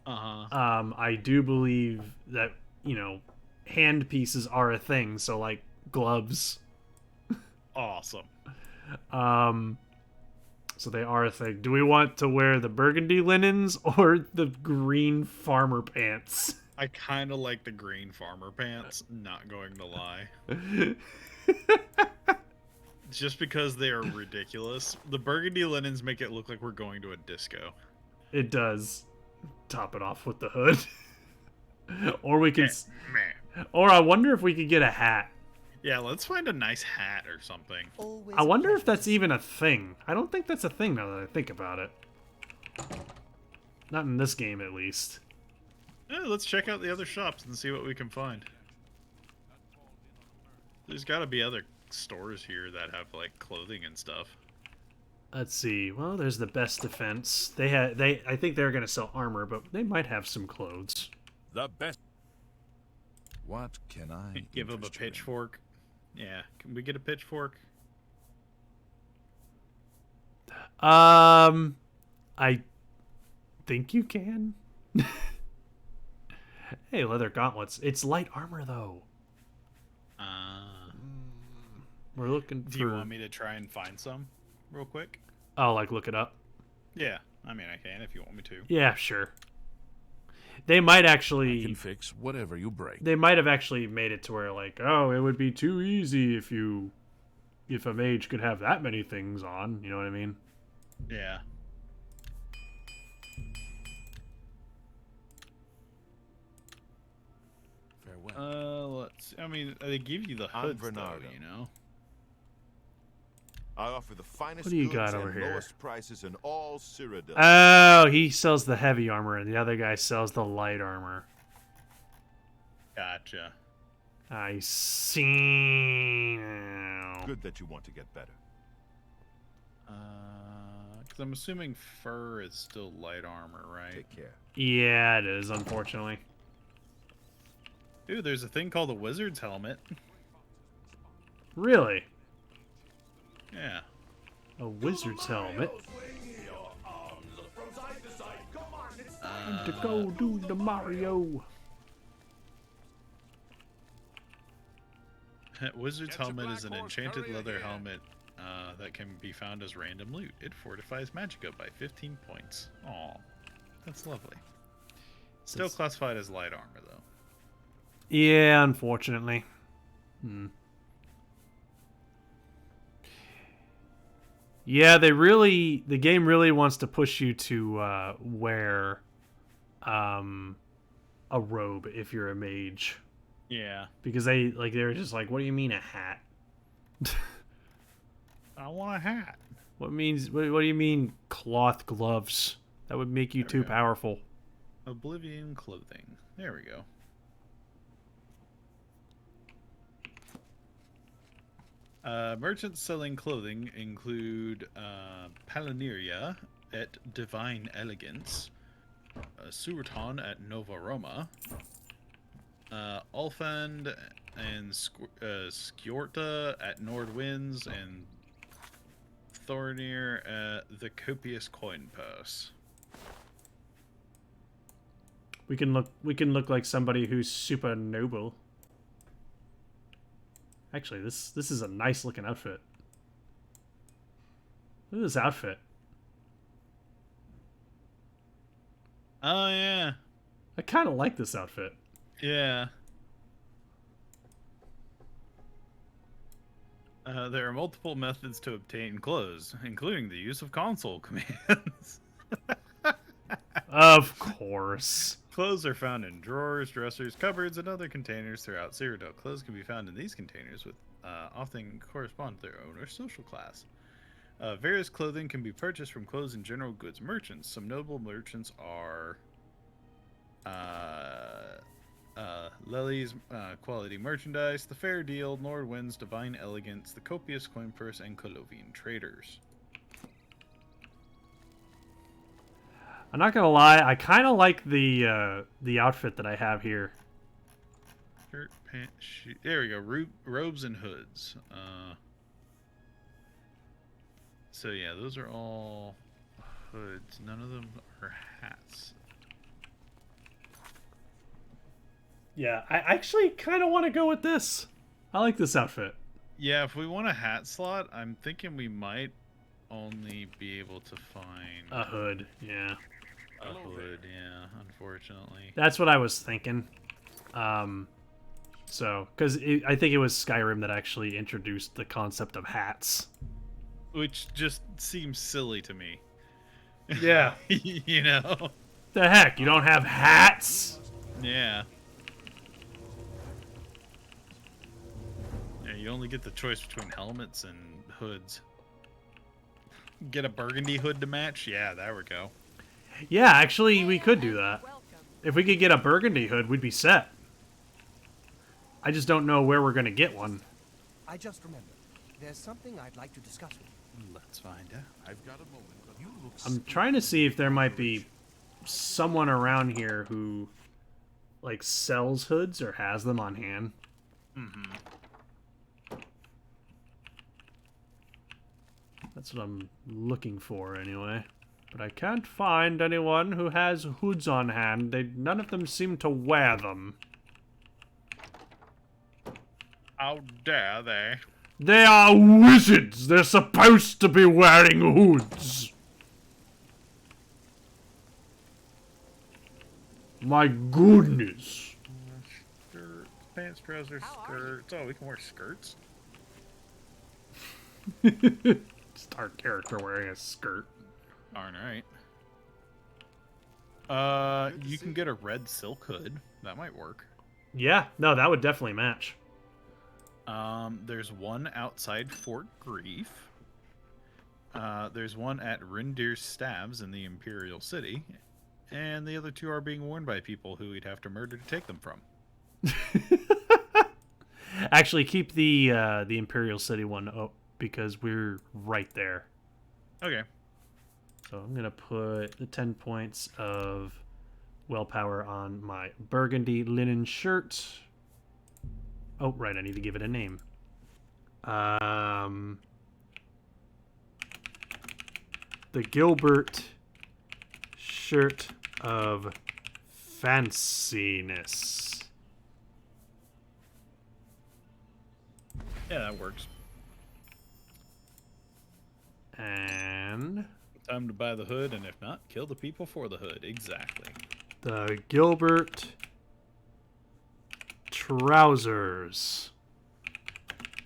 I do believe that, you know, hand pieces are a thing. So like gloves. Awesome. So they are a thing. Do we want to wear the burgundy linens or the green farmer pants? I kind of like the green farmer pants, not going to lie. Just because they are ridiculous. The burgundy linens make it look like we're going to a disco. It does. Top it off with the hood. Or we can... Man. Or I wonder if we could get a hat. Yeah, let's find a nice hat or something. Always I wonder a if that's pleasure. even a thing. I don't think that's a thing now that I think about it. Not in this game, at least. Yeah, let's check out the other shops and see what we can find. There's got to be other stores here that have like clothing and stuff. Let's see. Well, there's the best defense. I think they're gonna sell armor, but they might have some clothes. The best. What can I Give them a interest you in? pitchfork. Yeah, can we get a pitchfork? I think you can. Hey, leather gauntlets. It's light armor though. We're looking for. Do you want me to try and find some real quick? Oh, like look it up. Yeah, I mean I can if you want me to. Yeah, sure. They might actually. Can fix whatever you break. They might have actually made it to where like, oh, it would be too easy if a mage could have that many things on. You know what I mean? Yeah. Farewell. Let's. I mean, they give you the hoods though, Bernardo. you know. I offer the finest What do you goods got over and here? lowest prices in all Cyrodiil. Oh, he sells the heavy armor, and the other guy sells the light armor. Gotcha. I see now. Good that you want to get better. Because I'm assuming fur is still light armor, right? Take care. Yeah, it is, unfortunately. Ooh, there's a thing called a wizard's helmet. Really? Yeah. A wizard's helmet? Time to go do the Mario. Wizard's Catch a helmet black is an horse, enchanted hurry leather again. helmet that can be found as random loot. It fortifies Magicka by 15 points. Aw, that's lovely. Still It's- classified as light armor, though. Yeah, unfortunately. Yeah, the game really wants to push you to wear a robe if you're a mage. Yeah. Because they're just like, what do you mean a hat? I want a hat. What do you mean cloth gloves? That would make you There we too go. powerful. Oblivion clothing. There we go. Merchants selling clothing include Palineria at Divine Elegance, Surton at Nova Roma, Ulfand and Skjorta at Nordwinds, and Thornir at the Copious Coin Purse. We can look like somebody who's super noble. Actually, this is a nice looking outfit. Look at this outfit. Oh yeah, I kind of like this outfit. yeah. There are multiple methods to obtain clothes, including the use of console commands. Of course. Clothes are found in drawers, dressers, cupboards, and other containers throughout Cyrodiil. Clothes can be found in these containers, with often correspond to their owner's social class. Various clothing can be purchased from clothes and general goods merchants. Some notable merchants are Lely's Quality Merchandise, The Fair Deal, Nordwind's Divine Elegance, The Copious Coin Purse, and Colovian Traders. I'm not gonna lie, I kind of like the outfit that I have here. Shirt, pants, shoe. There we go. Robes and hoods. So yeah, those are all hoods. None of them are hats. Yeah, I actually kind of want to go with this. I like this outfit. Yeah, if we want a hat slot, I'm thinking we might only be able to find A hood, yeah. a hood. Yeah, unfortunately. That's what I was thinking. So, because I think it was Skyrim that actually introduced the concept of hats. Which just seems silly to me. Yeah. You know? The heck, you don't have hats? Yeah. Yeah, you only get the choice between helmets and hoods. Get a burgundy hood to match? Yeah, there we go. Yeah, actually, we could do that. If we could get a burgundy hood, we'd be set. I just don't know where we're going to get one. I just remembered. There's something I'd like to discuss with you. Let's find out. I've got a moment, but you look I'm trying to see if there might be someone around here who, like, sells hoods or has them on hand. Mm-hmm. That's what I'm looking for, anyway. But I can't find anyone who has hoods on hand. None of them seem to wear them. How dare they? They are wizards! They're supposed to be wearing hoods! My goodness. Skirts, pants, trousers, skirts. Oh, we can wear skirts? Just our character wearing a skirt. Darn right. You can get a red silk hood. That might work. Yeah, no, that would definitely match. There's one outside Fort Grief. There's one at Rindir's Stabs in the Imperial City. And the other two are being worn by people who we'd have to murder to take them from. Actually, keep the Imperial City one up because we're right there. Okay. So I'm going to put the 10 points of willpower on my burgundy linen shirt. Oh, right, I need to give it a name. The Gilbert Shirt of Fanciness. Yeah, that works. And Time to buy the hood, and if not, kill the people for the hood. Exactly. the Gilbert Trousers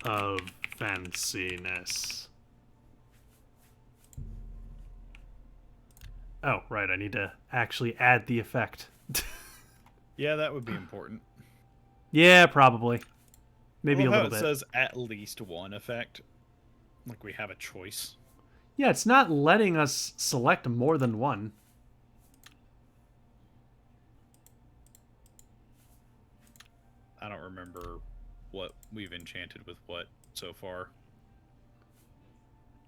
of Fanciness. Oh, right, I need to actually add the effect. Yeah, that would be important. Yeah, probably. Maybe I a love little how bit. it says at least one effect. Like we have a choice. Yeah, it's not letting us select more than one. I don't remember what we've enchanted with what so far.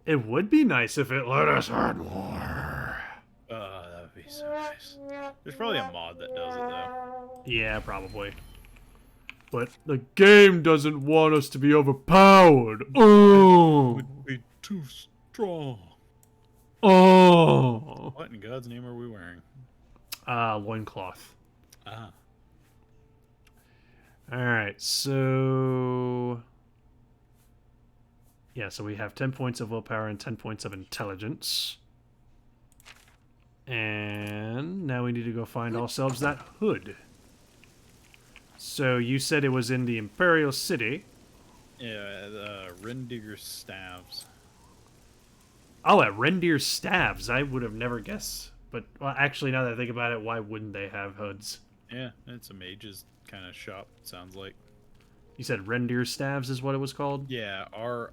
It would be nice if it let us add more. That would be so nice. There's probably a mod that does it, though. Yeah, probably. But the game doesn't want us to be overpowered. Oh! Would be too strong. Oh! What in God's name are we wearing? Loincloth. Ah. Alright, so... Yeah, so we have 10 points of willpower and 10 points of intelligence. And now we need to go find ourselves that hood. So you said it was in the Imperial City. Yeah, Rindir's Stabs. Oh, at Rendir Stabs. I would have never guessed But well, actually, now that I think about it, why wouldn't they have hoods? Yeah, it's a mage's kind of shop, sounds like. You said reindeer staves is what it was called? Yeah, Rindir.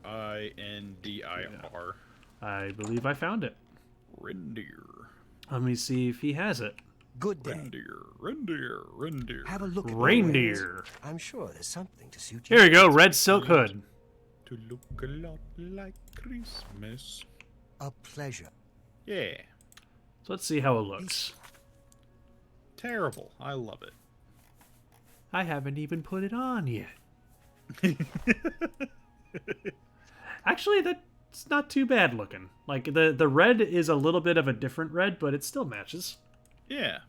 I believe I found it. Reindeer. Let me see if he has it. Good day. Reindeer. Have a look at my Reindeer. wares. I'm sure there's something to suit you. Here we go, red silk hood. To look a lot like Christmas. A pleasure. Yeah. So let's see how it looks. Terrible. I love it. I haven't even put it on yet. Actually, that's not too bad looking. Like, the red is a little bit of a different red, but it still matches. Yeah.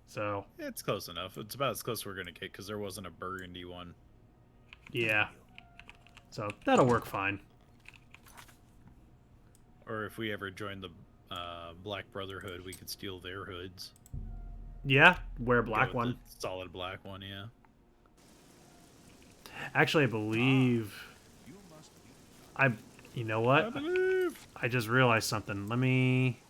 So, It's close enough. It's about as close as we're going to get because there wasn't a burgundy one. yeah. So, that'll work fine. Or if we ever join the Black Brotherhood, we could steal their hoods. Yeah, wear a Go black with one. the solid black one, yeah. Actually, I believe... You know what? I believe. I just realized something. Let me...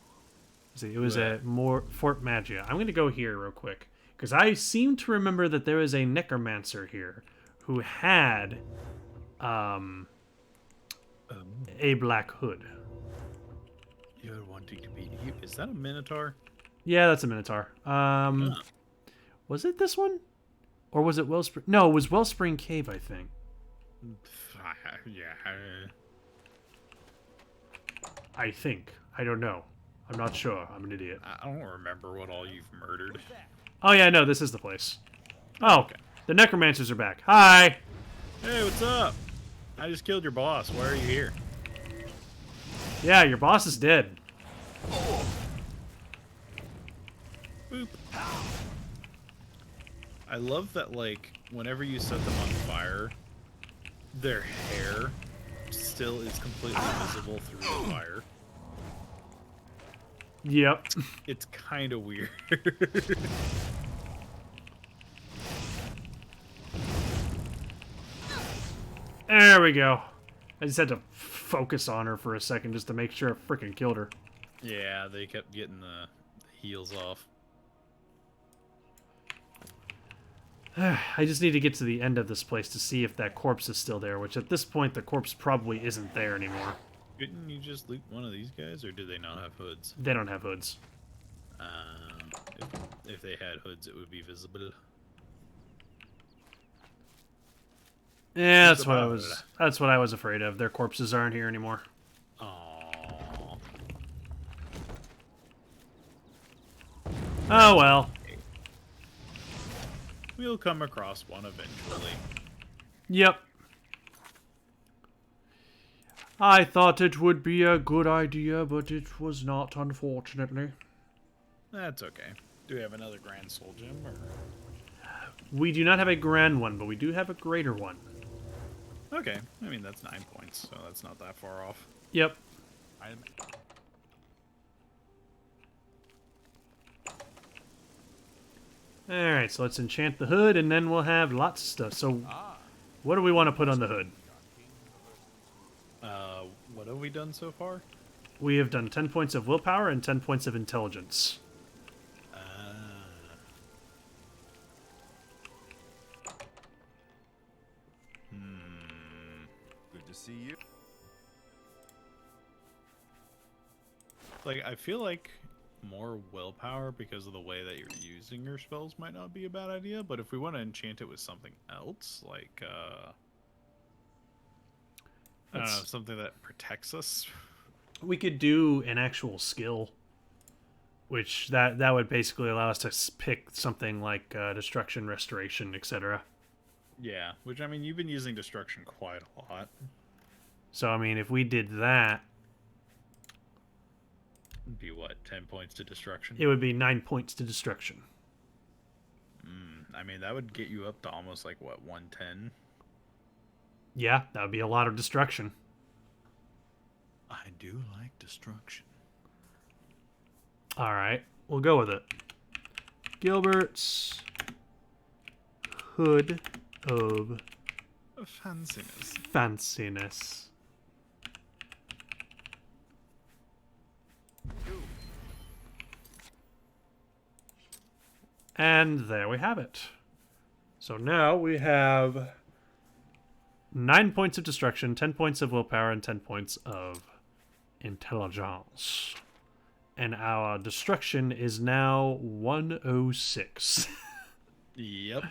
see, it was at Fort Magia. I'm going to go here real quick. Because I seem to remember that there was a necromancer here who had a black hood. You're wanting to be... Is that a Minotaur? Yeah, that's a Minotaur. Was it this one? Or was it Wellspring? No, it was Wellspring Cave, I think. Yeah. I think. I don't know. I'm not sure. I'm an idiot. I don't remember what all you've murdered. Oh, yeah, no, this is the place. Oh, okay. The necromancers are back. Hi! Hey, what's up? I just killed your boss. Why are you here? Yeah, your boss is dead. Boop. I love that, like, whenever you set them on fire, their hair still is completely visible through the fire. Yep. It's kind of weird. There we go. I just had to focus on her for a second just to make sure I freaking killed her. Yeah, they kept getting the heels off. I just need to get to the end of this place to see if that corpse is still there, which at this point the corpse probably isn't there anymore. Couldn't you just loot one of these guys, or do they not have hoods? They don't have hoods. If they had hoods, it would be visible. Yeah, that's what I was afraid of. Their corpses aren't here anymore. Aww. Oh well. We'll come across one eventually. Yep. I thought it would be a good idea, but it was not, unfortunately. That's okay. Do we have another Grand Soul Gem? Or... We do not have a grand one, but we do have a greater one. Okay. I mean, that's 9 points, so that's not that far off. Yep. Alright, so let's enchant the hood, and then we'll have lots of stuff. So, what do we want to put on the hood? What have we done so far? We have done 10 points of willpower and 10 points of intelligence. Good to see you. Like, I feel like more willpower because of the way that you're using your spells might not be a bad idea, but if we want to enchant it with something else, like, I don't know, something that protects us. We could do an actual skill, which that would basically allow us to pick something like destruction, restoration, etc. Yeah, which, I mean, you've been using destruction quite a lot. So, I mean, if we did that, It'd be what, 10 points to destruction? it would be 9 points to destruction. I mean, that would get you up to almost like, what, 110? Yeah, that would be a lot of destruction. I do like destruction. Alright, we'll go with it. Gilbert's Hood of Fanciness. Fanciness. And there we have it. So now we have 9 points of destruction, 10 points of willpower, and 10 points of intelligence. And our destruction is now 106. Yep.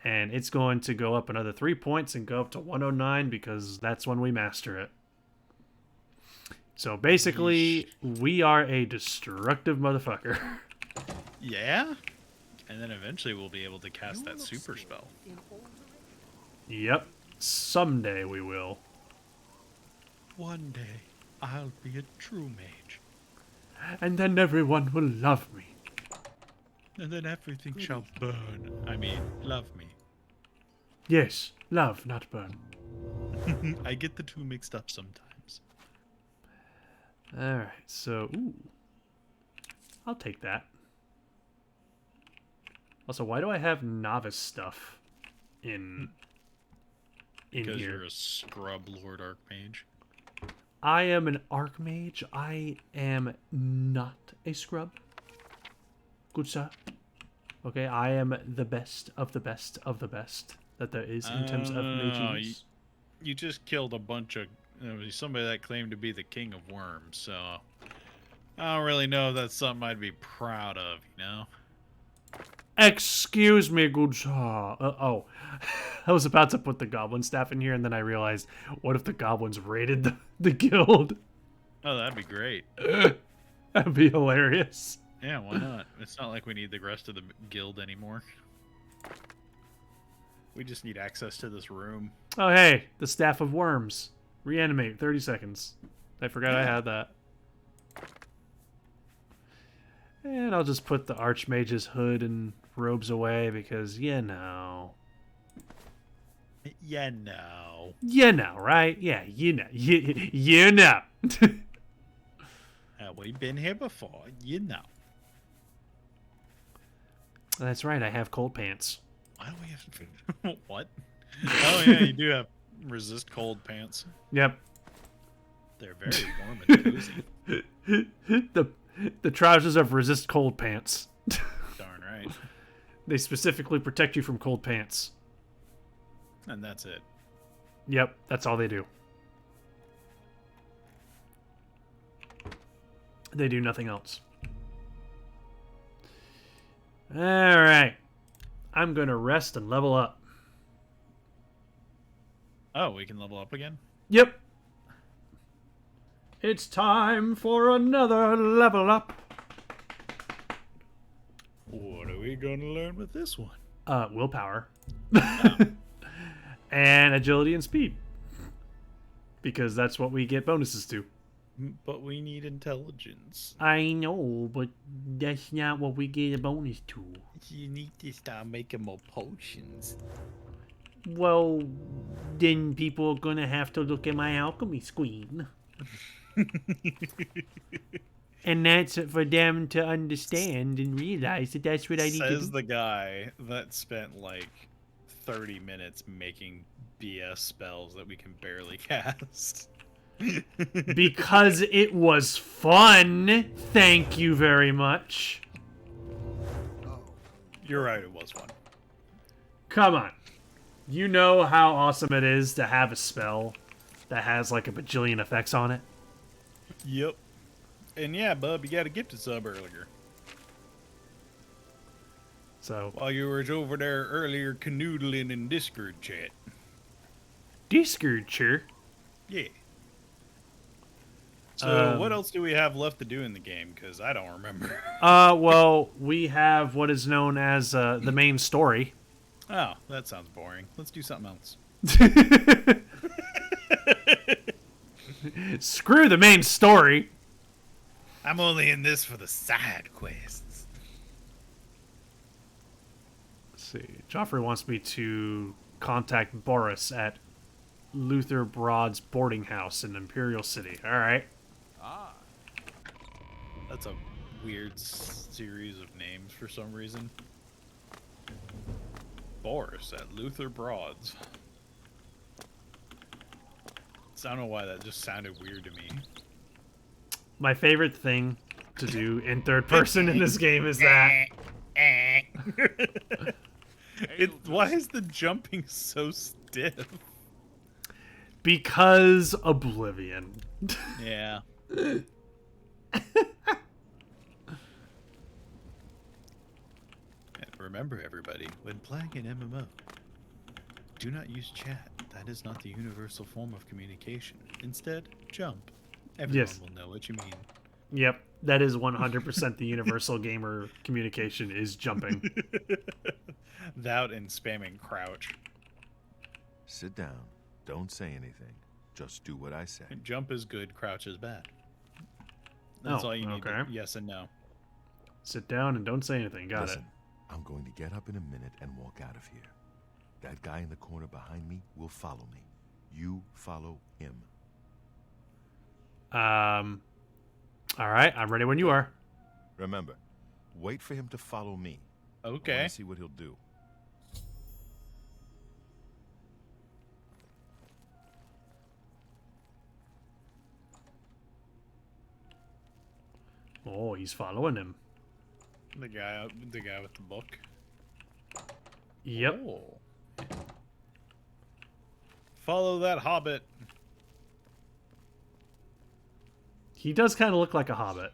And it's going to go up another 3 points and go up to 109 because that's when we master it. So basically, we are a destructive motherfucker. Yeah? And then eventually we'll be able to cast that super spell. Yep. Someday we will. One day, I'll be a true mage. And then everyone will love me. And then everything shall burn. I mean, love me. Yes, love, not burn. I get the two mixed up sometimes. Alright, so, ooh. I'll take that. Also, why do I have novice stuff in Because here? you're a scrub Lord Archmage. I am an Archmage. I am not a scrub. Good sir. Okay, I am the best of the best of the best that there is in terms of mages. You just killed a bunch of somebody that claimed to be the king of worms, so I don't really know if that's something I'd be proud of, you know? Excuse me, good sir. Oh, I was about to put the goblin staff in here, and then I realized, what if the goblins raided the guild? Oh, that'd be great. That'd be hilarious. Yeah, why not? It's not like we need the rest of the guild anymore. We just need access to this room. Oh, hey, the staff of worms. Reanimate, 30 seconds. I forgot I had that. And I'll just put the Archmage's hood and robes away because, you know. Yeah, no. You know, right? Yeah, you know. You know. We've been here before, you know. That's right, I have cold pants. Why do we have... What? Oh, yeah, you do have resist cold pants. Yep. They're very warm and cozy. The trousers of resist cold pants. Darn right. They specifically protect you from cold pants. And that's it. Yep, that's all they do. They do nothing else. Alright. I'm gonna rest and level up. Oh, we can level up again? Yep. It's time for another level up. What are we going to learn with this one? Willpower. And agility and speed. Because that's what we get bonuses to. But we need intelligence. I know, but that's not what we get a bonus to. You need to start making more potions. Well, then people are gonna have to look at my alchemy screen. And that's for them to understand and realize that that's what I need to do. Says the guy that spent like 30 minutes making BS spells that we can barely cast. Because it was fun. Thank you very much. You're right, it was fun. Come on. You know how awesome it is to have a spell that has like a bajillion effects on it? Yep. And yeah, bub, you got a gifted sub earlier. So While you were over there earlier canoodling in Discord chat. Discord, sure. Yeah. So what else do we have left to do in the game? Because I don't remember. Well, we have what is known as the main story. Oh, that sounds boring. Let's do something else. Screw the main story. I'm only in this for the side quests. Let's see. Joffrey wants me to contact Boris at Luther Broad's boarding house in Imperial City. All right. That's a weird series of names for some reason. Boris at Luther Broad's. I don't know why that just sounded weird to me. My favorite thing to do in third person in this game is that. Why is the jumping so stiff? Because Oblivion. Yeah. And remember, everybody, when playing an MMO, do not use chat. That is not the universal form of communication. Instead, jump. Everyone Yes. will know what you mean. Yep, that is 100% the universal gamer communication is jumping. That and spamming crouch. Sit down. Don't say anything. Just do what I say. Jump is good, crouch is bad. That's Oh, all you need. okay. Yes and no. Sit down and don't say anything. Got Listen, I'm going to get up in a minute and walk out of here. That guy in the corner behind me will follow me. You follow him. it. All right, I'm ready when you are. Remember, wait for him to follow me. I Okay. want to see what he'll do. Oh, he's following him. The guy with the book. Yep. Oh. Follow that hobbit. He does kind of look like a hobbit.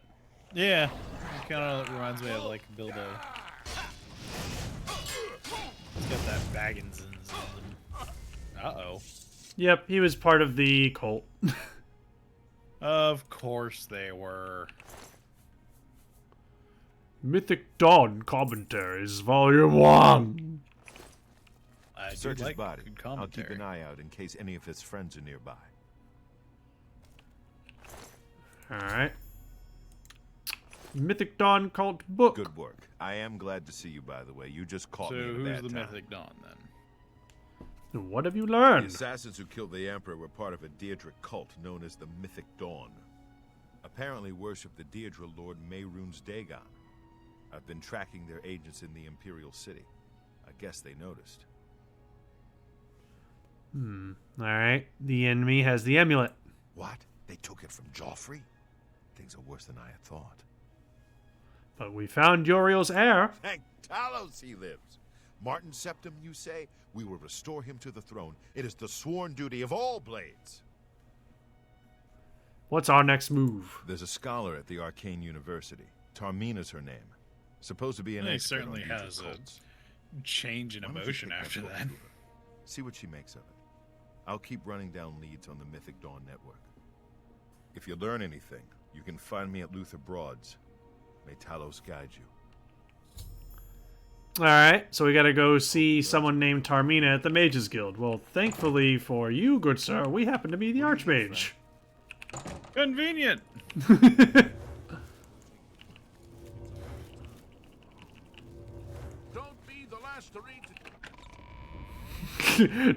Yeah. It kind of reminds me of like Bilbo. He's got that Baggins in him. Uh-oh. Yep, he was part of the cult. Of course they were. Mythic Dawn Commentaries, Volume 1. I do Search his like body. good I'll keep commentary. an eye out in case any of his friends are nearby. All right. Mythic Dawn Cult book. Good work. I am glad to see you, by the way. You just caught So me at a who's bad the time. Mythic Dawn then? What have you The learned? assassins who killed the Emperor were part of a Deirdre cult known as the Mythic Dawn. Apparently worship the Deirdre Lord Mehrunes Dagon. I've been tracking their agents in the Imperial City. I guess they noticed. All right. The enemy has the amulet. What? They took it from Joffrey? Things are worse than I had thought. But we found Uriel's heir. Thank Talos he lives. Martin Septim, you say? We will restore him to the throne. It is the sworn duty of all Blades. What's our next move? There's a scholar at the Arcane University. Tarmina's her name. Supposed to be an He expert certainly on Deirdre has a cults. change in Why don't you emotion take my after book that. to her? See what she makes of it. I'll keep running down leads on the Mythic Dawn network. If you learn anything, you can find me at Luther Broad's. May Talos guide you. All right. So we got to go see someone named Tarmina at the Mages Guild. Well, thankfully for you, good sir, we happen to be the Archmage. Convenient. Don't be the last to read.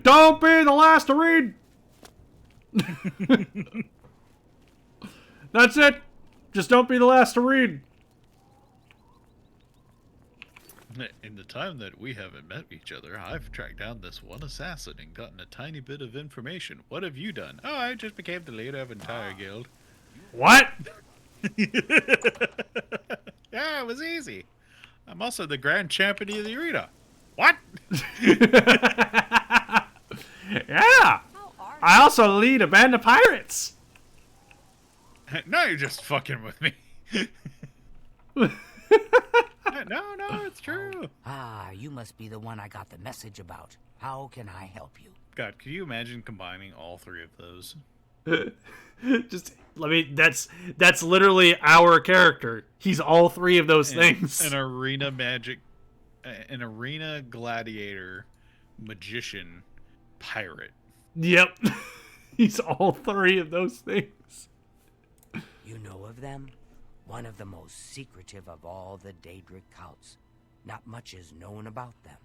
Don't be the last to read. That's it. Just don't be the last to read. In the time that we haven't met each other, I've tracked down this one assassin and gotten a tiny bit of information. What have you done? Oh, I just became the leader of an entire guild. What? Yeah, it was easy. I'm also the grand champion of the arena. What? Yeah. How are I also lead a band of pirates. Now you're just fucking with me. No, it's true. Ah, you must be the one I got the message about. How can I help you? God, could you imagine combining all three of those? Just let me. That's literally our character. He's all three of those things. An arena magic, an arena gladiator, magician, pirate. Yep. He's all three of those things. You know of them? One of the most secretive of all the Daedric cults. Not much is known about them.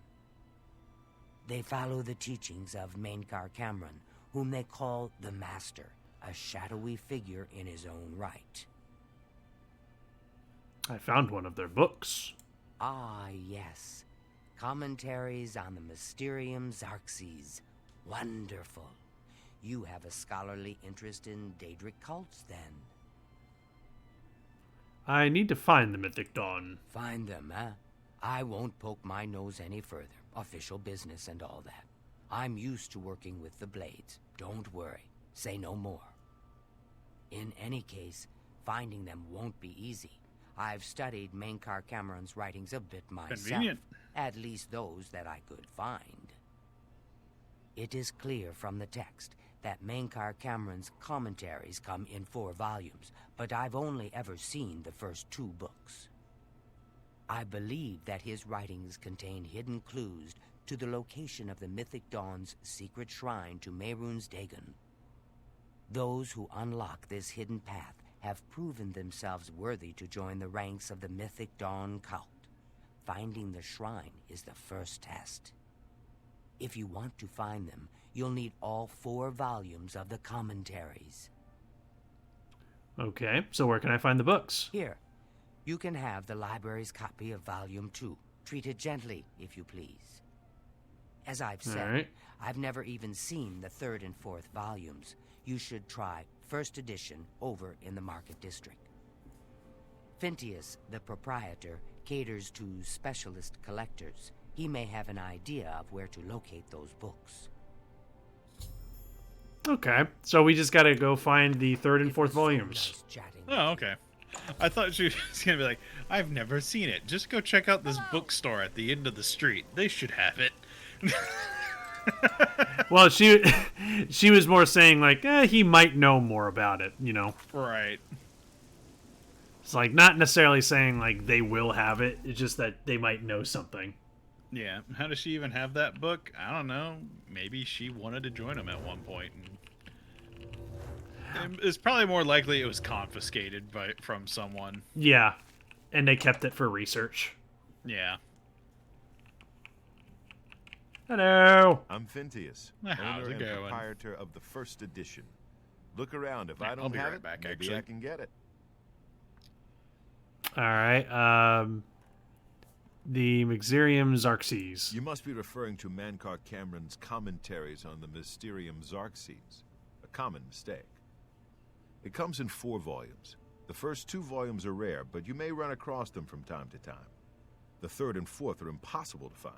They follow the teachings of Mainkar Cameron, whom they call the Master, a shadowy figure in his own right. I found one of their books. Ah, yes. Commentaries on the Mysterium Xarxes. Wonderful. You have a scholarly interest in Daedric cults, then? I need to find the Mythic Dawn. Find them, huh? I won't poke my nose any further. Official business and all that. I'm used to working with the Blades. Don't worry. Say no more. In any case, finding them won't be easy. I've studied Mankar Cameron's writings a bit myself. Convenient. At least those that I could find. It is clear from the text that Mankar Cameron's commentaries come in 4 volumes, but I've only ever seen the first 2 books. I believe that his writings contain hidden clues to the location of the Mythic Dawn's secret shrine to Mehrunes Dagon. Those who unlock this hidden path have proven themselves worthy to join the ranks of the Mythic Dawn cult. Finding the shrine is the first test. If you want to find them, you'll need all 4 volumes of the commentaries. Okay, so where can I find the books? Here, you can have the library's copy of Volume 2. Treat it gently, if you please. As I've said, All right. I've never even seen the 3rd and 4th volumes. You should try first edition over in the Market District. Phintius, the proprietor, caters to specialist collectors. He may have an idea of where to locate those books. Okay, so we just gotta go find the 3rd and It 4th was so volumes. nice chatting. Oh, okay. I thought she was gonna be like, I've never seen it. Just go check out this bookstore at the end of the street. They should have it. Well, she was more saying like, he might know more about it, you know. Right. It's like not necessarily saying like they will have it. It's just that they might know something. Yeah. How does she even have that book? I don't know. Maybe she wanted to join them at one point. And it's probably more likely it was confiscated from someone. Yeah, and they kept it for research. Yeah. Hello. I'm Phintius, How's owner it and going? proprietor of the first edition. Look around. If I I'll don't be have right it, back, maybe actually. I can get it. All right. The Mysterium Xarxes. You must be referring to Mankar Cameron's commentaries on the Mysterium Xarxes. A common mistake. It comes in 4 volumes. The first 2 volumes are rare, but you may run across them from time to time. The 3rd and 4th are impossible to find.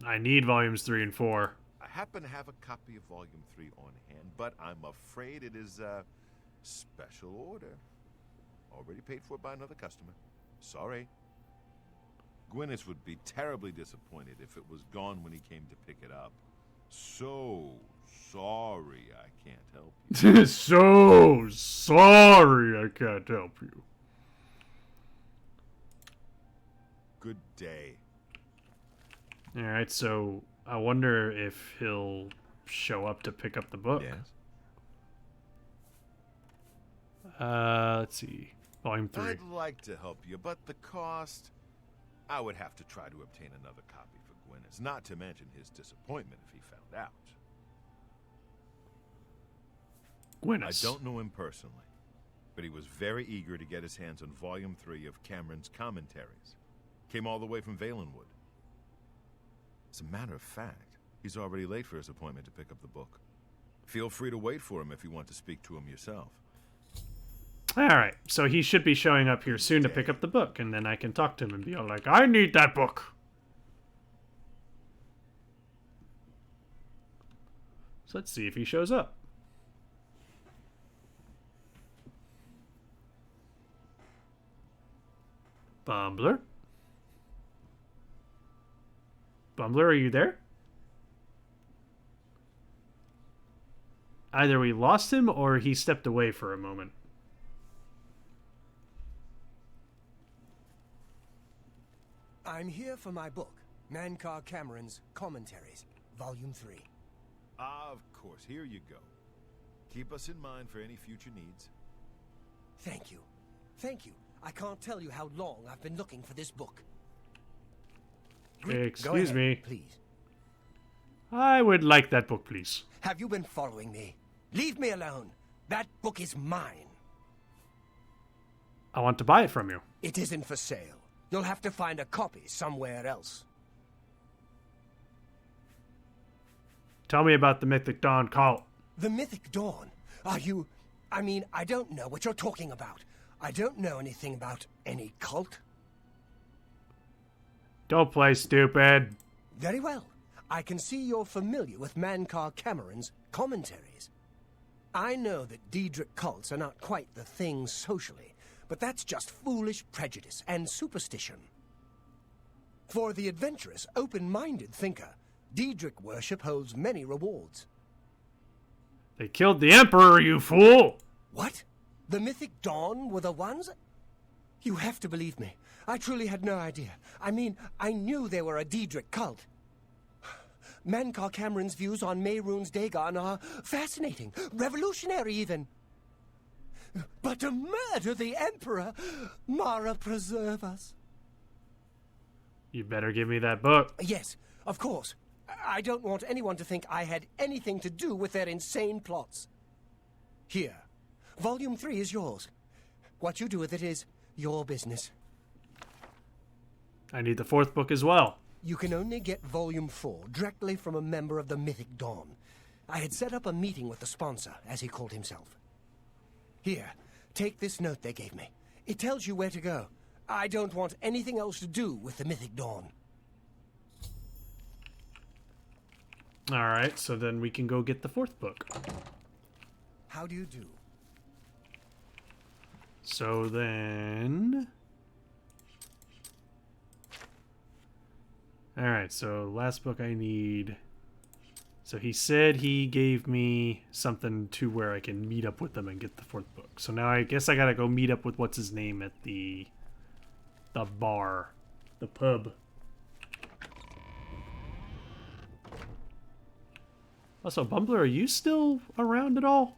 I need volumes 3 and 4. I happen to have a copy of Volume 3 on hand, but I'm afraid it is a special order. Already paid for by another customer. Sorry. Gwyneth would be terribly disappointed if it was gone when he came to pick it up. So sorry I can't help you. So sorry I can't help you. Good day. All right, so I wonder if he'll show up to pick up the book. Yes. Let's see. Volume 3. I'd like to help you, but the cost... I would have to try to obtain another copy for Gwyneth, not to mention his disappointment if he found out. Gwyneth. I don't know him personally, but he was very eager to get his hands on Volume 3 of Cameron's commentaries. Came all the way from Valenwood. As a matter of fact, he's already late for his appointment to pick up the book. Feel free to wait for him if you want to speak to him yourself. All right, so he should be showing up here soon to pick up the book, and then I can talk to him and be all like, I need that book. So let's see if he shows up. Bumbler? Bumbler, are you there? Either we lost him or he stepped away for a moment. I'm here for my book, Mankar Cameron's Commentaries, Volume 3. Of course, here you go. Keep us in mind for any future needs. Thank you. Thank you. I can't tell you how long I've been looking for this book. Go Excuse ahead, me. please. I would like that book, please. Have you been following me? Leave me alone. That book is mine. I want to buy it from you. It isn't for sale. You'll have to find a copy somewhere else. Tell me about the Mythic Dawn cult. The Mythic Dawn? Are you... I mean, I don't know what you're talking about. I don't know anything about any cult. Don't play stupid. Very well. I can see you're familiar with Mankar Cameron's commentaries. I know that Daedric cults are not quite the thing socially, but that's just foolish prejudice and superstition. For the adventurous, open-minded thinker, Daedric worship holds many rewards. They killed the Emperor, you fool! What? The Mythic Dawn were the ones? You have to believe me. I truly had no idea. I mean, I knew they were a Daedric cult. Mankar Cameron's views on Mehrunes Dagon are fascinating, revolutionary even. But to murder the Emperor, Mara preserve us. You better give me that book. Yes, of course. I don't want anyone to think I had anything to do with their insane plots. Here, Volume 3 is yours. What you do with it is your business. I need the 4th book as well. You can only get Volume 4 directly from a member of the Mythic Dawn. I had set up a meeting with the sponsor, as he called himself. Here, take this note they gave me. It tells you where to go. I don't want anything else to do with the Mythic Dawn. Alright, so then we can go get the 4th book. How do you do? So then... Alright, so last book I need... So he said he gave me something to where I can meet up with them and get the 4th book. So now I guess I gotta go meet up with what's his name at the bar. The pub. Also, Bumbler, are you still around at all?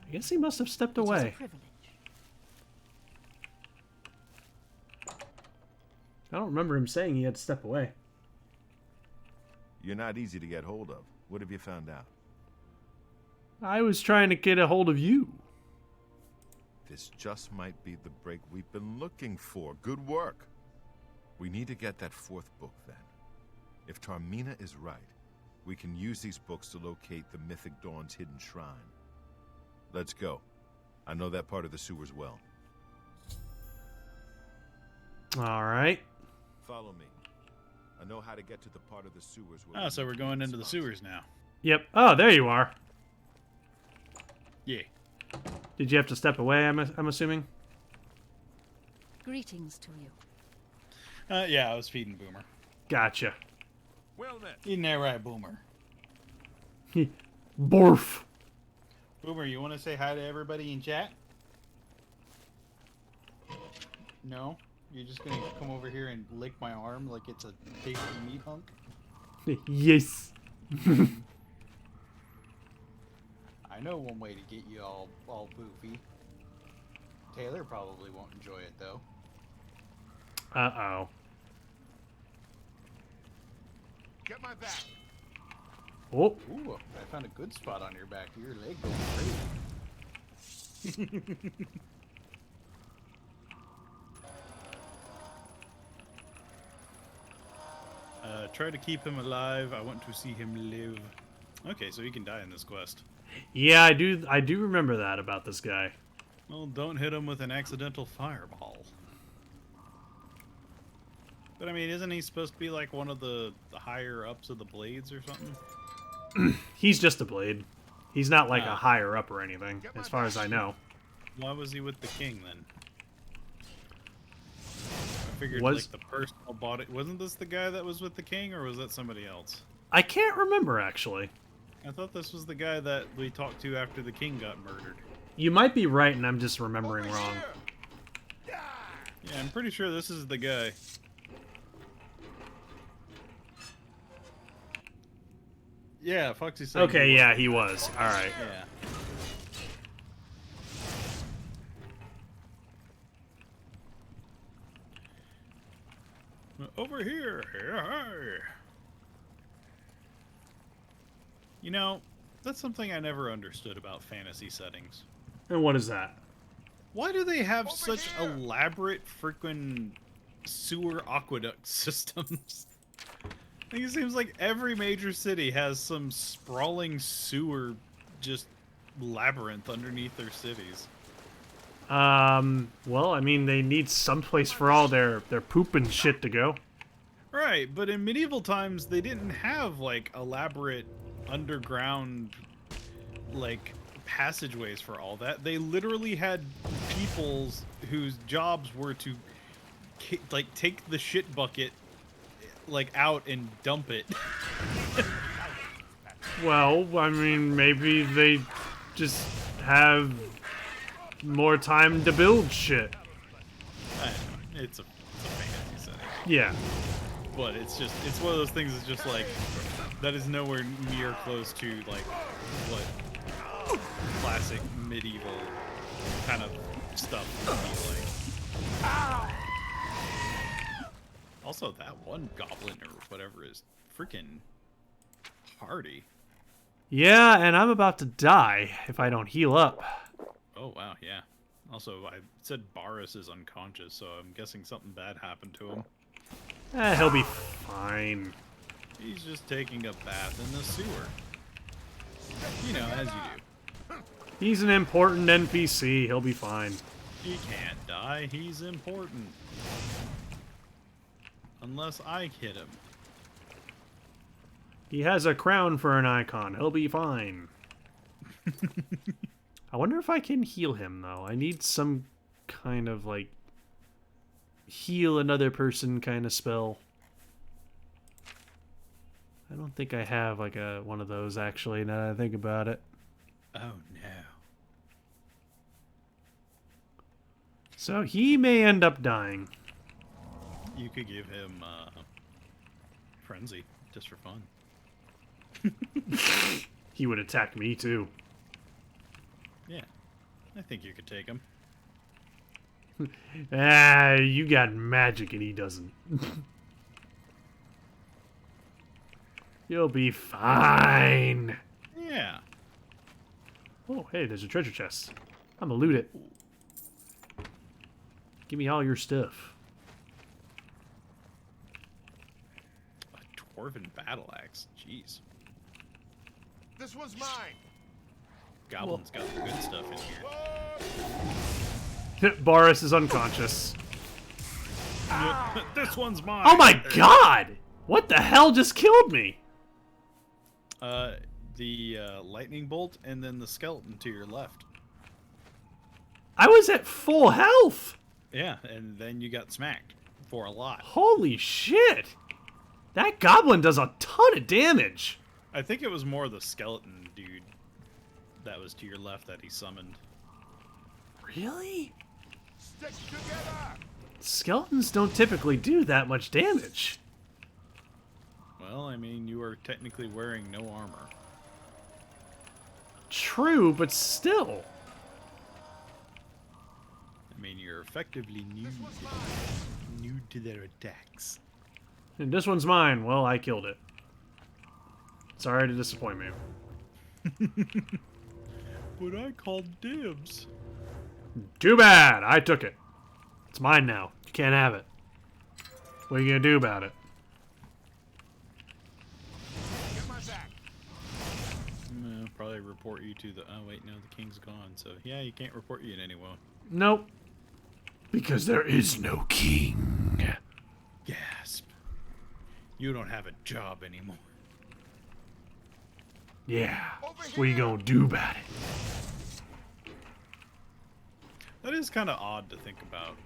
I guess he must have stepped away. I don't remember him saying he had to step away. You're not easy to get hold of. What have you found out? I was trying to get a hold of you. This just might be the break we've been looking for. Good work. We need to get that 4th book then. If Tarmina is right, we can use these books to locate the Mythic Dawn's hidden shrine. Let's go. I know that part of the sewers well. Alright. Follow me. I know how to get to the part of the sewers where... Oh, so we're going into the sewers now. Yep. Oh, there you are. Yeah. Did you have to step away, I'm assuming? Greetings to you. Yeah, I was feeding Boomer. Gotcha. Well then. Eating that right, Boomer. Borf. Boomer, you want to say hi to everybody in chat? No? You're just going to come over here and lick my arm like it's a tasty meat hunk? Yes. I know one way to get you all boofy. Taylor probably won't enjoy it, though. Uh-oh. Get my back. Oh. Ooh, I found a good spot on your back. Your leg going crazy. Try to keep him alive. I want to see him live. Okay, so he can die in this quest. Yeah, I do remember that about this guy. Well, don't hit him with an accidental fireball. But I mean, isn't he supposed to be like one of the higher ups of the blades or something? He's just a blade. He's not like a higher up or anything, as far as I know. Why was he with the king then? I figured like the personal body. Wasn't this the guy that was with the king, or was that somebody else? I can't remember, actually. I thought this was the guy that we talked to after the king got murdered. You might be right, and I'm just remembering wrong. Yeah, I'm pretty sure this is the guy. Yeah, Foxy said. Okay, yeah, he was. All right. Yeah. Over here. You know, that's something I never understood about fantasy settings. And what is that? Why do they have such elaborate freaking sewer aqueduct systems? I think it seems like every major city has some sprawling sewer just labyrinth underneath their cities. Well, I mean, they need someplace for all their poop and shit to go. Right, but in medieval times, they didn't have, like, elaborate underground, like, passageways for all that. They literally had peoples whose jobs were to, like, take the shit bucket, like, out and dump it. Well, I mean, maybe they just have more time to build shit. I don't know. It's a fantasy setting. Yeah. But it's one of those things that's just like, that is nowhere near close to, like, what classic medieval kind of stuff would be like. Also, that one goblin or whatever is freaking hardy. Yeah, and I'm about to die if I don't heal up. Oh, wow, yeah. Also, I said Boris is unconscious, so I'm guessing something bad happened to him. He'll be fine. He's just taking a bath in the sewer. You know, as you do. He's an important NPC. He'll be fine. He can't die. He's important. Unless I hit him. He has a crown for an icon. He'll be fine. I wonder if I can heal him, though. I need some kind of, like, heal another person kind of spell. I don't think I have, like, one of those, actually, now that I think about it. Oh, no. So he may end up dying. You could give him, Frenzy, just for fun. He would attack me, too. Yeah. I think you could take him. You got magic and he doesn't. You'll be fine. Yeah. Oh, hey, there's a treasure chest. I'm gonna loot it. Give me all your stuff. A dwarven battle axe. Jeez. This one's mine. Goblin's got the good stuff in here. Boris is unconscious. This one's mine. Oh my god! What the hell just killed me? The lightning bolt and then the skeleton to your left. I was at full health! Yeah, and then you got smacked for a lot. Holy shit! That goblin does a ton of damage! I think it was more the skeleton dude that was to your left that he summoned. Really? Stick together. Skeletons don't typically do that much damage. Well, I mean, you are technically wearing no armor. True, but still. I mean, you're effectively nude to their attacks. And this one's mine. Well, I killed it. Sorry to disappoint me. But I called dibs. Too bad. I took it. It's mine now. You can't have it. What are you gonna do about it? Get my back. Probably report you to the... Oh, wait, no, the king's gone. So, yeah, you can't report you in anyone. Nope. Because there is no king. Gasp. You don't have a job anymore. Yeah. What are you gonna do about it? That is kind of odd to think about.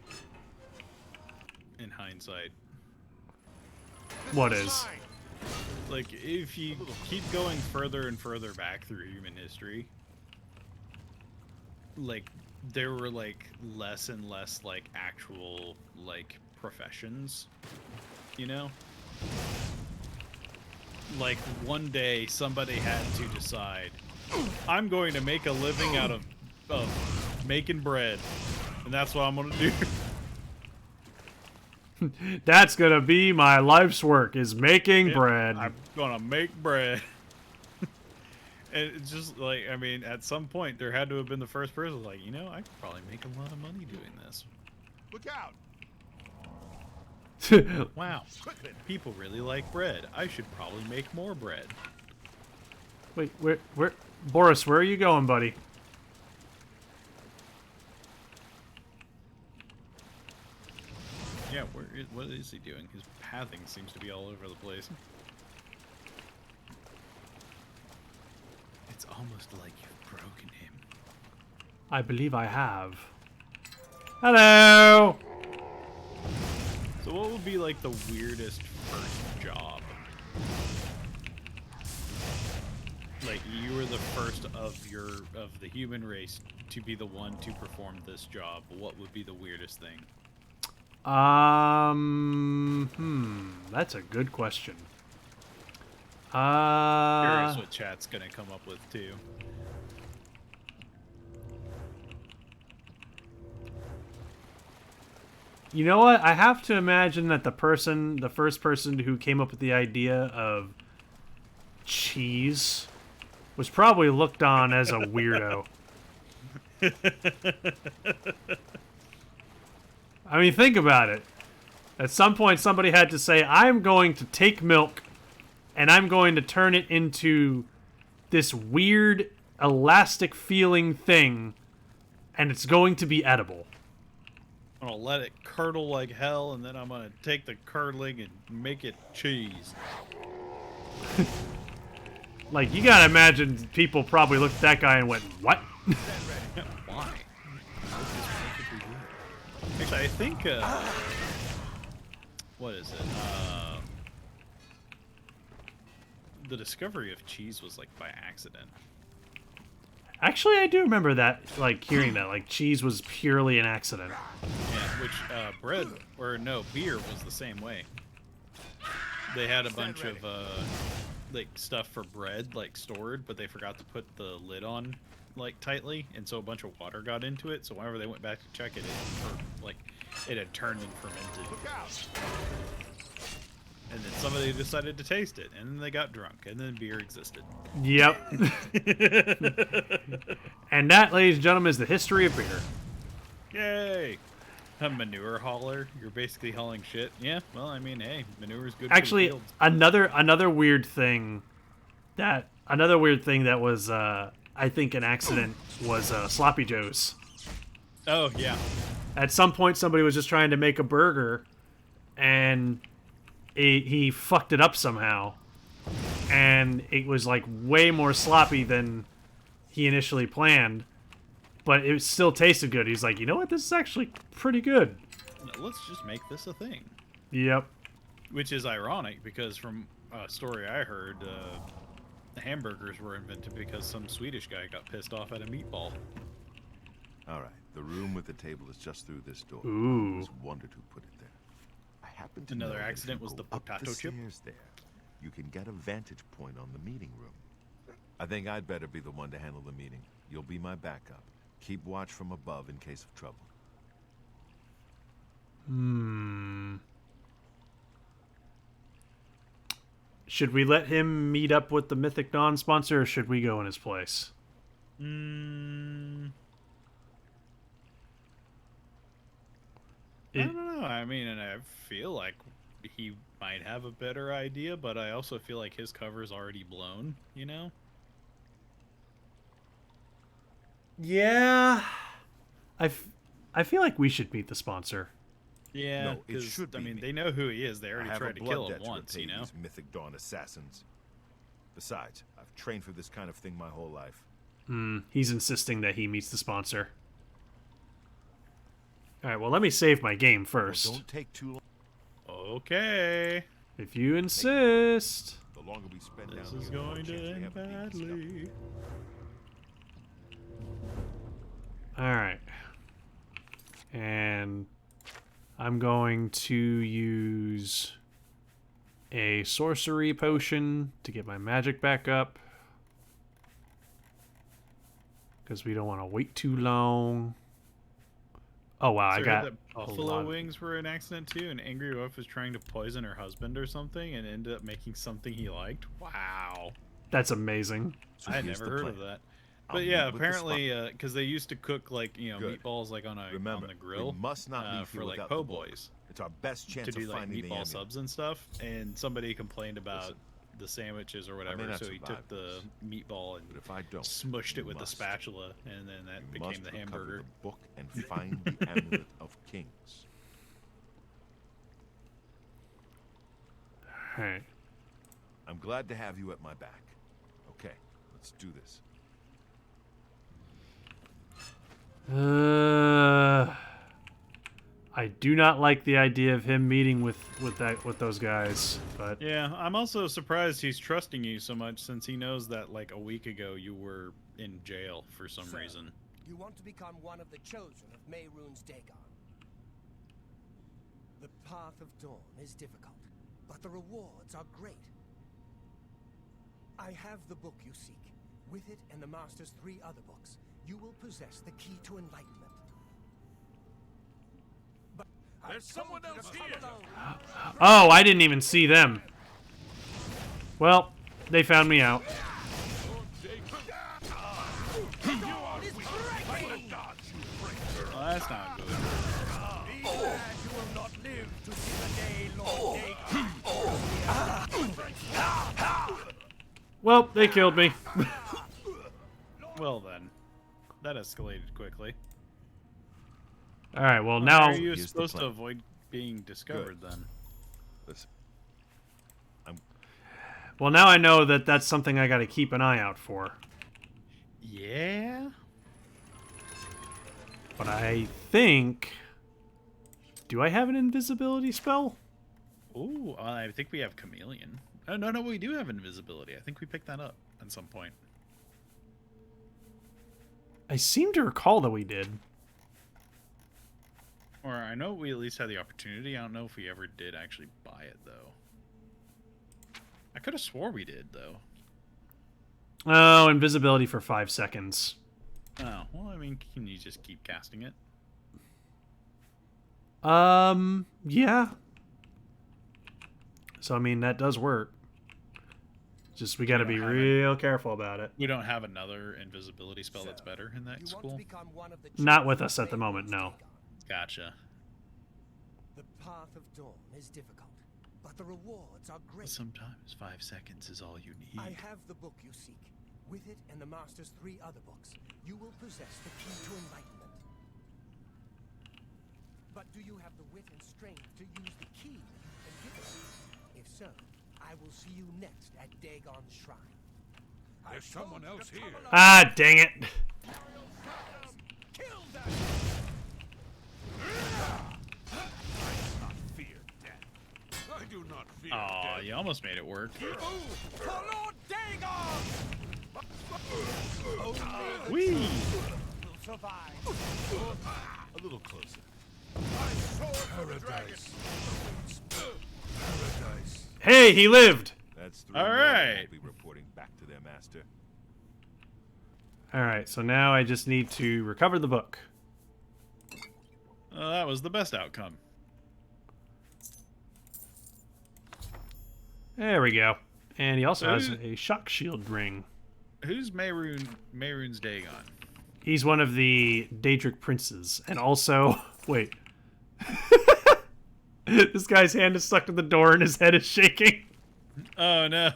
In hindsight. What is? Like, if you keep going further and further back through human history, like, there were, like, less and less, like, actual, like, professions, you know? Like, one day, somebody had to decide, I'm going to make a living out of making bread, and that's what I'm going to do. That's gonna be my life's work, is making bread. I'm gonna make bread. And it's just like, I mean, at some point there had to have been the first person like, you know, I could probably make a lot of money doing this. Look out. Wow, people really like bread. I should probably make more bread. Wait, where, Boris, where are you going, buddy? Yeah, what is he doing? His pathing seems to be all over the place. It's almost like you've broken him. I believe I have. Hello! So what would be like the weirdest first job? Like you were the first of the human race to be the one to perform this job. What would be the weirdest thing? That's a good question. Curious what chat's gonna come up with too. You know what? I have to imagine that the first person who came up with the idea of cheese was probably looked on as a weirdo. I mean, think about it. At some point, somebody had to say, I'm going to take milk and I'm going to turn it into this weird, elastic-feeling thing, and it's going to be edible. I'm gonna let it curdle like hell, and then I'm gonna take the curdling and make it cheese. Like, you gotta imagine people probably looked at that guy and went, what? Why? Actually, I think, what is it? The discovery of cheese was, like, by accident. Actually, I do remember that, like, hearing that. Like, cheese was purely an accident. Yeah, which, beer was the same way. They had a bunch of, like, stuff for bread, like, stored, but they forgot to put the lid on, like, tightly, and so a bunch of water got into it, so whenever they went back to check it, it had turned and fermented. Look out! And then somebody decided to taste it, and then they got drunk, and then beer existed. Yep. And that, ladies and gentlemen, is the history of beer. Yay! A manure hauler? You're basically hauling shit? Yeah, well, I mean, hey, manure's good Actually, for the fields. another weird thing that was, I think, an accident was Sloppy Joe's. Oh, yeah. At some point, somebody was just trying to make a burger, and he fucked it up somehow, and it was like way more sloppy than he initially planned, but it still tasted good. He's like, you know what, this is actually pretty good. Let's just make this a thing. Yep. Which is ironic, because from a story I heard, the hamburgers were invented because some Swedish guy got pissed off at a meatball. All right, the room with the table is just through this door. Ooh. I always wondered who put it there. I happen to Another know that if accident you was go the up potato the chip. stairs there, you can get a vantage point on the meeting room. I think I'd better be the one to handle the meeting. You'll be my backup. Keep watch from above in case of trouble. Should we let him meet up with the Mythic Dawn sponsor, or should we go in his place? I don't know. I mean, and I feel like he might have a better idea, but I also feel like his cover's already blown, you know? Yeah. I feel like we should meet the sponsor. Yeah, No, it 'cause, should I be mean, me. they know who he is. They I already have tried a to blood kill him debt to once, repay you know? these Mythic Dawn assassins. Besides, I've trained for this kind of thing my whole life. He's insisting that he meets the sponsor. Alright, well, let me save my game Well, first. don't take too long. Okay. If you insist. The longer we spend This down is here, the more going chance to we end have of being badly. discovered. Alright. And I'm going to use a sorcery potion to get my magic back up, because we don't want to wait too long. Oh wow, So I got that a buffalo lot. wings were an accident too. An angry wife was trying to poison her husband or something, and ended up making something he liked. Wow, That's amazing. So I had here's never the heard plan. of that. I'll But yeah, meet with the apparently, because they used to cook like Good. meatballs like on Remember, the grill we must not leave for here like without po' the book. boys It's our best chance to do of like finding the meatball amulet. subs and stuff. And somebody complained about Listen, the sandwiches or may whatever, not so he survive took the this, meatball and But if I don't, smushed you it with the must. spatula, and then that You became must the recover hamburger. the book and find the amulet of kings. Alright. I'm glad to have you at my back. Okay, let's do this. I do not like the idea of him meeting with those guys, but Yeah, I'm also surprised he's trusting you so much since he knows that like a week ago you were in jail for some reason. You want to become one of the chosen of Mehrunes Dagon. The path of dawn is difficult, but the rewards are great. I have the book you seek. With it and the Master's 3 other books, you will possess the key to enlightenment. But There's someone else here. oh, I didn't even see them. Well, they found me out. Well, that's not good. you will not live to see the day Lord Dagon. Well, they killed me. Well then, that escalated quickly. All right. Well, How now are you Here's the supposed to plan. avoid being discovered then? Listen. now I know that that's something I got to keep an eye out for. Yeah. But I think, do I have an invisibility spell? Ooh, I think we have chameleon. Oh no, we do have invisibility. I think we picked that up at some point. I seem to recall that we did. Or I know we at least had the opportunity. I don't know if we ever did actually buy it though. I could have swore we did though. Oh, invisibility for 5 seconds. Oh, well, I mean, can you just keep casting it? Yeah. So, I mean, that does work. Just, we gotta be real careful about it. We don't have another invisibility spell that's better in that school? Not with us at the moment, no. Gotcha. The path of dawn is difficult, but the rewards are great. Sometimes 5 seconds is all you need. I have the book you seek. With it and the Master's 3 other books, you will possess the key to enlightenment. But do you have the wit and strength to use the key and give it? If so, I will see you next at Dagon's shrine. There's someone else here. Ah, dang it. Kill them! I do not fear Aw, death. you almost made it work. For Lord Dagon! Whee! Will survive. A little closer. Paradise. Hey, he lived! That's 3 All more right. won't be reporting back to their master. Alright, so now I just need to recover the book. That was the best outcome. There we go. And he also has Ooh. a shock shield ring. Who's Mehrunes Dagon? He's one of the Daedric princes. And also... Wait. This guy's hand is stuck to the door and his head is shaking. Oh no.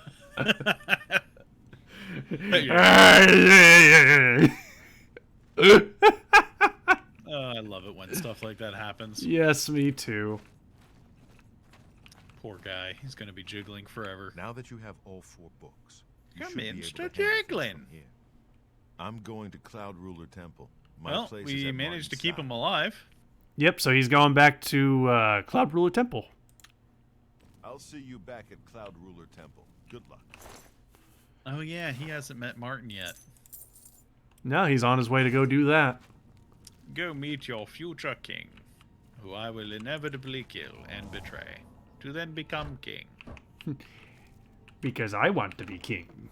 I love it when stuff like that happens. Yes, me too. Poor guy. He's gonna be jiggling forever. Now that you have all 4 books, you Come should in, be able start to handle things jiggling. from here. I'm going to Cloud Ruler Temple. My Well, place is we at managed to Martin's keep side. him alive. Yep, so he's going back to Cloud Ruler Temple. I'll see you back at Cloud Ruler Temple. Good luck. Oh yeah, he hasn't met Martin yet. No, he's on his way to go do that. Go meet your future king, who I will inevitably kill and betray, to then become king. Because I want to be king.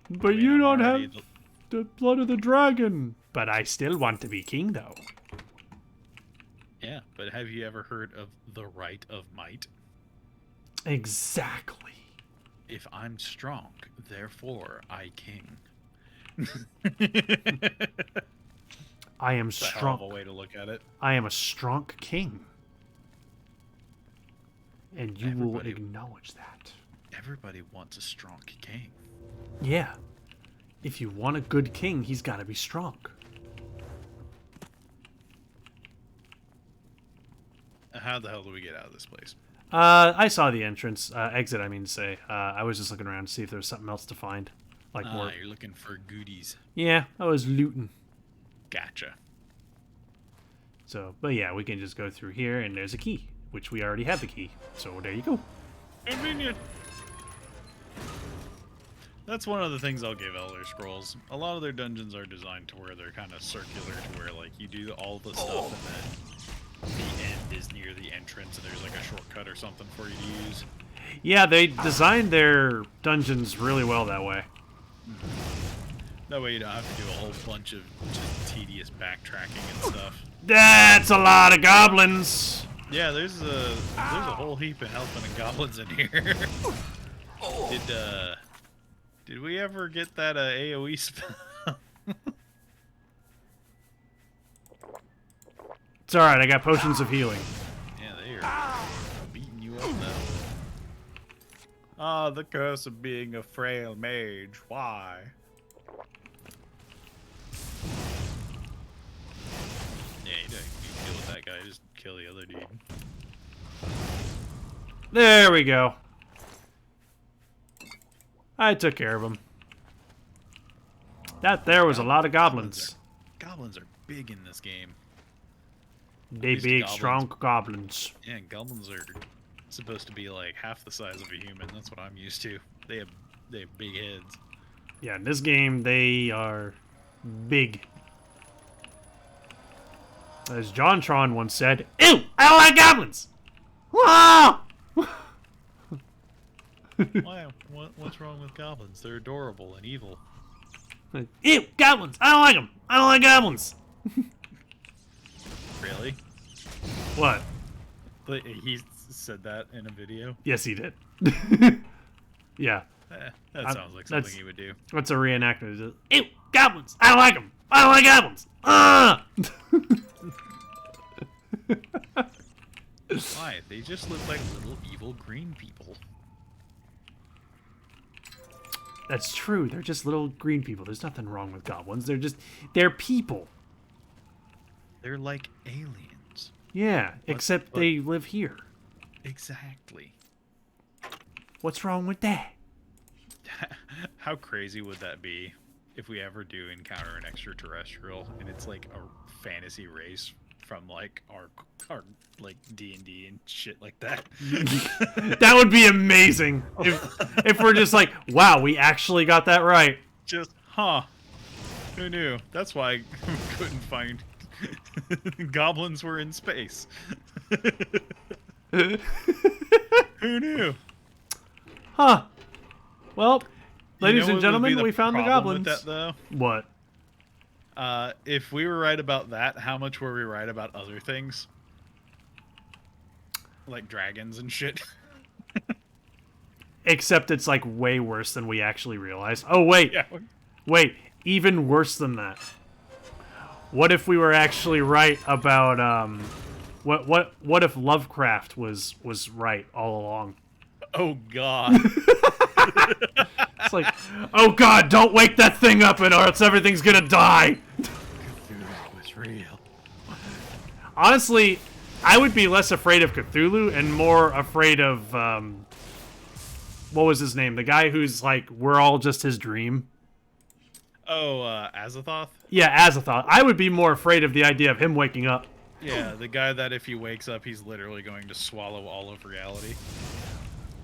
But mean, you I'm don't have already the blood of the dragon. But I still want to be king, though. Yeah, but have you ever heard of the right of might? Exactly. If I'm strong, therefore I king. I am It's a hell strong. of a way to look at it. I am a strong king. And you will Everybody- acknowledge that. Everybody wants a strong king. Yeah. If you want a good king, he's got to be strong. How the hell do we get out of this place? I saw the entrance, exit, I mean to say. I was just looking around to see if there was something else to find. Like more. You're looking for goodies. Yeah, I was looting. Gotcha. So, but yeah, we can just go through here, and there's a key, which we already have the key. So there you go. Convenient. That's one of the things I'll give Elder Scrolls. A lot of their dungeons are designed to where they're kind of circular, to where like you do all the stuff and then the end is near the entrance, and there's like a shortcut or something for you to use. Yeah, they designed their dungeons really well that way. That way you don't have to do a whole bunch of just tedious backtracking and stuff. That's a lot of goblins. Yeah, there's a whole heap of helping and goblins in here. Did we ever get that AoE spell? It's alright, I got potions of healing. Yeah, they are beating you up now. Ah, the curse of being a frail mage. Why? Yeah, you don't deal with that guy. Just kill the other dude. There we go. I took care of him. That there was a lot of goblins. Goblins are big in this game. They big, strong goblins. Yeah, goblins are supposed to be like half the size of a human. That's what I'm used to. They have big heads. Yeah, in this game, they are big. As JonTron once said, "Ew, I don't like goblins!" Whoa! Why? What's wrong with goblins? They're adorable and evil. Ew, goblins! I don't like them! I don't like goblins! Really? What? But he said that in a video? Yes, he did. Yeah. That sounds like something he would do. That's a reenactment. Ew, goblins! I don't like them! I don't like goblins! Ah! Why? They just look like little evil green people. That's true. They're just little green people. There's nothing wrong with goblins. They're people. They're like aliens. Yeah, except they live here. Exactly. What's wrong with that? How crazy would that be if we ever do encounter an extraterrestrial and it's like a fantasy race from like our like D&D and shit like that? That would be amazing if we're just like, wow, we actually got that right. Just, who knew? That's why I couldn't find goblins were in space. Who knew? Huh. Well, ladies You know and what would gentlemen, be the we found the problem goblins. with that, though? What? If we were right about that, how much were we right about other things? Like dragons and shit. Except it's like way worse than we actually realized. Oh, wait. Yeah. Wait, even worse than that. What if we were actually right about what if Lovecraft was right all along? Oh god. It's like, oh god, don't wake that thing up or else everything's gonna die. Cthulhu was real. Honestly, I would be less afraid of Cthulhu and more afraid of what was his name? The guy who's like, we're all just his dream. Oh, Azathoth? Yeah, Azathoth. I would be more afraid of the idea of him waking up. Yeah, the guy that if he wakes up, he's literally going to swallow all of reality.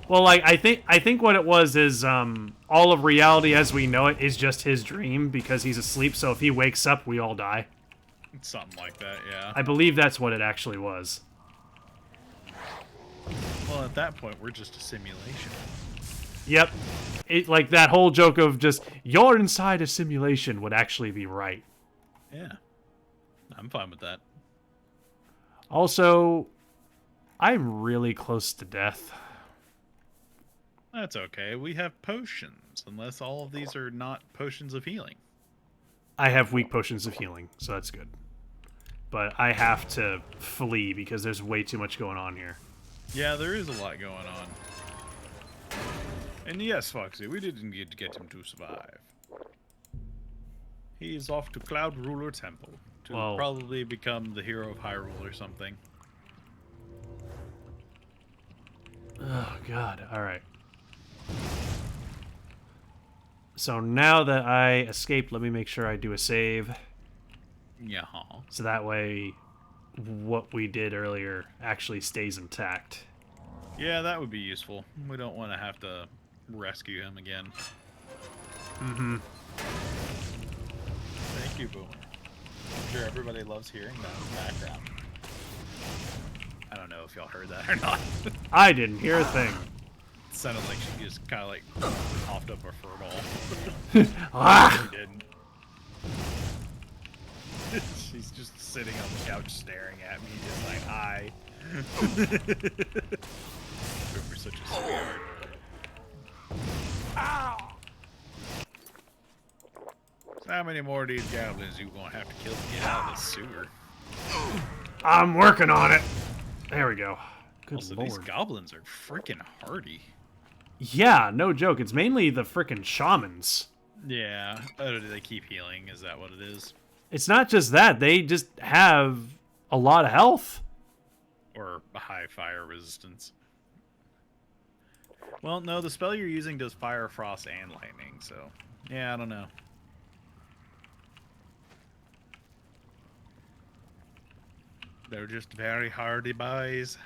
Well, like I think what it was is all of reality as we know it is just his dream because he's asleep. So if he wakes up, we all die. Something like that, yeah. I believe that's what it actually was. Well, at that point, we're just a simulation. Yep. Like that whole joke of just you're inside a simulation would actually be right. Yeah. I'm fine with that. Also, I'm really close to death. That's okay. We have potions, unless all of these are not potions of healing. I have weak potions of healing, so that's good. But I have to flee because there's way too much going on here. Yeah, there is a lot going on. And yes, Foxy, we didn't get him to survive. He is off to Cloud Ruler Temple to probably become the hero of Hyrule or something. Oh, God. All right. So now that I escaped, let me make sure I do a save. Yeah. So that way what we did earlier actually stays intact. Yeah, that would be useful. We don't want to have to rescue him again. Mm-hmm. Thank you, Boomer. I'm sure everybody loves hearing that in the background. I don't know if y'all heard that or not. I didn't hear a thing. It sounded like she just kind of like coughed up a fur ball. Ah! She didn't. She's just sitting on the couch staring at me, just like, hi. Boomer's such a sweetheart. Ow! So how many more of these goblins you gonna have to kill to get out of the sewer? I'm working on it. There we go. Good Also, lord. these goblins are freaking hardy. Yeah, no joke. It's mainly the frickin' shamans. Yeah. Oh, do they keep healing? Is that what it is? It's not just that. They just have a lot of health. Or a high fire resistance? Well, no, the spell you're using does fire, frost, and lightning, so... Yeah, I don't know. They're just very hardy boys.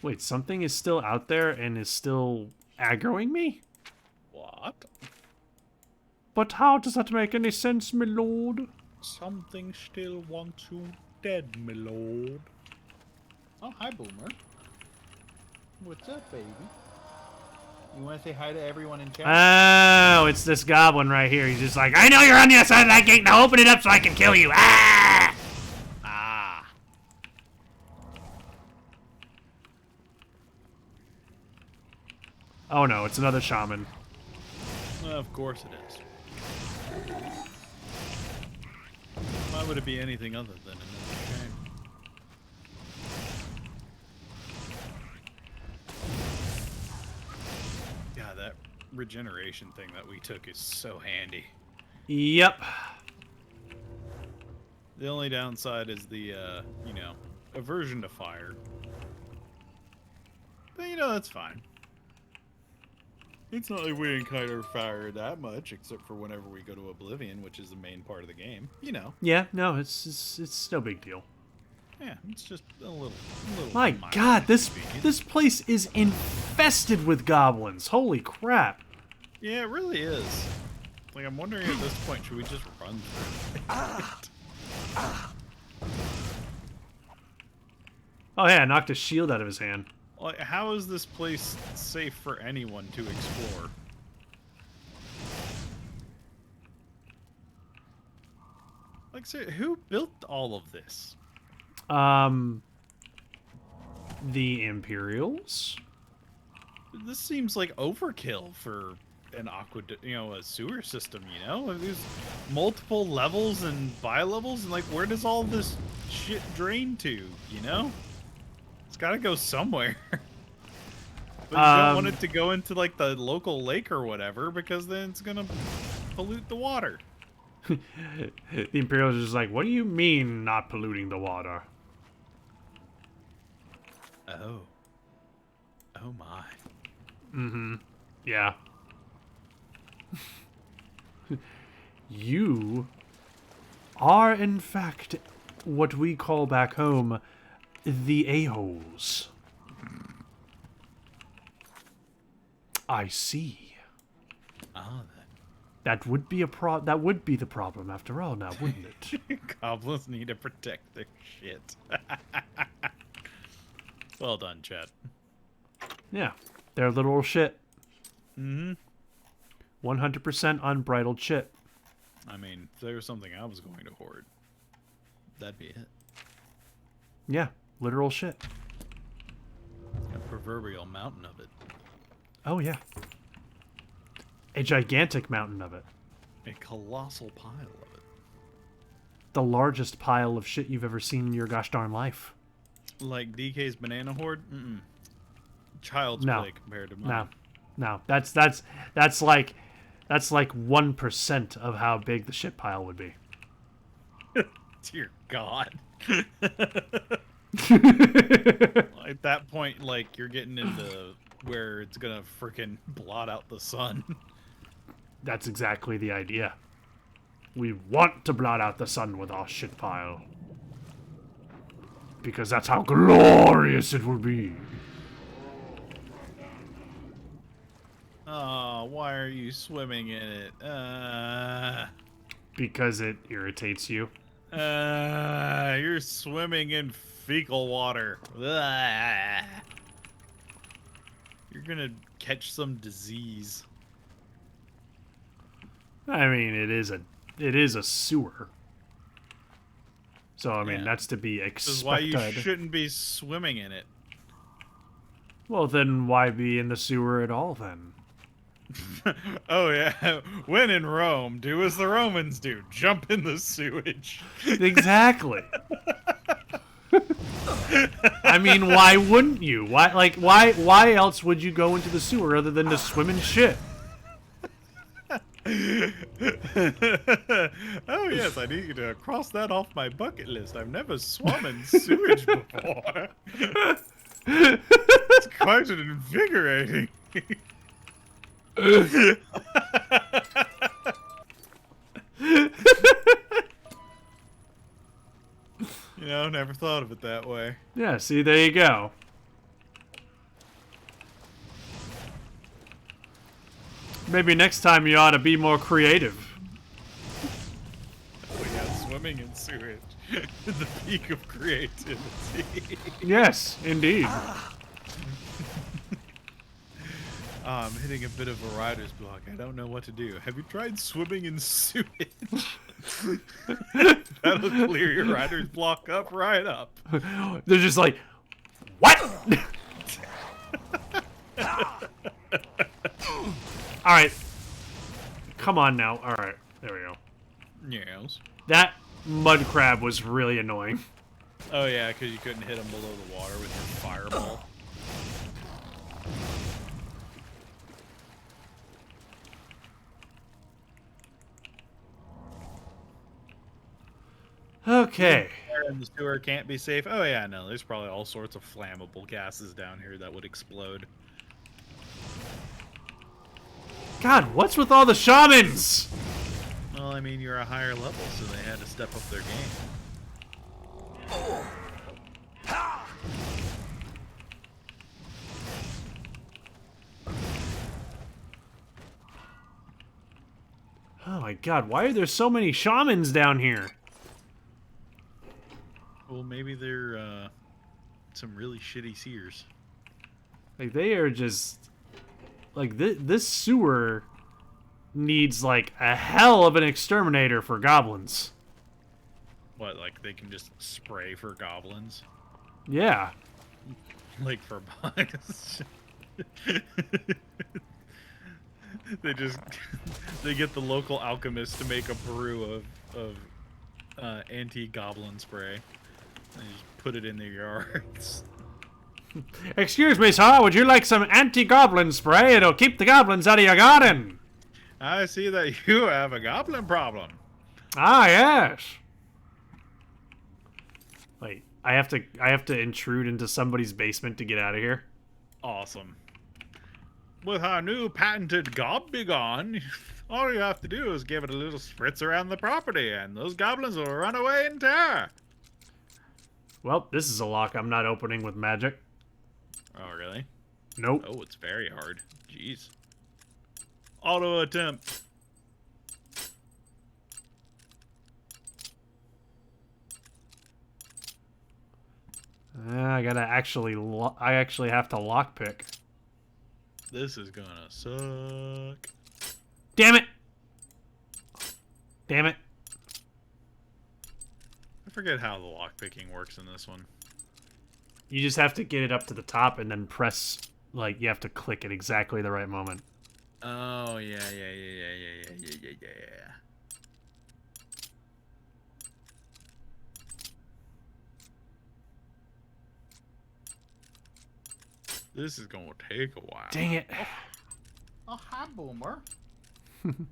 Wait, something is still out there and is still aggroing me? What? But how does that make any sense, my lord? Something still wants you dead, my lord. Oh, hi, Boomer. What's up, baby? You want to say hi to everyone in chat? Oh, it's this goblin right here. He's just like, I know you're on the other side of that gate. Now open it up so I can kill you. Ah! Ah. Oh no, it's another shaman. Well, of course it is. Why would it be anything other than another shame? Yeah, that regeneration thing that we took is so handy. Yep. The only downside is the, you know, aversion to fire. But, you know, that's fine. It's not like we encounter fire that much, except for whenever we go to Oblivion, which is the main part of the game. You know. Yeah, no, it's no big deal. Yeah, it's just a little My minor God, this inconvenience. place is infested with goblins. Holy crap! Yeah, it really is. Like, I'm wondering at this point, should we just run through it? Oh yeah, I knocked his shield out of his hand. Like, how is this place safe for anyone to explore? Like, so who built all of this? The Imperials? This seems like overkill for an a sewer system, you know? There's multiple levels and bi-levels, and like, where does all this shit drain to, you know? It's gotta go somewhere. But you don't want it to go into like the local lake or whatever, because then it's gonna pollute the water. The Imperials are just like, what do you mean not polluting the water? Oh. Oh my. Mm-hmm. Yeah. You are, in fact, what we call back home the a-holes. I see. Ah, then. That would be that would be the problem after all, now, wouldn't it? Goblins need to protect their shit. Well done, Chet. Yeah, they're literal shit. Mm-hmm. 100% unbridled shit. I mean, if there was something I was going to hoard, that'd be it. Yeah, literal shit. A proverbial mountain of it. Oh, yeah. A gigantic mountain of it. A colossal pile of it. The largest pile of shit you've ever seen in your gosh darn life. Like DK's banana hoard? Mm-mm. Child's No. play compared to mine. No. That's like 1% of how big the shit pile would be. Dear God. I that point, like, you're getting into where it's gonna freaking blot out the sun. That's exactly the idea. We want to blot out the sun with our shit pile. Because that's how glorious it will be. Oh, why are you swimming in it? Because it irritates you. You're swimming in fecal water. You're gonna catch some disease. I mean, it is a sewer. So I mean, Yeah. that's to be This is why expected. you shouldn't be swimming in it. Well, then why be in the sewer at all then? Oh yeah, when in Rome, do as the Romans do: jump in the sewage. Exactly. I mean, why wouldn't you? Why else would you go into the sewer other than to swim in shit? Oh yes, I need to cross that off my bucket list. I've never swum in sewage before. It's quite invigorating. You know, never thought of it that way. Yeah, see, there you go. Maybe next time you ought to be more creative. Oh yeah, swimming in sewage. The peak of creativity. Yes, indeed. I'm hitting a bit of a writer's block. I don't know what to do. Have you tried swimming in sewage? That'll clear your writer's block up right up. They're just like, what? Alright. Come on now. Alright, there we go. Yes. That mud crab was really annoying. Oh yeah, because you couldn't hit him below the water with your fireball. Okay. Fire in the sewer can't be safe. Oh yeah, no, there's probably all sorts of flammable gases down here that would explode. God, what's with all the shamans? Well, I mean, you're a higher level, so they had to step up their game. Oh my god, why are there so many shamans down here? Well, maybe they're some really shitty seers. Like, they are just... Like, this sewer needs, like, a hell of an exterminator for goblins. What, like they can just spray for goblins? Yeah. Like for bugs? They get the local alchemist to make a brew of anti-goblin spray. They just put it in their yards. Excuse me, sir, would you like some anti-goblin spray? It'll keep the goblins out of your garden. I see that you have a goblin problem. Ah, yes. Wait, I have to intrude into somebody's basement to get out of here. Awesome. With our new patented Gob Begone, all you have to do is give it a little spritz around the property, and those goblins will run away in terror. Well, this is a lock I'm not opening with magic. Oh, really? Nope. Oh, it's very hard. Jeez. Auto attempt. I actually have to lockpick. This is gonna suck. Damn it! Damn it! I forget how the lockpicking works in this one. You just have to get it up to the top and then press, like, you have to click at exactly the right moment. Oh, yeah. This is gonna take a while. Dang it. Oh, hi, Boomer.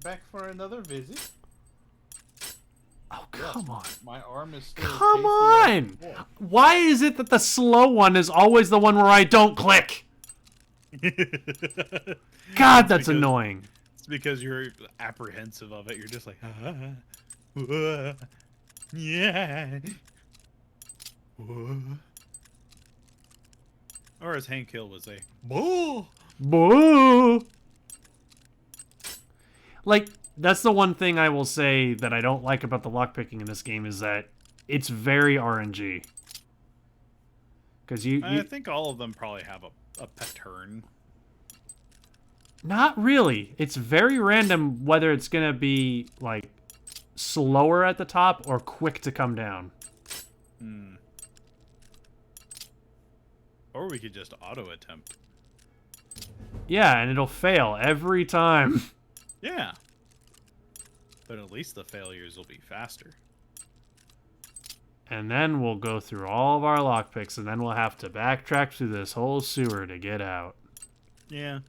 Back for another visit? Oh, come on. My arm is still Come tasty as on! before. Why is it that the slow one is always the one where I don't click? God, that's annoying. It's because you're apprehensive of it. You're just like, yeah. Or as Hank Hill would say, boo. Boo! Like, that's the one thing I will say that I don't like about the lockpicking in this game is that it's very RNG. Because I think all of them probably have a pattern. Not really. It's very random whether it's going to be, like, slower at the top or quick to come down. Or we could just auto-attempt. Yeah, and it'll fail every time. Yeah. But at least the failures will be faster. And then we'll go through all of our lockpicks, and then we'll have to backtrack through this whole sewer to get out. Yeah.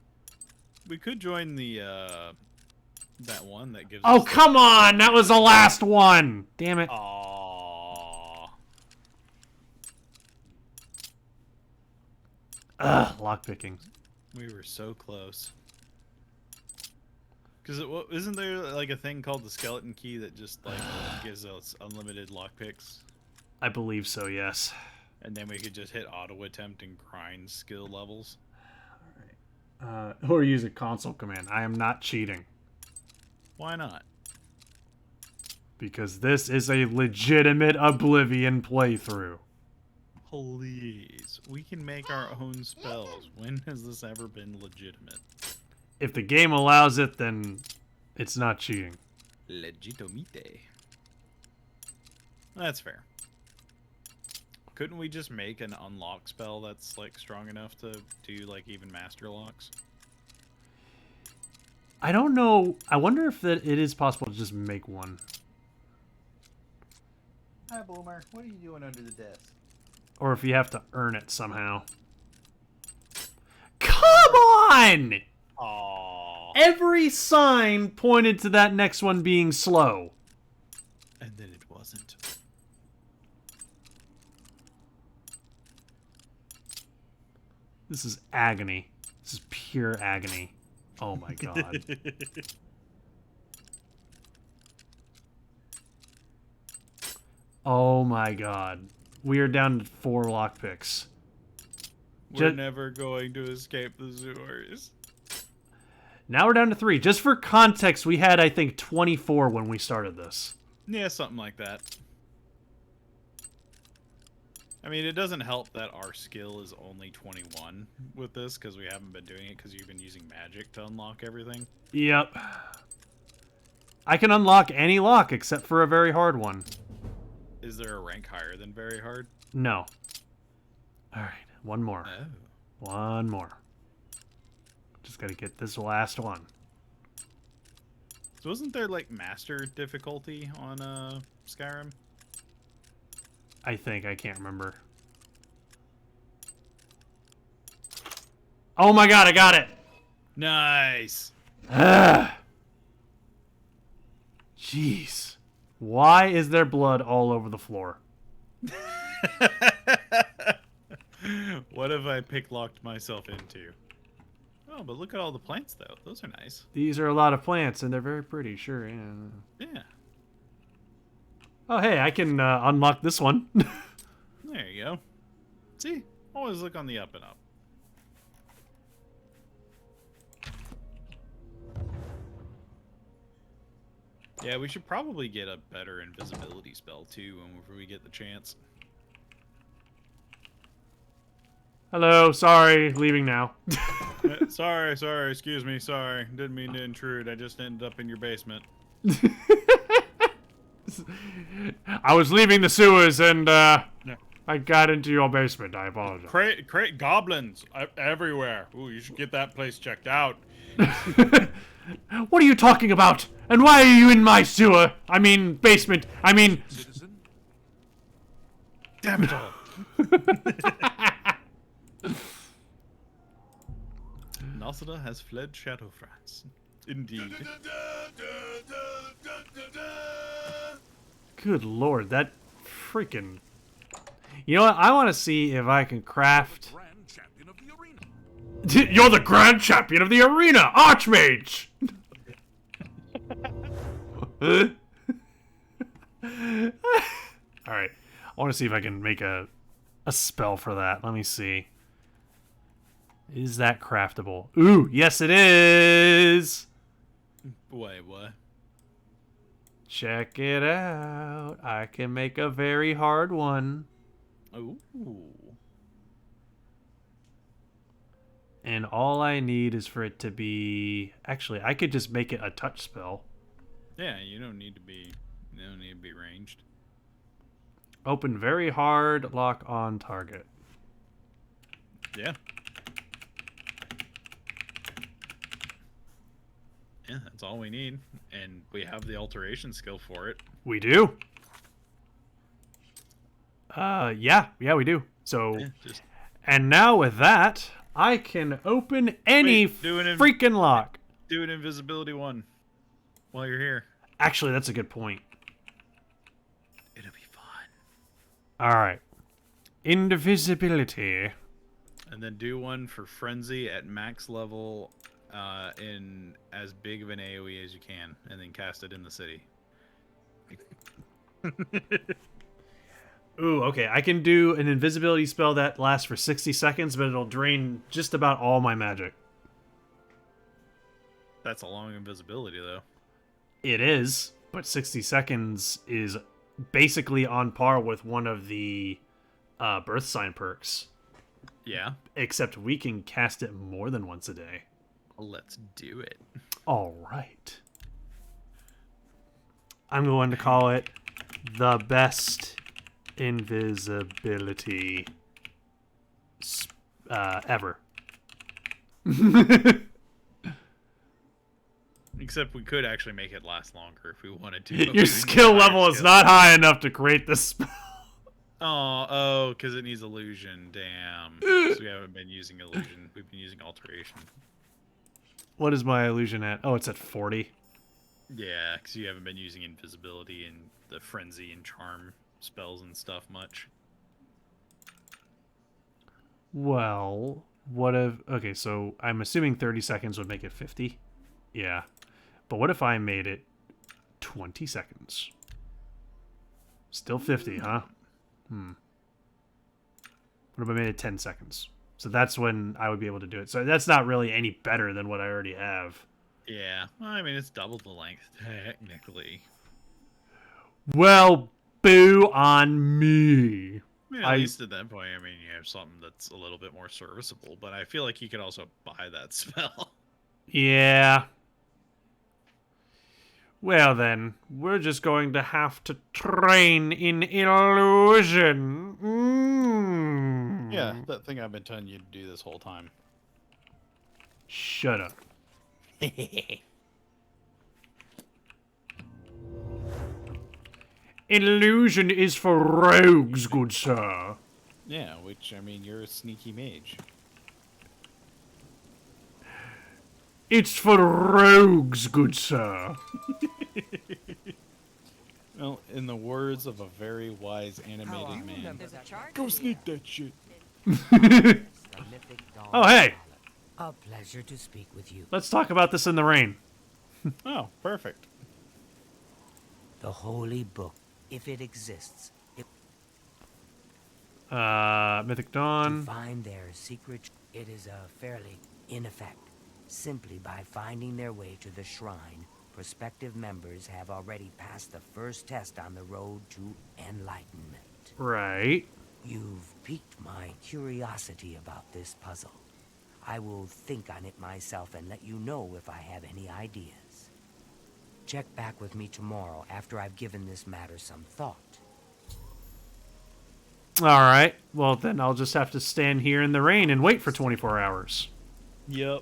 We could join the, that one that gives Oh, us come on! That was the last one! Damn it. Aww. Ugh, lockpicking. We were so close. Because isn't there like a thing called the skeleton key that just like gives us unlimited lockpicks? I believe so, yes. And then we could just hit auto attempt and grind skill levels. Or use a console command. I am not cheating. Why not? Because this is a legitimate Oblivion playthrough. Please. We can make our own spells. When has this ever been legitimate? If the game allows it, then it's not cheating. Legitimite. That's fair. Couldn't we just make an unlock spell that's like strong enough to do like even master locks? I don't know. I wonder if it is possible to just make one. Hi, Boomer. What are you doing under the desk? Or if you have to earn it somehow. Come on! Aww. Every sign pointed to that next one being slow. And then it wasn't. This is agony. This is pure agony. Oh my god. Oh my god. We are down to 4 lockpicks. We're never going to escape the sewers. Now we're down to 3. Just for context, we had, I think, 24 when we started this. Yeah, something like that. I mean, it doesn't help that our skill is only 21 with this, because we haven't been doing it because you've been using magic to unlock everything. Yep. I can unlock any lock except for a very hard one. Is there a rank higher than very hard? No. Alright, one more. Oh. One more. Just gotta get this last one. So wasn't there, like, master difficulty on, Skyrim? I think. I can't remember. Oh my god, I got it! Nice! Jeez. Why is there blood all over the floor? What have I picklocked myself into? Oh, but look at all the plants, though. Those are nice. These are a lot of plants, and they're very pretty, sure, yeah. Yeah. Oh, hey, I can unlock this one. There you go. See? Always look on the up and up. Yeah, we should probably get a better invisibility spell, too, whenever we get the chance. Hello, sorry, leaving now. Sorry, excuse me, sorry. Didn't mean to intrude. I just ended up in your basement. I was leaving the sewers and I got into your basement. I apologize. Crate goblins everywhere. Ooh, you should get that place checked out. What are you talking about? And why are you in my sewer? I mean, basement. I mean... Citizen? Damn it all. Nasada has fled Shadowfrance. Indeed. Good lord, that freaking... You know what? I want to see if I can craft... Grand champion of the arena. You're the grand champion of the arena, Archmage! Alright. I want to see if I can make a spell for that. Let me see. Is that craftable? Ooh, yes it is! Wait, what? Check it out. I can make a very hard one. Ooh. And all I need is for it to be... Actually, I could just make it a touch spell. Yeah, you don't need to be ranged. Open very hard, lock on target. Yeah. Yeah, that's all we need. And we have the alteration skill for it. We do. Yeah, we do. So, Yeah, and now with that, I can open any freaking lock. Do an invisibility one while you're here. Actually, that's a good point. It'll be fun. All right. Invisibility. And then do one for Frenzy at max level in as big of an AoE as you can, and then cast it in the city. Ooh, okay. I can do an invisibility spell that lasts for 60 seconds, but it'll drain just about all my magic. That's a long invisibility, though. It is, but 60 seconds is basically on par with one of the birth sign perks. Yeah. Except we can cast it more than once a day. Let's do it. All right. I'm going to call it the best invisibility ever. Except we could actually make it last longer if we wanted to. Your skill level is not high enough to create this spell. Oh, because it needs illusion. Damn. So we haven't been using illusion. We've been using alteration. What is my illusion at? Oh, it's at 40. Yeah, because you haven't been using invisibility and the frenzy and charm spells and stuff much. Well, what if... Okay, so I'm assuming 30 seconds would make it 50. Yeah. But what if I made it 20 seconds? Still 50, huh? What if I made it 10 seconds? So that's when I would be able to do it. So that's not really any better than what I already have. Yeah. Well, I mean, it's double the length, technically. Well, boo on me. I mean, at least at that point, I mean, you have something that's a little bit more serviceable. But I feel like you could also buy that spell. Yeah. Well then, we're just going to have to train in illusion. Yeah, that thing I've been telling you to do this whole time. Shut up. Illusion is for rogues, good sir. Yeah, which, I mean, you're a sneaky mage. It's for rogues, good sir. Well, in the words of a very wise animated man, go sneak that shit. Oh, hey. A pleasure to speak with you. Let's talk about this in the rain. Oh, perfect. The holy book, if it exists. Mythic Dawn. To find their secret, it is fairly in effect. Simply by finding their way to the shrine, prospective members have already passed the first test on the road to enlightenment. Right. You've piqued my curiosity about this puzzle. I will think on it myself and let you know if I have any ideas. Check back with me tomorrow after I've given this matter some thought. Alright. Well, then I'll just have to stand here in the rain and wait for 24 hours. Yep.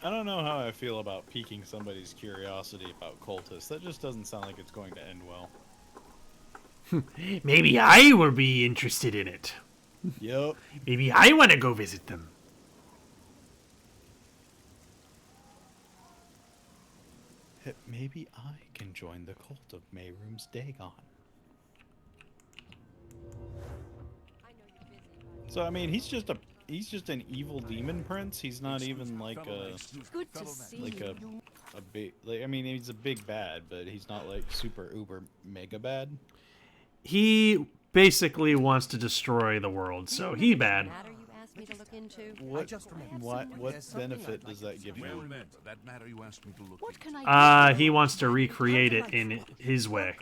I don't know how I feel about piquing somebody's curiosity about cultists. That just doesn't sound like it's going to end well. Maybe I will be interested in it. Yep. Maybe I want to go visit them. that maybe I can join the cult of Mayroom's Dagon. So I mean, he's just an evil demon prince. He's not even like a Good to see like you. a big. Like, I mean, he's a big bad, but he's not like super uber mega bad. He basically wants to destroy the world, so he bad. Matter you asked me to look into? What benefit does that give Well, you? that matter you asked me to look into. He wants to recreate it in his way.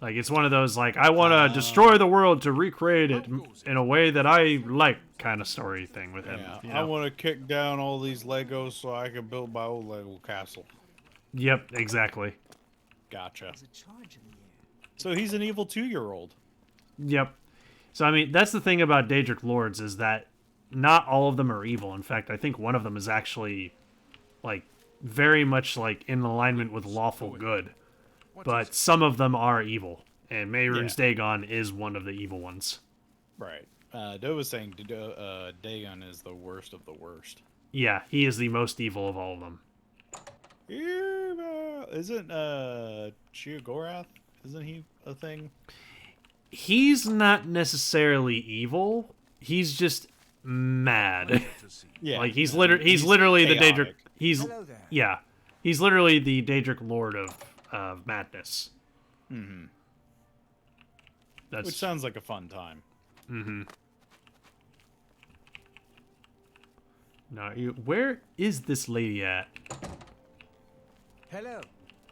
Like, it's one of those, like, I want to destroy the world to recreate it in a way that I like kind of story thing with him. Yeah, You I know? want to kick down all these Legos so I can build my own Lego castle. Yep, exactly. Gotcha. So he's an evil 2-year-old. Yep. So, I mean, that's the thing about Daedric Lords is that not all of them are evil. In fact, I think one of them is actually, like, very much, like, in alignment with lawful good. But some of them are evil, and Mehrunes Dagon is one of the evil ones. Right. Doe was saying Dagon is the worst of the worst. Yeah, he is the most evil of all of them. Isn't Sheogorath? Isn't he a thing? He's not necessarily evil. He's just mad. Yeah. Like he's literally the chaotic. Daedric. He's literally the Daedric Lord of madness. Mm-hmm. That's Which sounds like a fun time. Mm-hmm. Now, where is this lady at? Hello.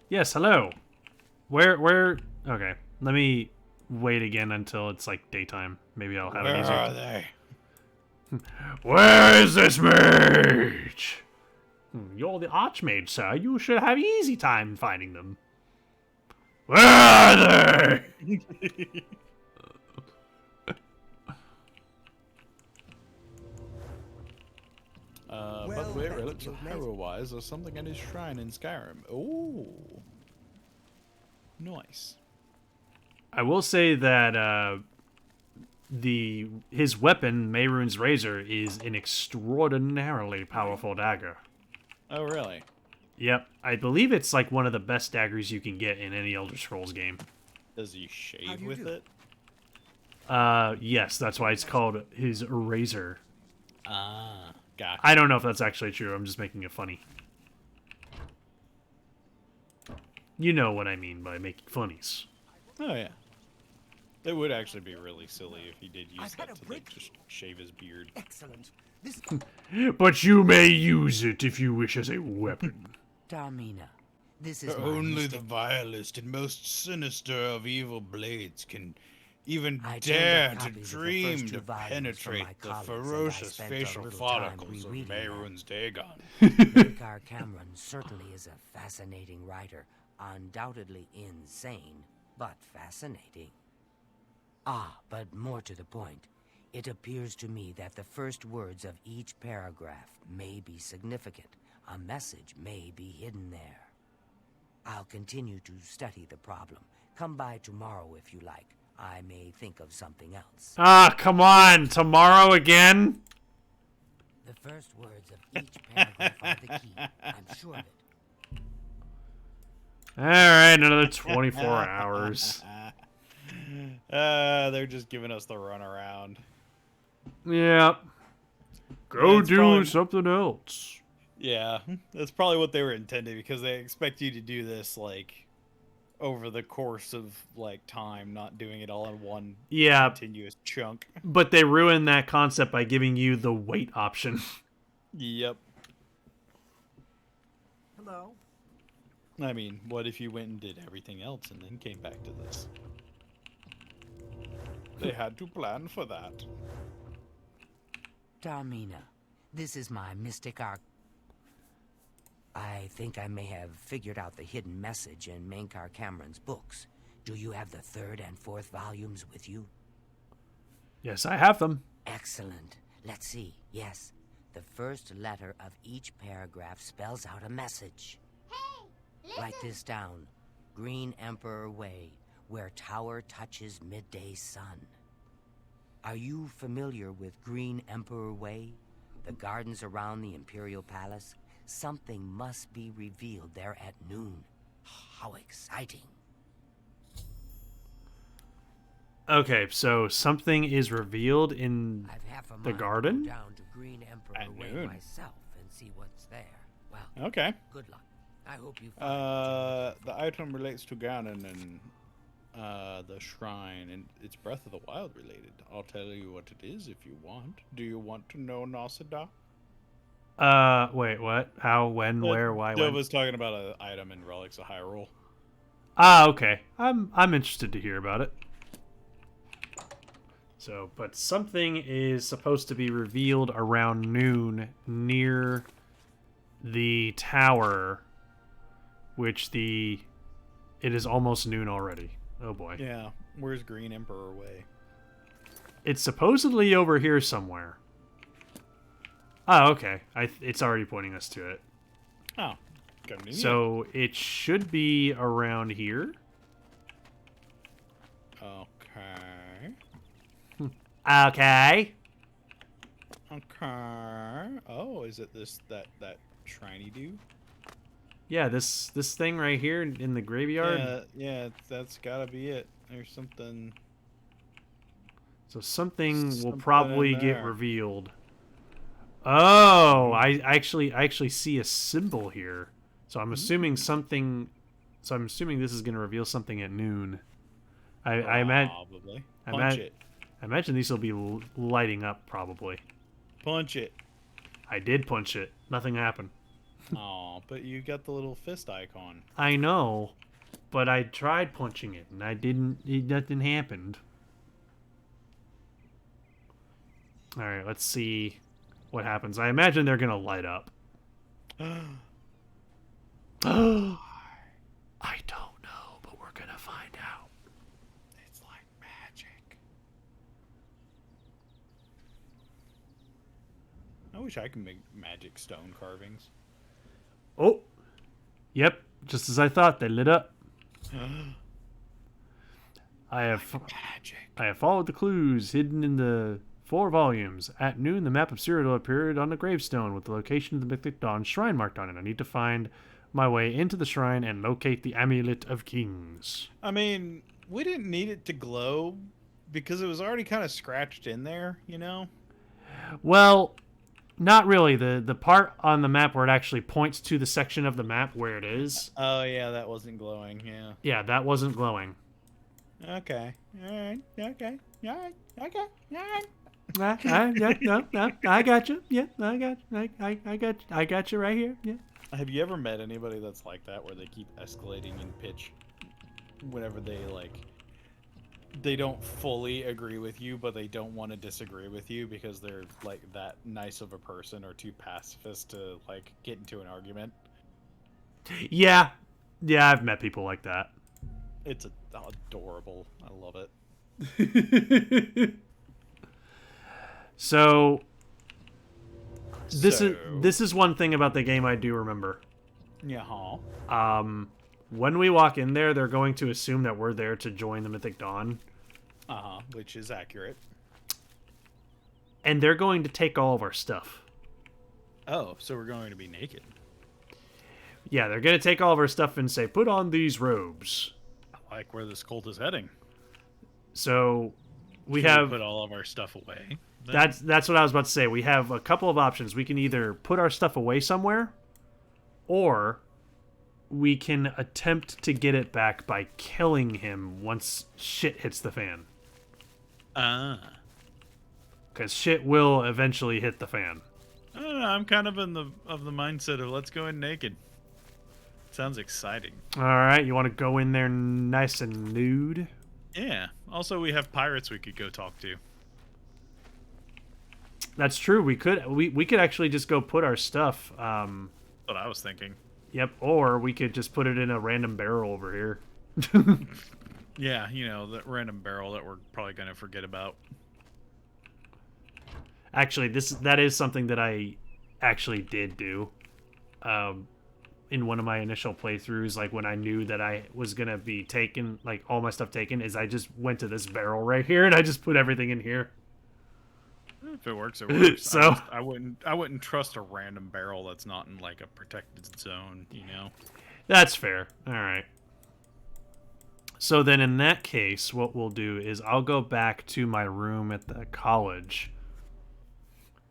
Yes, hello. Where? Okay, let me wait again until it's like daytime. Maybe I'll have it easier. Where are they? Where is this mage? You're the Archmage, sir. You should have easy time finding them. Where are they? By the way, relics of Harrow-wise are something at his shrine in Skyrim. Oh, nice. I will say that his weapon, Mehrunes Razor, is an extraordinarily powerful dagger. Oh, really? Yep, I believe it's like one of the best daggers you can get in any Elder Scrolls game. Does he shave with it? Yes, that's why it's called his razor. Ah, gotcha. I don't know if that's actually true. I'm just making it funny. You know what I mean by making funnies. Oh, yeah. It would actually be really silly if he did use that to like, just shave his beard. Excellent. This But you may use it if you wish as a weapon. Darmina, this is Only the vilest and most sinister of evil blades can even dare to dream to penetrate the ferocious facial follicles of Mehrunes Dagon. Mankar Cameron certainly is a fascinating writer, undoubtedly insane, but fascinating. Ah, but more to the point, it appears to me that the first words of each paragraph may be significant. A message may be hidden there. I'll continue to study the problem. Come by tomorrow if you like. I may think of something else. Ah, come on! Tomorrow again? The first words of each paragraph are the key. I'm sure of it. Alright, another 24 hours. They're just giving us the runaround. Yep. Go That's do probably- something else. Yeah, that's probably what they were intended because they expect you to do this like over the course of like time, not doing it all in one continuous chunk. But they ruined that concept by giving you the wait option. Yep. Hello? I mean, what if you went and did everything else and then came back to this? They had to plan for that. Darmina, this is my mystic arc. I think I may have figured out the hidden message in Mankar Cameron's books. Do you have the 3rd and 4th volumes with you? Yes, I have them. Excellent. Let's see. Yes, the first letter of each paragraph spells out a message. Hey, write this down. Green Emperor Way, where tower touches midday sun. Are you familiar with Green Emperor Way? The gardens around the Imperial Palace? Something must be revealed there at noon. How exciting. Okay, so something is revealed in I've half a the mind to garden? go down to Green Emperor At Way noon. myself and see what's there. Well, Okay. good luck. I hope you find what you're looking The item relates to Ganon and the shrine, and it's Breath of the Wild related. I'll tell you what it is if you want. Do you want to know, Nasada? Wait, what? How, when, where, why, when? was talking about an item in Relics of Hyrule. Ah, okay. I'm interested to hear about it. So, but something is supposed to be revealed around noon near the tower, which it is almost noon already. Oh boy. Yeah, where's Green Emperor Way? It's supposedly over here somewhere. Oh, okay. It's already pointing us to it. Oh, convenient. So it should be around here. Okay. Okay. Okay. Oh, is it that shriny dude? Yeah, this thing right here in the graveyard. Yeah, that's gotta be it. There's something. So something will Something probably in get there. revealed. Oh, I actually see a symbol here. So I'm assuming something. So I'm assuming this is going to reveal something at noon. I imagine. Probably. Punch it. I imagine these will be lighting up probably. Punch it. I did punch it. Nothing happened. Oh, but you got the little fist icon. I know, but I tried punching it and I didn't. Nothing happened. All right, let's see what happens. I imagine they're gonna light up. I don't know, but we're gonna find out. It's like magic. I wish I could make magic stone carvings. Oh, yep, just as I thought, they lit up. I have followed the clues hidden in the 4 volumes. At noon, the map of Cyrodiil appeared on the gravestone with the location of the Mythic Dawn shrine marked on it. I need to find my way into the shrine and locate the Amulet of Kings. I mean, we didn't need it to glow because it was already kind of scratched in there, you know? Well, not really. The part on the map where it actually points to the section of the map where it is. Oh, yeah, that wasn't glowing, yeah. Yeah, that wasn't glowing. Okay. Alright. Okay. Alright. Okay. Alright. No, I got you. Yeah, I got you right here. Yeah. Have you ever met anybody that's like that, where they keep escalating in pitch whenever they don't fully agree with you, but they don't want to disagree with you because they're like that nice of a person or too pacifist to like get into an argument? Yeah, I've met people like that. It's adorable. I love it. So this is one thing about the game I do remember. Yeah. When we walk in there, they're going to assume that we're there to join the Mythic Dawn. Which is accurate. And they're going to take all of our stuff. Oh, so we're going to be naked. Yeah, they're going to take all of our stuff and say, put on these robes. I like where this cult is heading. So we Should have put all of our stuff away. Then? That's what I was about to say. We have a couple of options. We can either put our stuff away somewhere, or we can attempt to get it back by killing him once shit hits the fan. Because shit will eventually hit the fan. I don't know, I'm kind of the mindset of let's go in naked. Sounds exciting. All right, you want to go in there nice and nude? Yeah. Also, we have pirates we could go talk to. That's true. We could actually just go put our stuff. What I was thinking. Yep. Or we could just put it in a random barrel over here. Yeah, you know, that random barrel that we're probably gonna forget about. Actually, that is something that I actually did do. In one of my initial playthroughs, like when I knew that I was gonna be taken, like all my stuff taken, is I just went to this barrel right here and I just put everything in here. If it works, it works. So I wouldn't trust a random barrel that's not in like a protected zone, you know. that's fair. All right. So then in that case, what we'll do is I'll go back to my room at the college.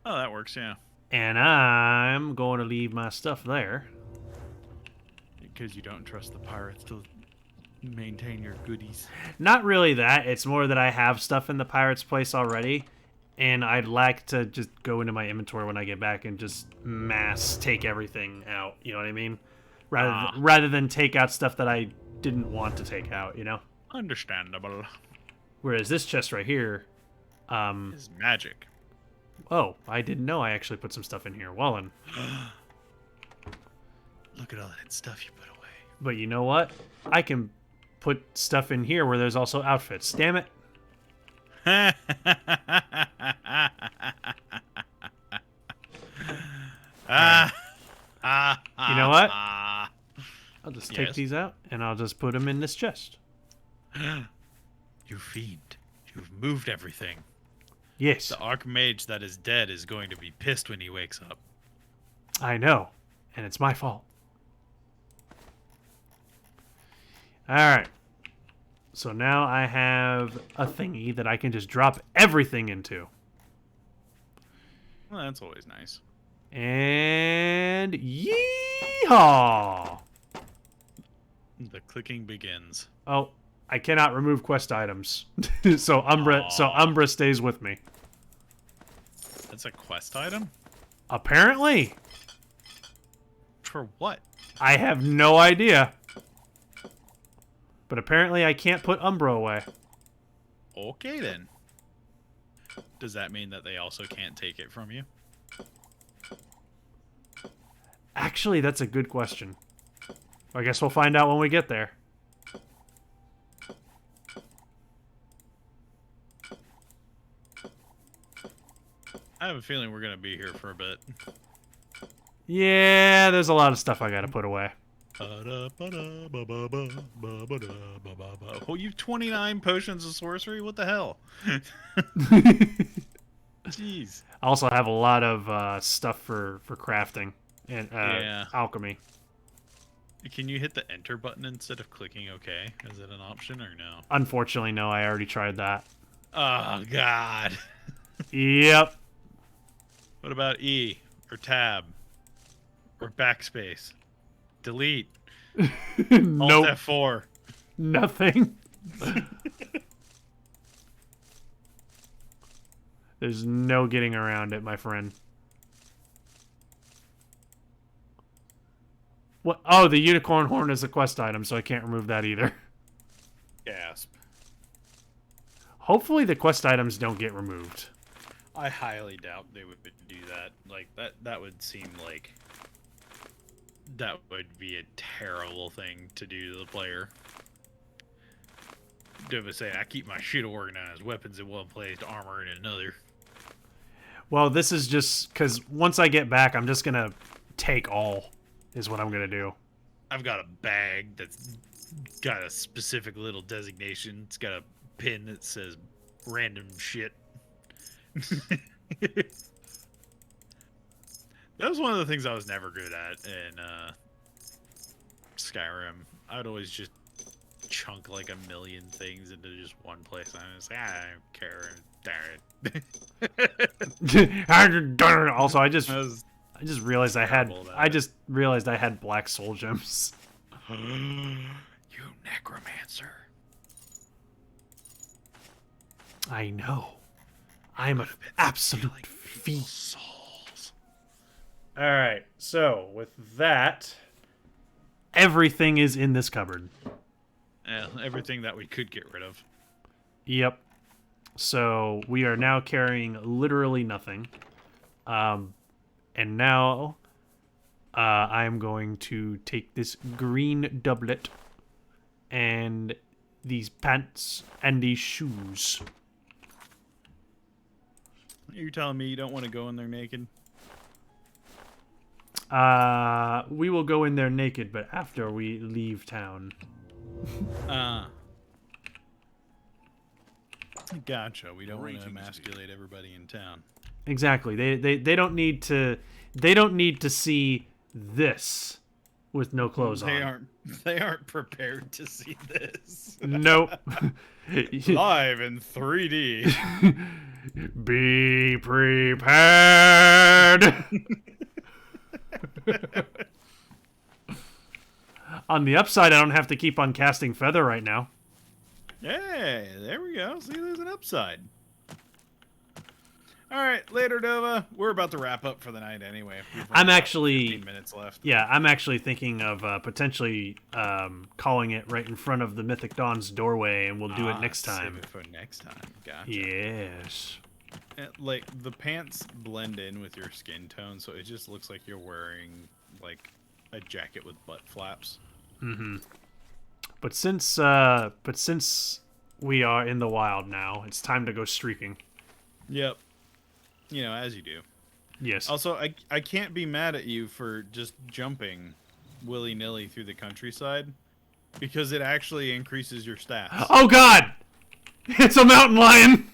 Oh, that works, yeah. And I'm going to leave my stuff there. Because you don't trust the pirates to maintain your goodies. Not really that. It's more that I have stuff in the pirate's place already. And I'd like to just go into my inventory when I get back and just mass take everything out. You know what I mean? Rather than take out stuff that I didn't want to take out, you know? Understandable. Whereas this chest right here... is magic. Oh, I didn't know I actually put some stuff in here. Well, and... Look at all that stuff you put away. But you know what? I can put stuff in here where there's also outfits. Damn it. You know what? I'll just take these out, and I'll just put them in this chest. You fiend. You've moved everything. Yes. The Archmage that is dead is going to be pissed when he wakes up. I know, and it's my fault. Alright. So now I have a thingy that I can just drop everything into. Well, that's always nice. And yeehaw! The clicking begins. Oh, I cannot remove quest items. so Umbra stays with me. That's a quest item? Apparently. For what? I have no idea. But apparently I can't put Umbra away. Okay then. Does that mean that they also can't take it from you? Actually, that's a good question. I guess we'll find out when we get there. I have a feeling we're going to be here for a bit. Yeah, there's a lot of stuff I gotta put away. Oh, you've 29 potions of sorcery? What the hell? Jeez. I also have a lot of stuff for crafting and alchemy. Can you hit the enter button instead of clicking OK? Is it an option or no? Unfortunately, no. I already tried that. Oh, God. Yep. What about E? Or Tab? Or Backspace? Delete? Nope. Alt F4? Nothing. There's no getting around it, my friend. What? Oh, the unicorn horn is a quest item, so I can't remove that either. Gasp. Hopefully the quest items don't get removed. I highly doubt they would do that. Like, that would seem like... That would be a terrible thing to do to the player. Dova say, I keep my shit organized. Weapons in one place, armor in another. Well, this is just... Because once I get back, I'm just going to take all, is what I'm going to do. I've got a bag that's got a specific little designation. It's got a pin that says random shit. That was one of the things I was never good at in Skyrim. I'd always just chunk like a million things into just one place. And I was like, I don't care. Also, I just realized I had black soul gems. You necromancer. I know. I'm an absolute fiend. Alright, so with that, everything is in this cupboard. Yeah, everything that we could get rid of. Yep. So we are now carrying literally nothing. And now I'm going to take this green doublet and these pants and these shoes. You're telling me you don't want to go in there naked? We will go in there naked, but after we leave town. Gotcha. We don't want to emasculate everybody in town. Exactly. They don't need to. They don't need to see this with no clothes on. They aren't prepared to see this. Nope. Live in 3D. Be prepared. On the upside, I don't have to keep on casting Feather right now. Hey, there we go. See, there's an upside. All right, later, Nova. We're about to wrap up for the night anyway. I'm actually 15 minutes left. Yeah, I'm actually thinking of potentially calling it right in front of the Mythic Dawn's doorway, and we'll do it next time. Save it for next time. Gotcha. Yes. Like the pants blend in with your skin tone, so it just looks like you're wearing like a jacket with butt flaps. Mm-hmm. But since we are in the wild now, it's time to go streaking. Yep. You know, as you do. Yes. Also, I can't be mad at you for just jumping willy-nilly through the countryside, because it actually increases your stats. Oh God! It's a mountain lion!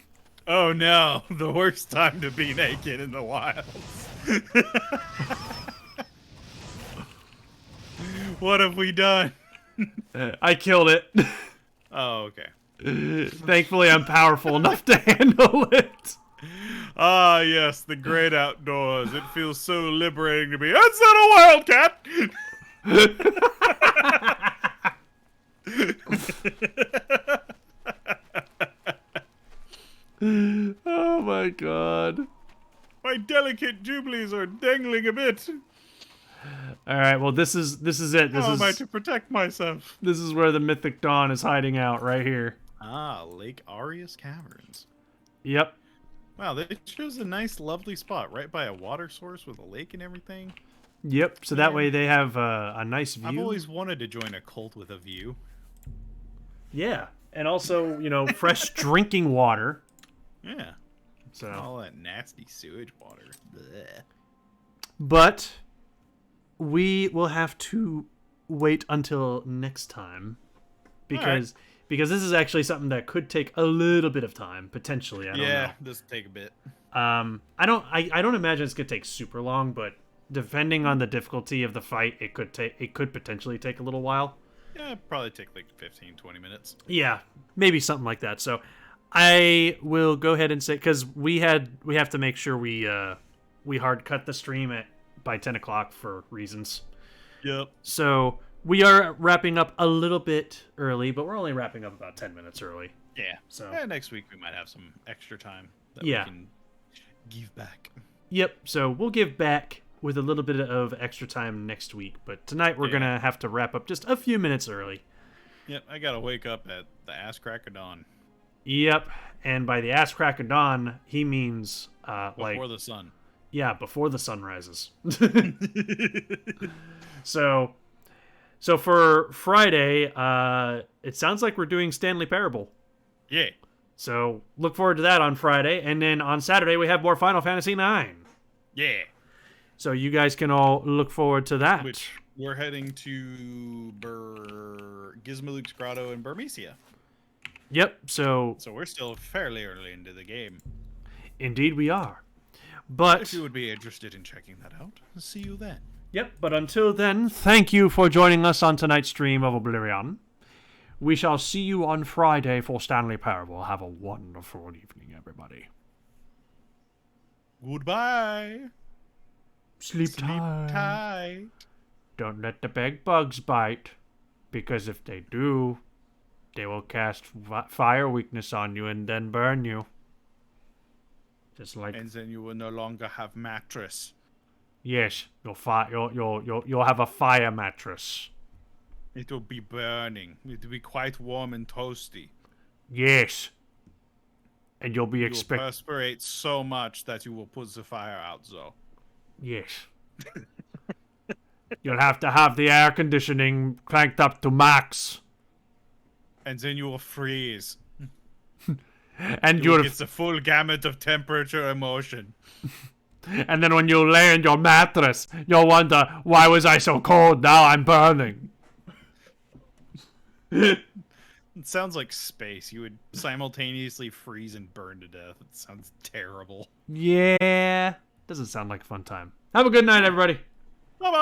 Oh no, the worst time to be naked in the wilds. What have we done? I killed it. Oh, okay. Thankfully, I'm powerful enough to handle it. Ah, yes, the great outdoors. It feels so liberating to be. That's not a wildcat! Oh my God. My delicate jubilees are dangling a bit. All right, well, this is it. How am I to protect myself? This is where the Mythic Dawn is hiding out, right here. Ah, Lake Arius Caverns. Yep. Wow, they chose a nice, lovely spot right by a water source with a lake and everything. Yep, so that way they have a nice view. I've always wanted to join a cult with a view. Yeah, and also, you know, fresh drinking water. Yeah. So all that nasty sewage water. Blech. But we will have to wait until next time because this is actually something that could take a little bit of time potentially. I don't know. Yeah, this will take a bit. I don't imagine it's gonna take super long, but depending on the difficulty of the fight, it could potentially take a little while. Yeah, probably take like 15-20 minutes. Yeah, maybe something like that. So I will go ahead and say, because we have to make sure we hard cut the stream by 10 o'clock for reasons. Yep. So we are wrapping up a little bit early, but we're only wrapping up about 10 minutes early. Yeah. So next week we might have some extra time that we can give back. Yep. So we'll give back with a little bit of extra time next week, but tonight we're gonna have to wrap up just a few minutes early. Yep. I gotta wake up at the ass crack of dawn. Yep. And by the ass crack of dawn, he means before the sun. Yeah, before the sun rises. So for Friday, it sounds like we're doing Stanley Parable. Yeah. So look forward to that on Friday, and then on Saturday we have more Final Fantasy IX. Yeah. So you guys can all look forward to that. Which we're heading to Gizmaluke's Grotto in Burmecia. Yep. So we're still fairly early into the game. Indeed, we are. But if you would be interested in checking that out, see you then. Yep, but until then, thank you for joining us on tonight's stream of Oblivion. We shall see you on Friday for Stanley Parable. Have a wonderful evening, everybody. Goodbye. Sleep tight. Don't let the big bugs bite, because if they do, they will cast fire weakness on you and then burn you. Just like. And then you will no longer have mattress. Yes, you'll have a fire mattress. It will be burning. It will be quite warm and toasty. Yes. And you'll be You will perspirate so much that you will put the fire out, though. Yes. You'll have to have the air conditioning cranked up to max. And then you will freeze. And you'll get the full gamut of temperature and motion. And then when you lay in your mattress, you'll wonder, why was I so cold? Now I'm burning. It sounds like space. You would simultaneously freeze and burn to death. It sounds terrible. Yeah. Doesn't sound like a fun time. Have a good night, everybody. Bye-bye.